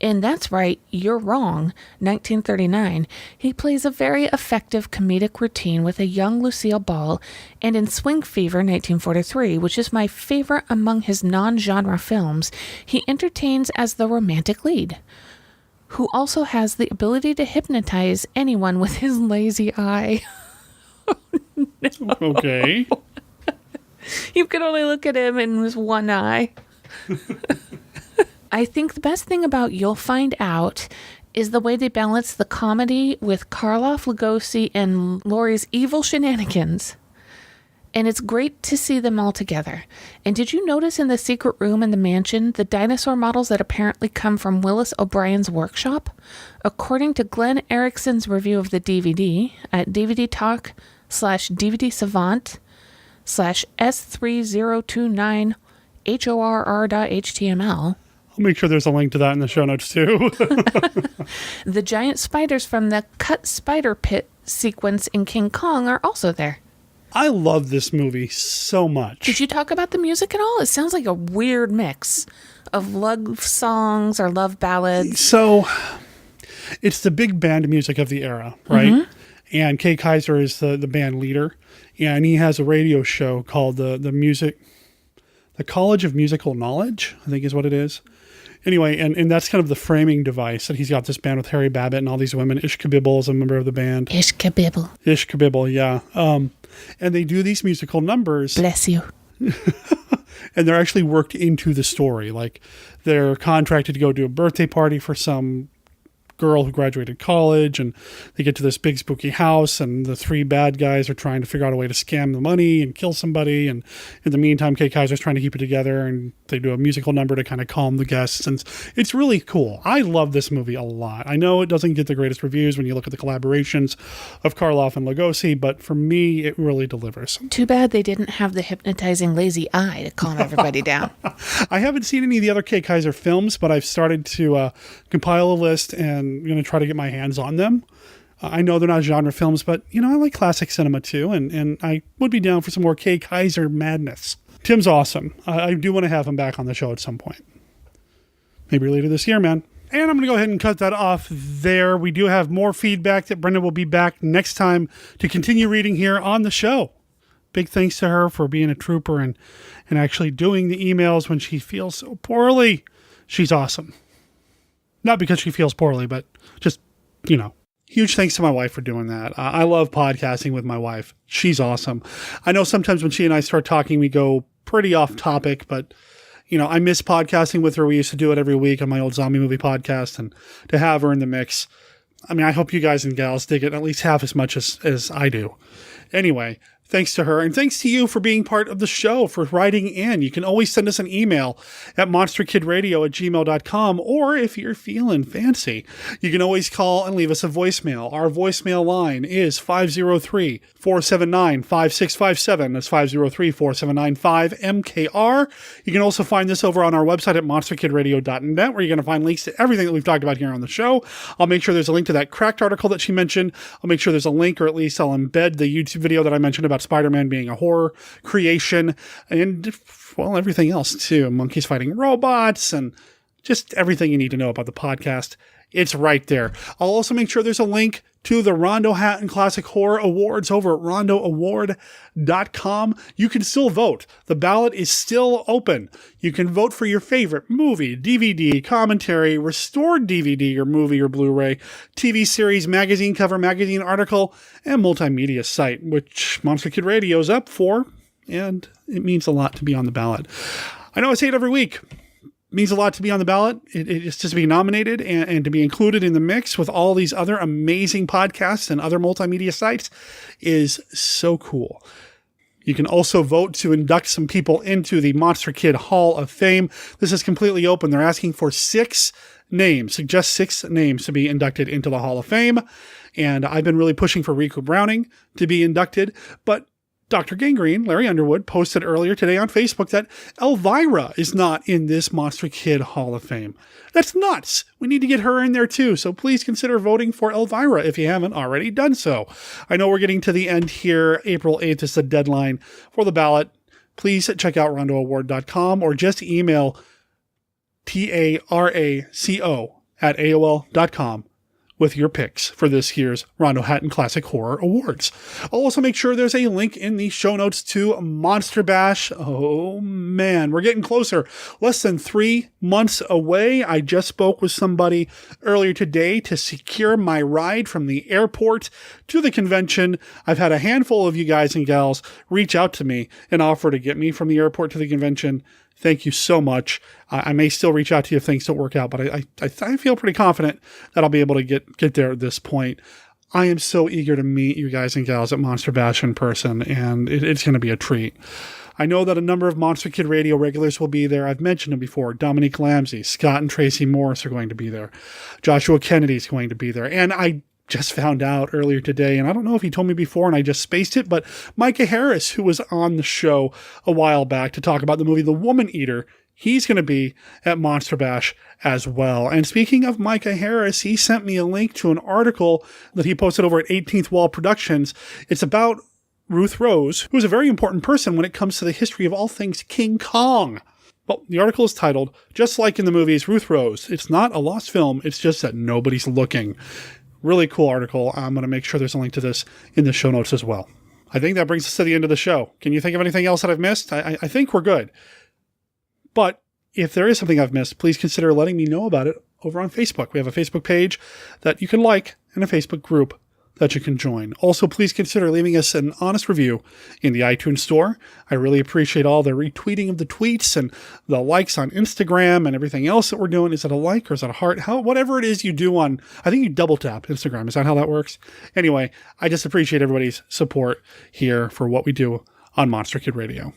And that's right, you're wrong. 1939, he plays a very effective comedic routine with a young Lucille Ball, and in Swing Fever 1943, which is my favorite among his non-genre films, he entertains as the romantic lead, who also has the ability to hypnotize anyone with his lazy eye. No. Okay. You can only look at him in his one eye. I think the best thing about You'll Find Out is the way they balance the comedy with Karloff, Lugosi, and Laurie's evil shenanigans. And it's great to see them all together. And did you notice in the secret room in the mansion the dinosaur models that apparently come from Willis O'Brien's workshop? According to Glenn Erickson's review of the DVD at dvdtalk/dvdsavant/S3029horror.html. I'll make sure there's a link to that in the show notes too. The giant spiders from the cut spider pit sequence in King Kong are also there. I love this movie so much. Did you talk about the music at all? It sounds like a weird mix of love songs or love ballads. So it's the big band music of the era, right? Mm-hmm. And Kay Kaiser is the band leader. And he has a radio show called the College of Musical Knowledge, I think is what it is. Anyway, and that's kind of the framing device that he's got this band with Harry Babbitt and all these women. Ishkabibble is a member of the band. Ishkabibble, yeah. And they do these musical numbers. Bless you. And they're actually worked into the story. Like they're contracted to go do a birthday party for some girl who graduated college, and they get to this big spooky house, and the three bad guys are trying to figure out a way to scam the money and kill somebody, and in the meantime Kay Kaiser's trying to keep it together, and they do a musical number to kind of calm the guests, and it's really cool. I love this movie a lot. I know it doesn't get the greatest reviews when you look at the collaborations of Karloff and Lugosi, but for me it really delivers. Too bad they didn't have the hypnotizing lazy eye to calm everybody down. I haven't seen any of the other Kay Kaiser films, but I've started to compile a list, and I'm going to try to get my hands on them. I know they're not genre films, but, I like classic cinema too, and I would be down for some more Kay Kaiser madness. Tim's awesome. I do want to have him back on the show at some point. Maybe later this year, man. And I'm going to go ahead and cut that off there. We do have more feedback that Brenda will be back next time to continue reading here on the show. Big thanks to her for being a trooper and actually doing the emails when she feels so poorly. She's awesome. Not because she feels poorly, but just, Huge thanks to my wife for doing that. I love podcasting with my wife. She's awesome. I know sometimes when she and I start talking, we go pretty off topic, but, I miss podcasting with her. We used to do it every week on my old zombie movie podcast, and to have her in the mix, I hope you guys and gals dig it at least half as much as I do. Anyway, Thanks to her, and thanks to you for being part of the show, for writing in. You can always send us an email at monsterkidradio@gmail.com, or if you're feeling fancy, you can always call and leave us a voicemail. Our voicemail line is 503-479-5657. That's 503-479-5MKR. You can also find this over on our website at monsterkidradio.net, where you're going to find links to everything that we've talked about here on the show. I'll make sure there's a link to that Cracked article that she mentioned. I'll make sure there's a link, or at least I'll embed the YouTube video that I mentioned about Spider-Man being a horror creation, and, well, everything else too. Monkeys fighting robots, and just everything you need to know about the podcast. It's right there. I'll also make sure there's a link to the Rondo Hatton Classic Horror Awards over at rondoaward.com. You can still vote. The ballot is still open. You can vote for your favorite movie, DVD, commentary, restored DVD or movie or Blu-ray, TV series, magazine cover, magazine article, and multimedia site, which Monster Kid Radio is up for, and it means a lot to be on the ballot. I know I say it every week. Means a lot to be on the ballot. It's just to be nominated and to be included in the mix with all these other amazing podcasts and other multimedia sites is so cool. You can also vote to induct some people into the Monster Kid Hall of Fame. This is completely open. They're asking for 6 names, suggest 6 names to be inducted into the Hall of Fame. And I've been really pushing for Rico Browning to be inducted, but Dr. Gangrene, Larry Underwood, posted earlier today on Facebook that Elvira is not in this Monster Kid Hall of Fame. That's nuts. We need to get her in there too. So please consider voting for Elvira if you haven't already done so. I know we're getting to the end here. April 8th is the deadline for the ballot. Please check out rondoaward.com or just email taraco@aol.com with your picks for this year's Rondo Hatton Classic Horror Awards. I'll also make sure there's a link in the show notes to Monster Bash. Oh man, we're getting closer. Less than 3 months away. I just spoke with somebody earlier today to secure my ride from the airport to the convention. I've had a handful of you guys and gals reach out to me and offer to get me from the airport to the convention. Thank you so much. I may still reach out to you if things don't work out, but I feel pretty confident that I'll be able to get there at this point. I am so eager to meet you guys and gals at Monster Bash in person, and it's going to be a treat. I know that a number of Monster Kid Radio regulars will be there. I've mentioned them before. Dominique Lamsey, Scott and Tracy Morris are going to be there. Joshua Kennedy's going to be there. And I just found out earlier today, and I don't know if he told me before and I just spaced it, but Micah Harris, who was on the show a while back to talk about the movie The Woman Eater, he's going to be at Monster Bash as well. And speaking of Micah Harris, he sent me a link to an article that he posted over at 18th Wall Productions. It's about Ruth Rose, who's a very important person when it comes to the history of all things King Kong. Well, the article is titled, Just Like in the Movies, Ruth Rose. It's not a lost film, it's just that nobody's looking. Really cool article. I'm going to make sure there's a link to this in the show notes as well. I think that brings us to the end of the show. Can you think of anything else that I've missed? I think we're good. But if there is something I've missed, please consider letting me know about it over on Facebook. We have a Facebook page that you can like and a Facebook group that you can join. Also, please consider leaving us an honest review in the iTunes store. I really appreciate all the retweeting of the tweets and the likes on Instagram and everything else that we're doing. Is it a like or is it a heart? Whatever it is you do on, I think you double tap Instagram. Is that how that works? Anyway, I just appreciate everybody's support here for what we do on Monster Kid Radio.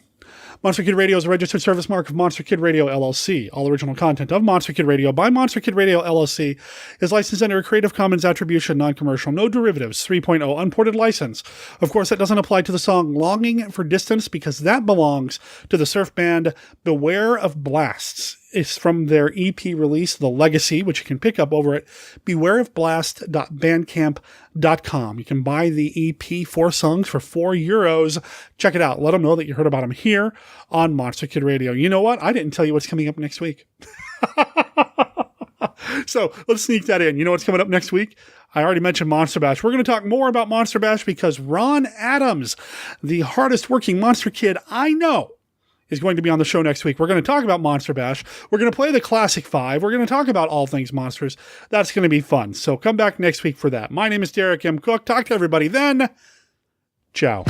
Monster Kid Radio is a registered service mark of Monster Kid Radio, LLC. All original content of Monster Kid Radio by Monster Kid Radio, LLC is licensed under a Creative Commons Attribution, Non-Commercial, No Derivatives, 3.0 Unported license. Of course, that doesn't apply to the song Longing for Distance because that belongs to the surf band Beware of Blasts. It's from their EP release, The Legacy, which you can pick up over at bewareofblast.bandcamp.com. You can buy the EP 4 songs for €4. Check it out. Let them know that you heard about them here on Monster Kid Radio. You know what? I didn't tell you what's coming up next week. So let's sneak that in. You know what's coming up next week? I already mentioned Monster Bash. We're going to talk more about Monster Bash because Ron Addams, the hardest working Monster Kid I know, is going to be on the show next week. We're going to talk about Monster Bash. We're going to play the Classic 5. We're going to talk about all things monsters. That's going to be fun. So come back next week for that. My name is Derek M. Cook. Talk to everybody then. Ciao.